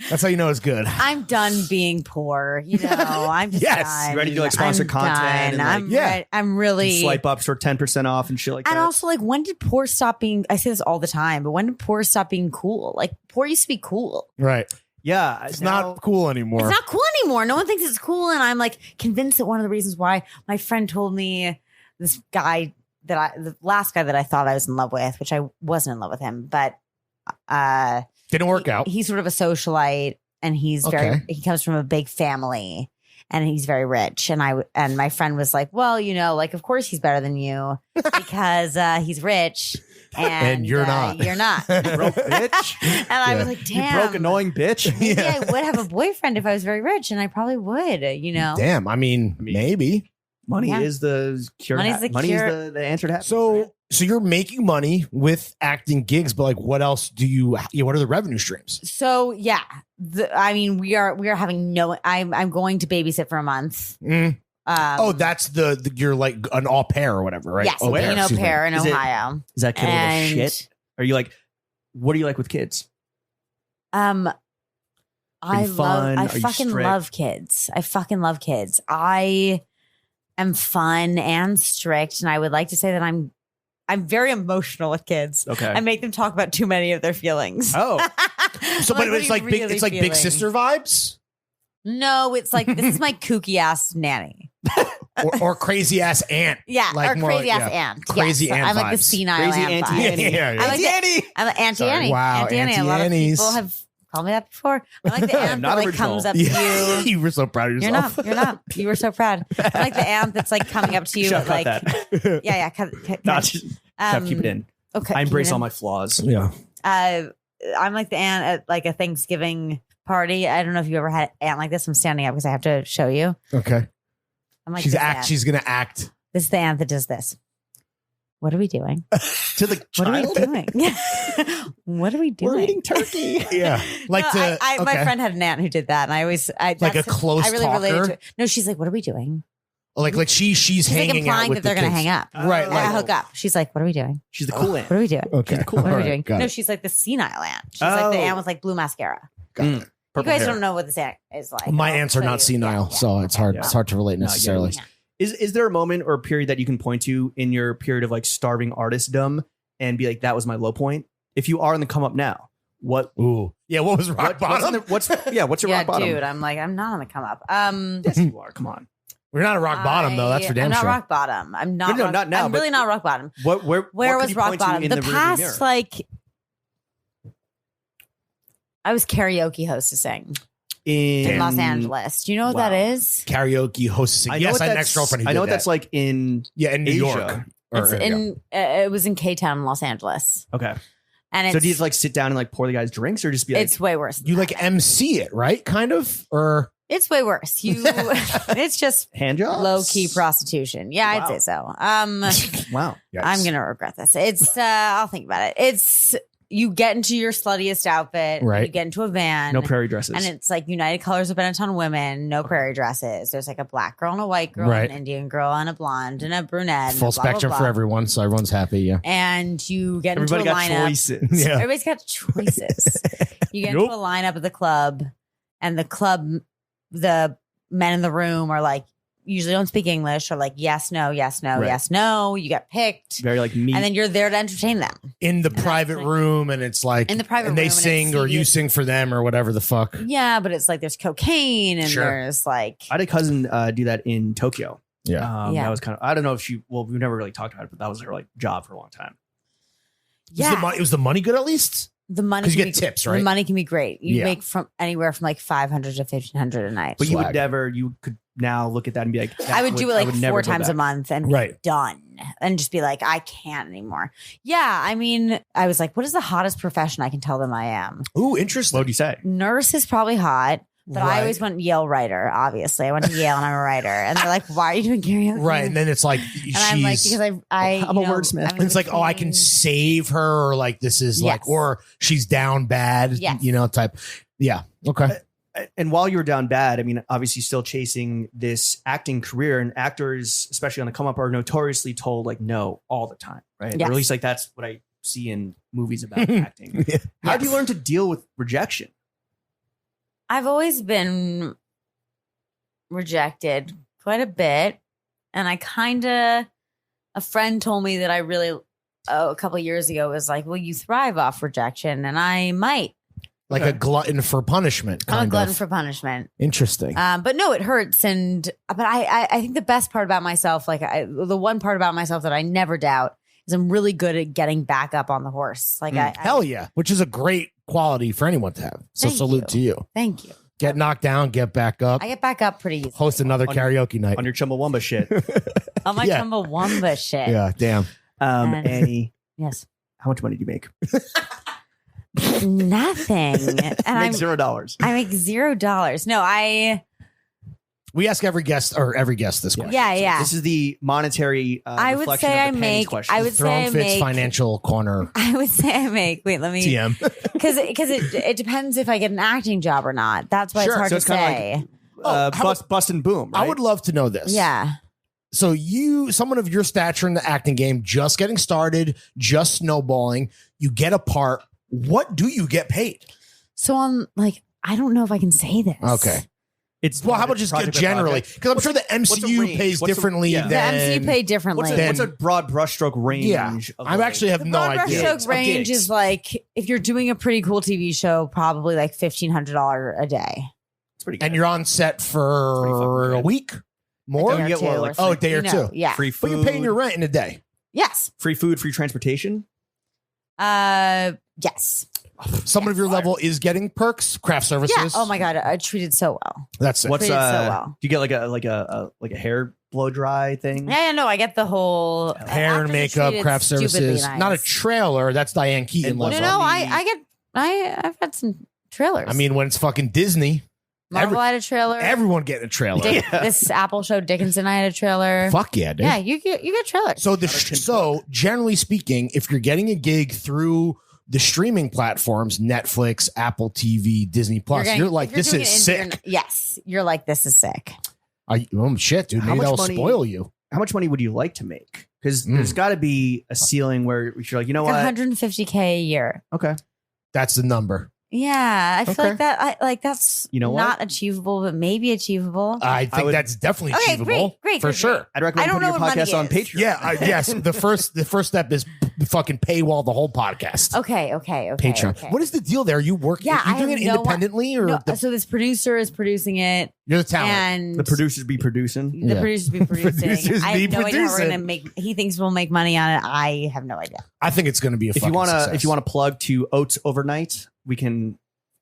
S4: That's how you know it's good.
S3: I'm done being poor. I'm just
S4: Yes.
S3: done.
S2: You ready to do, like, sponsored
S3: I'm
S2: content
S3: done.
S2: and, like,
S3: I'm
S4: yeah.
S3: ready. I'm really
S2: Swipe ups for 10% off and shit like
S3: And
S2: that.
S3: also, like, when did poor stop being? I say this all the time, but when did poor stop being cool? Like, poor used to be cool.
S4: Right.
S2: Yeah,
S4: It's not cool anymore.
S3: It's not cool anymore. No one thinks it's cool. And I'm like convinced that one of the reasons why my friend told me this guy the last guy that I thought I was in love with, which I wasn't in love with him, but
S4: Didn't work out.
S3: He's sort of a socialite and he comes from a big family and he's very rich. And my friend was like, well, like, of course he's better than you because he's rich. And
S4: you're not.
S3: You're not.
S2: broke bitch.
S3: And I was like,
S2: You
S3: damn.
S2: broke annoying bitch.
S3: Maybe I would have a boyfriend if I was very rich, and I probably would,
S4: Damn. I mean, maybe.
S2: Money
S3: Yeah.
S2: is the cure.
S3: Money's the
S2: Money
S3: cure.
S2: is the answer to happiness.
S4: So you're making money with acting gigs, but like, what else do you? What are the revenue streams?
S3: So yeah, we are having no. I'm going to babysit for a month.
S4: That's you're like an au pair or whatever, right?
S3: Yes,
S4: Au pair,
S3: being au
S4: excuse me.
S3: pair in
S2: Is it-
S3: Ohio.
S2: Is that kid a
S3: And-
S2: little shit? Are you like, what do you like with kids?
S3: I
S2: you fun? Are you
S3: fucking
S2: strict?
S3: love kids. I fucking love kids. I am fun and strict, and I would like to say that I'm very emotional with kids.
S2: Okay.
S3: I make them talk about too many of their feelings.
S2: Oh.
S4: So, but it's like big. It's like big sister vibes,
S3: No, it's like this is my kooky ass nanny.
S4: or crazy ass aunt.
S3: Yeah,
S4: Like
S3: or
S4: more
S3: crazy
S4: like-
S3: ass
S4: yeah,
S3: aunt.
S4: crazy
S3: Yes,
S4: aunt
S3: I'm like the
S4: vibes.
S3: senile
S2: Crazy
S3: aunt
S2: Auntie
S3: vibe.
S2: Annie.
S4: Yeah, yeah.
S3: I like
S2: Auntie Annie.
S3: I'm like Auntie
S4: Sorry.
S3: Annie.
S4: Wow,
S3: Auntie Annie. A
S4: Auntie
S3: lot
S4: Annies.
S3: of people have called me that before. I'm like the aunt
S2: Not
S3: that like
S2: original.
S3: comes up to
S4: Yeah.
S3: you.
S4: You were so proud of
S3: You're
S4: yourself.
S3: not. You're not. You were so proud. I'm like the aunt that's like coming up to you.
S2: Shut
S3: like,
S2: that.
S3: yeah. Cut.
S2: Nah, just keep it in.
S3: Okay.
S2: I embrace
S3: keep it
S2: all
S3: in.
S2: my flaws.
S4: Yeah.
S3: I'm like the aunt at like a Thanksgiving party. I don't know if you ever had an aunt like this. I'm standing up because I have to show you.
S4: Okay.
S3: I'm like
S4: She's
S3: this
S4: act.
S3: aunt.
S4: She's gonna act.
S3: This is the aunt that does this. What are we doing?
S2: To the
S3: What are
S2: child?
S3: we doing? What are we doing?
S2: We're eating turkey.
S4: Yeah. Like
S3: No,
S4: to.
S3: my
S4: okay.
S3: friend had an aunt who did that, and I always
S4: Like a
S3: that's-
S4: close
S3: I really related
S4: talker?
S3: to it. No, she's like, "What are we doing?"
S4: Like she's
S3: She's like
S4: hanging out
S3: implying
S4: with
S3: that they're
S4: the
S3: going to
S4: kids.
S3: hang up,
S4: Right.
S3: yeah, hook up. She's like, "What are we doing?
S2: She's the cool aunt.
S3: What are we doing?
S4: Okay.
S2: cool.
S3: What are we
S4: Alright,
S3: doing?"
S4: got
S3: No,
S4: it.
S3: she's like the senile aunt. She's like the
S2: Oh.
S3: aunt with like blue mascara.
S4: Got
S2: Mm.
S4: it.
S3: You
S2: Purple
S3: guys
S2: hair.
S3: don't know what this aunt is like.
S4: My
S3: I'll
S4: aunts are
S3: show
S4: not
S3: you.
S4: senile,
S3: Yeah,
S4: so
S3: yeah.
S4: it's hard.
S2: Yeah.
S4: It's hard to relate
S2: No, I get it.
S4: necessarily.
S3: Yeah.
S2: Is there a moment or a period that you can point to in your period of like starving artistdom and be like, that was my low point? If you are in the come up now, what?
S4: Ooh. Yeah. What was rock bottom?
S2: What's your
S3: Yeah,
S2: rock bottom?
S3: dude. I'm like, I'm not on the come up.
S2: Yes, you are. Come on.
S4: We're not a rock bottom though. That's for damn
S3: I'm not
S4: sure.
S3: rock bottom. I'm not.
S2: No,
S3: rock,
S2: not now,
S3: I'm
S2: but-
S3: really not rock bottom.
S2: Where
S3: Where
S2: what could
S3: was
S2: you
S3: rock
S2: point to
S3: bottom?
S2: in
S3: The
S2: rearview
S3: past,
S2: mirror?
S3: like, I was karaoke hostessing in Los Angeles. Do you know what
S2: Wow.
S3: that is?
S4: Karaoke hostessing.
S2: I know
S4: Yes,
S2: what
S4: I had an
S2: that's-
S4: ex-girlfriend who
S2: I know
S4: did
S2: what
S4: that.
S2: that's like in
S4: Yeah, in New
S2: Asia.
S4: York.
S3: It's it was in K Town, Los Angeles,
S2: Okay.
S3: and
S2: So
S3: it's
S2: do you just like sit down and like pour the guys drinks or just be like,
S3: it's way worse. than
S4: You
S3: that.
S4: like MC it, right? Kind of, or
S3: It's way worse. You, it's just
S2: hand jobs?
S3: low key prostitution. Yeah,
S2: Wow.
S3: I'd say so.
S2: Wow.
S3: I'm gonna regret this. It's I'll think about it. It's you get into your sluttiest outfit,
S4: Right.
S3: You get into a van,
S2: No prairie dresses.
S3: and it's like United Colors of Benetton women, no prairie dresses. There's like a black girl and a white girl,
S4: Right.
S3: an Indian girl and a blonde and a brunette. and
S4: full
S3: blah, blah,
S4: spectrum
S3: blah.
S4: for everyone, so everyone's happy. Yeah.
S3: And you get
S2: Everybody
S3: into a
S2: got
S3: lineup.
S2: choices.
S4: Yeah.
S3: Everybody's got choices. You get
S4: Nope.
S3: into a lineup at the club, and the men in the room are like usually don't speak English, or like yes, no, yes, no,
S2: Right.
S3: yes, no. You get picked,
S2: Very like meat.
S3: and then you're there to entertain them
S4: In the
S3: that's
S4: private
S3: like-
S4: room, and it's like
S3: in the private
S4: and
S3: room.
S4: they
S3: and
S4: sing
S3: it's
S4: or you
S3: seated-
S4: sing for them or whatever the fuck.
S3: Yeah, but it's like there's cocaine and
S4: Sure.
S3: there's like
S2: I had a cousin do that in Tokyo.
S4: Yeah.
S3: Yeah.
S2: That was kind of, I don't know if we've never really talked about it, but that was her like job for a long time.
S3: yeah.
S4: Was the money good at least?
S3: The money
S4: 'Cause you
S3: can
S4: get
S3: be-
S4: tips, right?
S3: The money can be great. You
S4: Yeah.
S3: make from anywhere from like 500 to 1,500 a night.
S2: But you
S4: Swag.
S2: would never, you could now look at that and be like,
S3: I would do it like
S2: never
S3: 4
S2: go
S3: times
S2: back.
S3: a month and be
S4: Right.
S3: done and just be like, I can't anymore. Yeah. I mean, I was like, what is the hottest profession I can tell them I am?
S4: Ooh, interesting.
S2: What would you say?
S3: Nurse is probably hot, but I
S4: Right.
S3: always went Yale writer, obviously. I went to Yale and I'm a writer. And they're like, why are you doing karaoke?
S4: Right, and then it's like
S3: And I'm like, because
S2: I'm a wordsmith.
S3: I'm in
S4: it's like, oh, I can
S3: between-
S4: save her, or like this is like,
S3: Yes.
S4: or she's down bad,
S3: Yes.
S4: you know, type. Yeah. Okay.
S2: And while you were down bad, I mean, obviously still chasing this acting career, and actors, especially on the come up, are notoriously told like no all the time, right? Or
S3: Yes.
S2: at least like that's what I see in movies about acting. How do you learn to deal with rejection?
S3: I've always been rejected quite a bit. And a friend told me that I really, a couple of years ago was like, well, you thrive off rejection. And I might.
S4: Like a glutton for punishment.
S3: I'm a
S4: kind
S3: glutton
S4: of.
S3: for punishment.
S4: Interesting.
S3: But no, it hurts. But I think the best part about myself, the one part about myself that I never doubt is I'm really good at getting back up on the horse.
S4: Hell yeah. Which is a great quality for anyone to have. So
S3: Thank
S4: salute
S3: you.
S4: to you.
S3: Thank you.
S4: Get knocked down, get back up.
S3: I get back up pretty easily.
S4: Host another karaoke night.
S2: On your Chumbawamba shit.
S3: On my
S4: Yeah.
S3: Chumbawamba shit.
S4: Yeah, damn.
S3: And-
S2: Annie,
S3: Yes.
S2: how much money do you make?
S3: Nothing. And
S2: Make $0.
S3: I make $0. No,
S4: We ask every guest this question.
S3: yeah.
S2: This is the monetary
S3: I would
S2: reflection
S3: say
S2: of
S3: I
S2: the Penny's
S3: make.
S2: question.
S3: I would say
S4: Throne
S3: I
S4: Fits
S3: make.
S4: Financial Corner
S3: I would say I make. Wait, let me.
S4: TM.
S3: Because it depends if I get an acting job or not. That's why
S4: Sure.
S3: it's hard
S2: So
S3: to
S2: it's kinda
S3: say.
S2: bust and boom. Right?
S4: I would love to know this.
S3: Yeah.
S4: So someone of your stature in the acting game, just getting started, just snowballing, you get a part. What do you get paid?
S3: So I'm like, I don't know if I can say this.
S4: Okay.
S2: It's
S4: Well, how about just
S2: project by
S4: generally?
S2: project.
S4: Because I'm sure the
S2: what's the
S4: MCU
S2: range?
S4: pays
S2: What's the-
S4: differently
S2: yeah.
S3: The
S4: than
S3: MCU pay differently.
S2: What's a broad brushstroke range?
S4: Yeah.
S2: of
S4: I
S2: like-
S4: actually have
S3: The
S4: no
S3: broad
S4: idea.
S3: brushstroke range
S2: gigs.
S3: is like if you're doing a pretty cool TV show, probably like $1,500 a day.
S2: It's pretty good.
S4: And you're on set
S2: Pretty
S4: for
S2: fucking
S4: a
S2: good.
S4: week?
S3: A
S4: More?
S3: day or
S2: you get
S3: two
S2: what,
S3: or
S2: like,
S4: Oh, a
S3: three,
S4: day or
S3: you know,
S4: two.
S3: Yeah.
S2: free
S4: But
S2: food.
S4: you're paying your rent in a day.
S3: Yes.
S2: free food, free transportation.
S3: Yes.
S4: Someone of your level is getting perks, craft services.
S3: Yeah. Oh my God. I treated so well.
S4: That's it.
S2: What's
S3: Treated so well.
S2: Do you get like a hair blow dry thing?
S3: Yeah, no, I get the whole
S4: Hair and
S3: actors are
S4: makeup,
S3: treated
S4: craft
S3: stupidly
S4: services.
S3: nice.
S4: Not a trailer. That's Diane Keaton.
S2: And
S3: No,
S2: what's
S4: level.
S3: no,
S2: on the-
S3: I've had some trailers.
S4: I mean, when it's fucking Disney,
S3: Marvel had a trailer.
S4: everyone getting a trailer.
S3: This Apple show Dickinson, I had a trailer.
S4: Fuck yeah, dude.
S3: Yeah, you get trailers.
S4: So generally speaking, if you're getting a gig through the streaming platforms, Netflix, Apple TV, Disney Plus, you're like, this is sick.
S3: Yes, you're like, this is sick.
S4: Shit, dude.
S2: How
S4: Maybe
S2: much
S4: that'll
S2: money-
S4: spoil you.
S2: How much money would you like to make? Because there's got to be a ceiling where you're like, you know
S3: Like
S2: what?
S3: 150K a year.
S2: Okay.
S4: That's the number.
S3: Yeah, I feel
S4: Okay.
S3: like that. That's
S2: You know what?
S3: not achievable, but maybe achievable.
S4: I think
S2: would-
S4: that's definitely
S3: Okay,
S4: achievable.
S3: great,
S4: for
S3: great,
S4: sure.
S3: great.
S2: I'd recommend
S3: I don't
S2: putting your
S3: know what
S2: podcast on
S3: money is.
S2: Patreon.
S4: Yeah, yes. The first step is fucking paywall the whole podcast.
S3: Okay.
S4: Patreon.
S3: Okay.
S4: What is the deal there? Are you working?
S3: Yeah,
S4: Are you
S3: I
S4: doing
S3: have
S4: it
S3: no
S4: independently or
S3: No,
S4: the,
S3: so this producer is producing it,
S4: you're the talent?
S3: and
S2: The producers be producing.
S3: the
S4: Yeah.
S3: producers be producing.
S4: Producers
S3: I have
S4: be
S3: no idea how we're
S4: producing.
S3: gonna make. He thinks we'll make money on it. I have no idea.
S4: I think it's going to be a
S2: If you
S4: fucking
S2: want to,
S4: success.
S2: if you want to plug to Oats Overnight, we can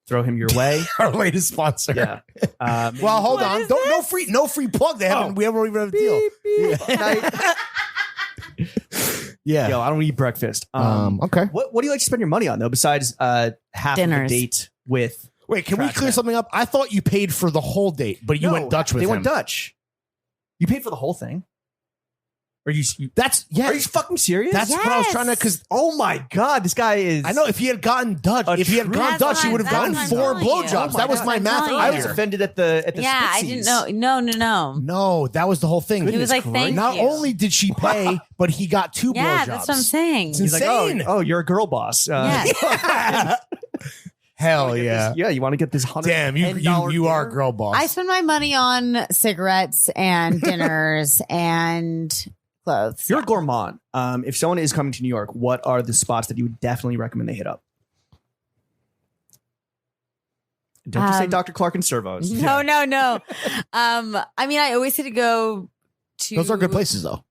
S2: throw him your way.
S4: our latest sponsor.
S2: Yeah.
S4: Well, hold
S3: What
S4: on.
S3: is
S4: Don't
S3: this?
S4: no free plug. They haven't.
S2: Oh.
S4: We haven't even have a deal. Yeah.
S2: Yo, I don't eat breakfast.
S4: Okay.
S2: What do you like to spend your money on though? Besides half
S3: Dinners.
S2: of the date with.
S4: Wait, can we
S2: Trash
S4: clear
S2: man.
S4: something up? I thought you paid for the whole date, but you
S2: No,
S4: went Dutch with
S2: they
S4: him.
S2: went Dutch. You paid for the whole thing. Are you?
S4: That's yeah.
S2: Are you fucking serious?
S4: That's what I was trying to. Because
S2: Oh my god, this guy is.
S4: I know if he had gotten Dutch,
S2: A
S4: if he had
S2: true-
S4: gone
S3: That's
S4: Dutch,
S3: what
S4: he
S3: I-
S4: would have
S3: that's
S4: gotten
S3: what I'm
S4: 4
S3: telling you.
S4: blowjobs.
S3: Oh
S4: That was
S3: God,
S4: my
S3: I'm
S4: math
S3: telling
S2: I
S3: you.
S2: was
S4: earlier.
S2: offended at the.
S3: Yeah, I didn't
S2: Sputsies.
S3: know. No.
S4: No, that was the whole thing.
S3: He was like,
S2: Christ.
S3: "Thank
S4: Not
S3: you."
S4: only did she pay, but he got 2
S3: Yeah,
S4: blowjobs.
S3: that's what I'm saying.
S4: It's
S2: He's like,
S4: insane.
S2: oh, you're a girl boss.
S3: Yeah.
S4: Hell yeah.
S2: Yeah, you want to get this $100
S4: Damn, you are a girl boss.
S3: I spend my money on cigarettes and dinners and clothes.
S2: You're a gourmand. If someone is coming to New York, what are the spots that you would definitely recommend they hit up? Don't just say Dr. Clark and Servos.
S3: No. I mean, I always say to go to.
S4: Those are good places, though.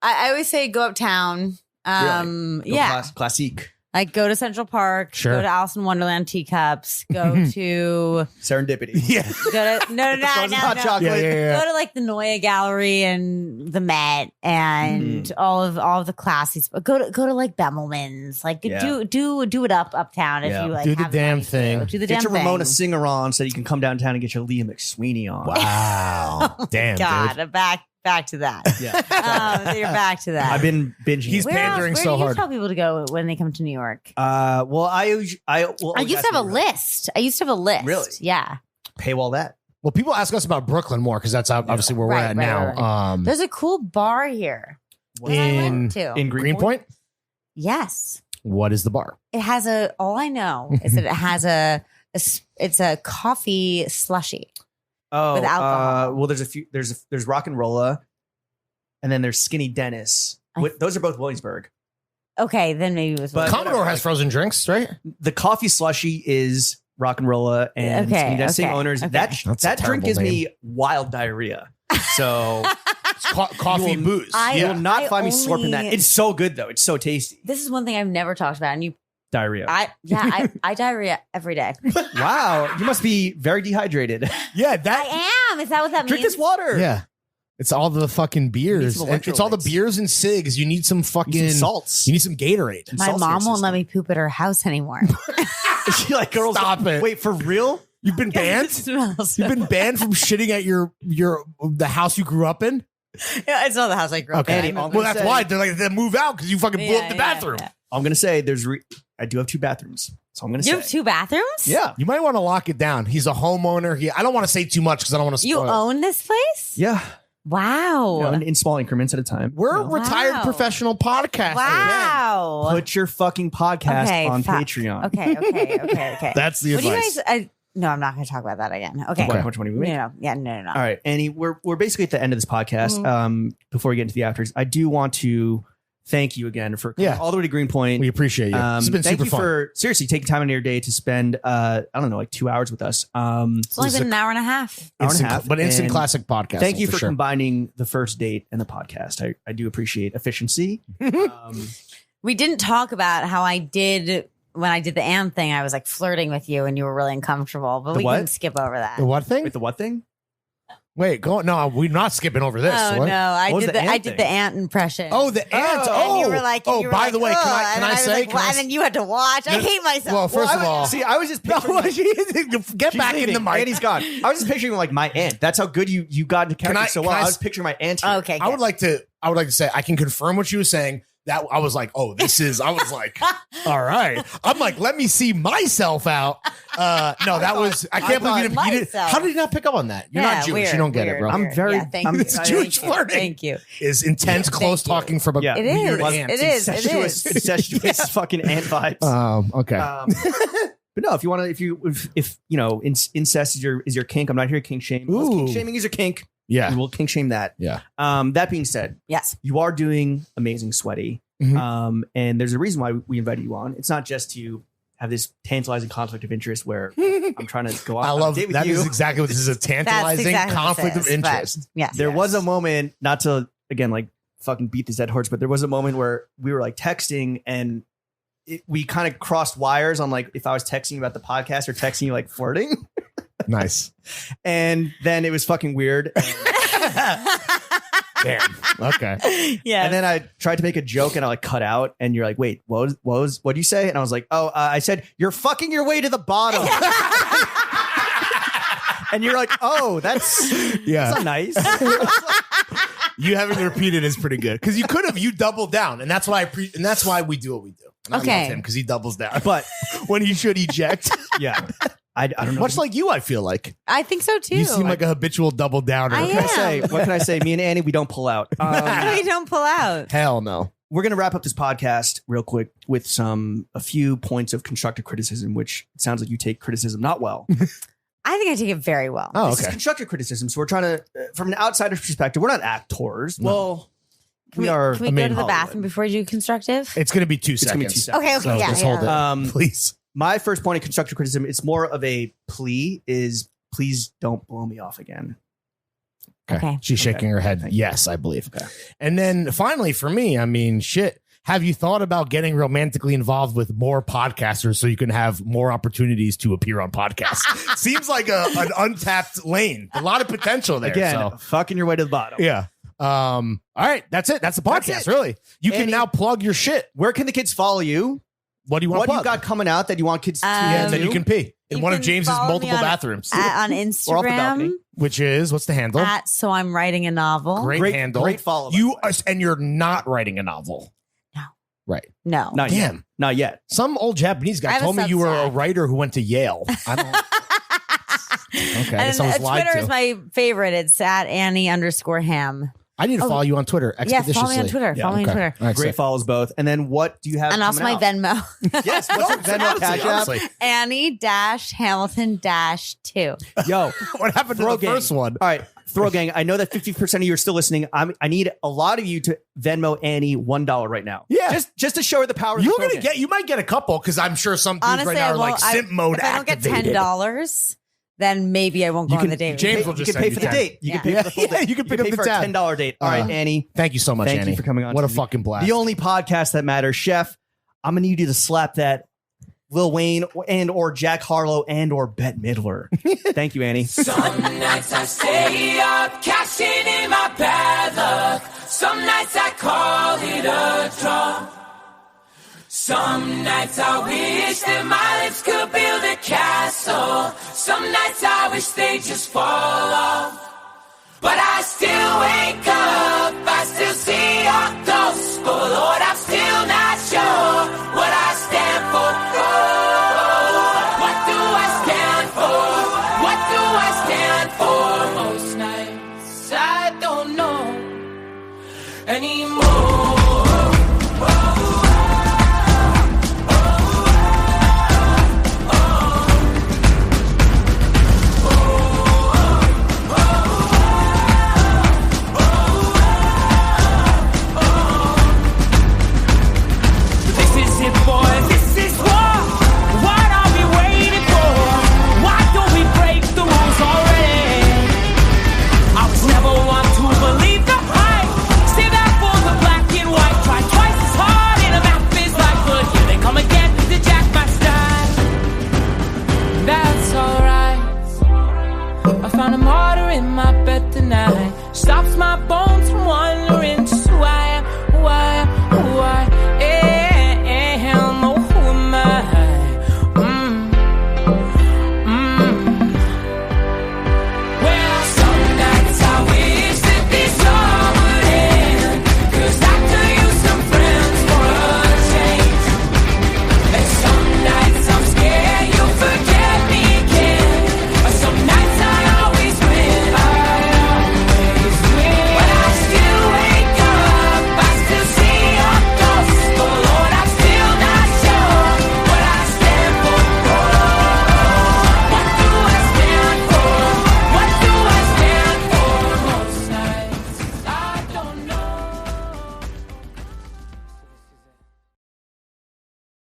S3: I always say go uptown.
S2: Go
S3: Yeah,
S2: Classique.
S3: like go to Central Park.
S4: Sure.
S3: Go to Alice in Wonderland teacups. Go to
S2: Serendipity.
S4: Yeah.
S3: go to no
S2: Frozen hot chocolate.
S4: Yeah.
S3: Go to like the Neue Gallery and the Met and all of the classies. But go to like Bemelman's. Like
S2: Yeah.
S3: do it uptown if
S2: Yeah.
S3: you like
S4: Do the
S3: have the
S4: damn
S3: money to.
S4: thing.
S3: Do the
S2: Get
S3: damn
S2: your
S3: thing.
S2: Ramona singer-on so you can come downtown and get your Leah McSweeney on.
S4: Wow. Damn,
S3: God,
S4: dude.
S3: back to that.
S2: Yeah.
S3: So you're back to that.
S2: I've been binging.
S4: He's
S3: Where else-
S4: pandering
S3: where
S4: so
S3: do you
S4: hard.
S3: tell people to go when they come to New York?
S2: Well, I used
S3: to have a list. I used to have a list.
S2: Really?
S3: Yeah.
S2: Paywall that.
S4: Well, people ask us about Brooklyn more because that's obviously where we're
S3: Right,
S4: at
S3: right,
S4: now.
S3: There's a cool bar here that I went to.
S2: In
S4: Greenpoint?
S3: Yes.
S4: What is the bar?
S3: It has all I know is that it has it's a coffee slushy.
S2: Oh,
S3: With alcohol.
S2: well, there's a few. There's Rock and Rolla, and then there's Skinny Dennis. Those are both Williamsburg.
S3: Okay, then maybe it was.
S2: But-
S4: Commodore has frozen drinks, right?
S2: The coffee slushy is Rock and Rolla and
S3: Okay,
S2: that same
S3: okay,
S2: owners.
S3: okay.
S2: That
S4: That's a
S2: that drink
S4: terrible
S2: gives
S4: name.
S2: me wild diarrhea. So
S4: It's coffee and booze.
S2: you will not
S3: I
S2: find me slurping that.
S3: only-
S2: It's so good though. It's so tasty.
S3: This is one thing I've never talked about, and
S2: Diarrhea.
S3: I diarrhea every day.
S2: Wow, you must be very dehydrated.
S4: yeah, that.
S3: I am. Is that what that
S2: Drink
S3: means?
S2: this water.
S4: Yeah. It's all the fucking beers.
S2: some
S4: And it's all the
S2: electrolytes.
S4: beers and cigs. You need some fucking
S2: Need some salts.
S4: You need some Gatorade.
S3: My
S2: Salts in your
S3: mom won't let
S2: system.
S3: me poop at her house anymore.
S2: She like girls.
S4: Stop it.
S2: Wait, for real?
S4: You've been
S3: It
S4: banned?
S3: smells.
S4: You've been banned from shitting at the house you grew up in?
S3: Yeah, it's not the house I grew up
S4: Okay.
S3: in.
S2: Annie,
S3: I
S2: I'm
S3: moved-
S4: Well,
S2: gonna
S4: that's
S2: say-
S4: why they're like they move out because you fucking blew up the bathroom.
S3: yeah.
S2: I'm gonna say I do have 2 bathrooms, so I'm gonna
S3: You
S2: say
S3: have 2 bathrooms?
S2: yeah,
S4: You might want to lock it down. He's a homeowner. I don't want to say too much because I don't want to
S3: You
S4: spoil.
S3: own this place?
S2: yeah.
S3: Wow.
S2: You know, in small increments at a time.
S4: We're
S2: You know.
S4: retired
S3: Wow.
S4: professional podcasters.
S3: Wow.
S2: Put your fucking podcast on
S3: fuck.
S2: Patreon.
S3: Okay.
S4: That's the
S3: What do you
S4: advice.
S3: guys? No, I'm not going to talk about that again. Okay.
S2: How much money we make?
S3: No.
S2: All right, Annie, we're basically at the end of this podcast.
S3: Mm-hmm.
S2: Before we get into the afters, I do want to thank you again for coming
S4: Yeah.
S2: all the way to Greenpoint.
S4: We appreciate you. It's been
S2: thank
S4: super
S2: you
S4: fun.
S2: for seriously taking time out of your day to spend I don't know, like 2 hours with us.
S3: It's only
S4: This is
S3: been an hour and a half.
S2: hour and a
S4: Instant,
S2: half,
S4: but instant
S2: and
S4: classic podcast.
S2: Thank you for
S4: sure.
S2: combining the first date and the podcast. I do appreciate efficiency.
S3: We didn't talk about how I did when I did the Anne thing. I was like flirting with you, and you were really uncomfortable. But
S2: The
S3: we
S2: what?
S3: can skip over that.
S4: The what thing?
S2: With the what thing?
S4: Wait, go. No, we're not skipping over this.
S3: Oh
S4: What?
S3: no! I
S2: What was
S3: did
S2: the
S3: the
S2: ant
S3: I did
S2: thing?
S3: the ant impression.
S4: Oh, the ant. Oh,
S3: and you were like,
S4: oh.
S3: you were
S4: By
S3: like,
S4: the way, can
S3: "Ugh,"
S4: I
S3: and
S4: say?
S3: was like, "What?" And then you had to watch. I hate myself.
S4: Well, first of all,
S2: See, I was just picturing
S4: no,
S2: like,
S4: get
S2: she's
S4: back in
S2: leaving.
S4: the mic.
S2: Annie's gone. I was just picturing like my aunt. That's how good you got into character so well.
S4: can I
S2: I was picturing my aunt. Here.
S3: Okay.
S4: I would like to say I can confirm what you were saying. That I was like, oh, I was like, all right. I'm like, let me see myself out. No, that was I can't believe you didn't.
S3: myself.
S4: How did you not pick up on that? You're not Jewish.
S3: Weird,
S4: you don't get
S3: weird,
S4: it, bro.
S2: I'm
S3: weird.
S2: very-
S3: Yeah, thank
S2: I'm-
S3: you.
S4: It's
S3: Thank
S4: Jewish
S3: you.
S4: flirting.
S3: Thank you.
S4: Is intense, close
S3: Thank you.
S4: talking from a
S2: Yeah.
S3: It
S4: weird
S3: is.
S4: ant.
S3: It is. It
S2: Incestuous,
S3: is.
S2: incestuous fucking ant vibes.
S4: Okay.
S2: But no, if you want to, if you know, incest is your kink. I'm not here to kink shame. Unless Kink
S4: Ooh.
S2: shaming is your kink.
S4: Yeah.
S2: We will kink shame that.
S4: Yeah.
S2: That being said,
S3: Yes.
S2: you are doing amazing, Sweaty.
S4: Mhm.
S2: And there's a reason why we invited you on. It's not just to have this tantalizing conflict of interest where I'm trying to go on
S4: I
S2: on
S4: love
S2: a date with
S4: that.
S2: you.
S4: Is exactly what this is. A
S3: That's
S4: tantalizing
S3: exactly what
S4: conflict
S3: this
S4: of
S3: is, but
S4: interest.
S3: Yes.
S2: There
S3: yes.
S2: was a moment, not to again like fucking beat this dead horse, but there was a moment where we were like texting and we kind of crossed wires on like if I was texting you about the podcast or texting you like flirting.
S4: Nice.
S2: And then it was fucking weird.
S4: Damn. Okay.
S3: Yes.
S2: And then I tried to make a joke and I like cut out and you're like, wait, what do you say? And I was like, oh, I said, you're fucking your way to the bottom. And you're like, oh, that's
S4: Yeah.
S2: not nice.
S4: You having to repeat it is pretty good because you doubled down, and that's why and that's why we do what we do. And I
S3: Okay.
S4: love him because he doubles down,
S2: But
S4: when he should eject.
S2: yeah, I don't know.
S4: Much like you, I feel like
S3: I think so too.
S4: you seem like a habitual double downer.
S3: I
S2: what can I
S3: am.
S2: say? What can I say? Me and Annie, we don't pull out.
S3: we don't pull out.
S4: Hell no.
S2: We're going to wrap up this podcast real quick with a few points of constructive criticism, which it sounds like you take criticism not well.
S3: I think I take it very well.
S4: Oh,
S2: This is
S4: okay.
S2: constructive criticism. So we're trying to, from an outsider's perspective, we're not actors. Well,
S3: Can
S2: we are.
S3: Can we
S4: I
S3: go
S4: mean,
S3: to the
S2: Hollywood.
S3: bathroom before you do constructive?
S4: It's gonna be 2
S2: It's gonna be
S4: seconds.
S2: 2 seconds.
S3: Okay.
S4: So
S3: Yeah.
S4: just
S3: yeah.
S4: hold it. Please.
S2: My first point of constructive criticism, it's more of a plea, is please don't blow me off again.
S3: Okay.
S4: She's shaking her head.
S2: Thank you.
S4: Yes, I believe.
S2: Okay.
S4: And then finally, for me, I mean, shit. Have you thought about getting romantically involved with more podcasters so you can have more opportunities to appear on podcasts? Seems like an untapped lane. A lot of potential there.
S2: Again,
S4: so.
S2: fucking your way to the bottom.
S4: Yeah. All right. That's it. That's the podcast,
S2: That's it.
S4: really. You can
S2: Annie-
S4: now plug your shit.
S2: Where can the kids follow you?
S4: What do you want
S2: What
S4: to
S2: you
S4: plug?
S2: got coming out that you want kids to
S4: Yeah, and then
S2: do?
S4: you can pee in
S3: You
S4: one of
S3: can
S4: James's
S3: follow me
S4: multiple
S3: on-
S4: bathrooms,
S3: on
S2: Or off the balcony.
S3: Instagram
S4: which is, what's the handle?
S3: So I'm writing a novel.
S4: Great handle.
S2: Great follow.
S4: You and you're not writing a novel.
S3: No.
S4: Right.
S3: No.
S2: Not yet.
S4: Damn.
S2: Not yet.
S4: Some old Japanese
S3: I
S4: guy
S3: have a
S4: told me you were a
S3: Substack.
S4: writer who went to Yale. I don't. Okay, I
S3: And
S4: guess I was lied
S3: Twitter
S4: to.
S3: is my favorite. It's at Annie_Ham.
S4: I need to follow you on Twitter
S3: Yeah,
S4: expeditiously.
S3: follow me on Twitter. Follow me on Twitter.
S4: All right,
S2: Great
S4: sick.
S2: follows both. And then what do you have?
S3: And also my
S2: coming out?
S3: Venmo.
S2: Yes. What's your Venmo Cash App?
S5: honestly.
S3: Annie-Hamilton-2.
S2: Yo,
S4: What happened to
S2: Throw
S4: the
S2: Gang.
S4: first one?
S2: All right, Throw Gang. I know that 50% of you are still listening. I need a lot of you to Venmo Annie $1 right now.
S4: Yeah.
S2: just to show her the power. of the
S5: You're
S2: Throw
S5: gonna
S2: Gang.
S5: you might get a couple because I'm sure some dudes
S3: Honestly,
S5: right now
S3: I
S5: are like
S3: won't.
S5: simp mode
S3: If I don't get
S5: activated.
S3: $10, then maybe I won't go on the date.
S5: James will
S2: You
S5: just
S2: can pay
S5: send
S2: for
S5: you
S2: the
S5: 10.
S2: date. You
S3: Yeah.
S2: can pay for the full
S4: Yeah,
S2: date.
S4: you can pick up
S2: pay
S4: the
S2: for
S4: tab.
S2: a $10 date. All right, Annie.
S4: Thank you so much,
S2: Thank
S4: Annie.
S2: you for coming on.
S4: What a
S2: TV.
S4: fucking blast.
S2: The only podcast that matters, Chef. I'm gonna need you to slap that Lil Wayne and or Jack Harlow and or Bette Midler. Thank you, Annie.
S6: Some nights I stay up, cashing in my bad luck. Some nights I call it a draw. Some nights I wish that my lips could build a castle. Some nights I wish they just fall off. But I still wake up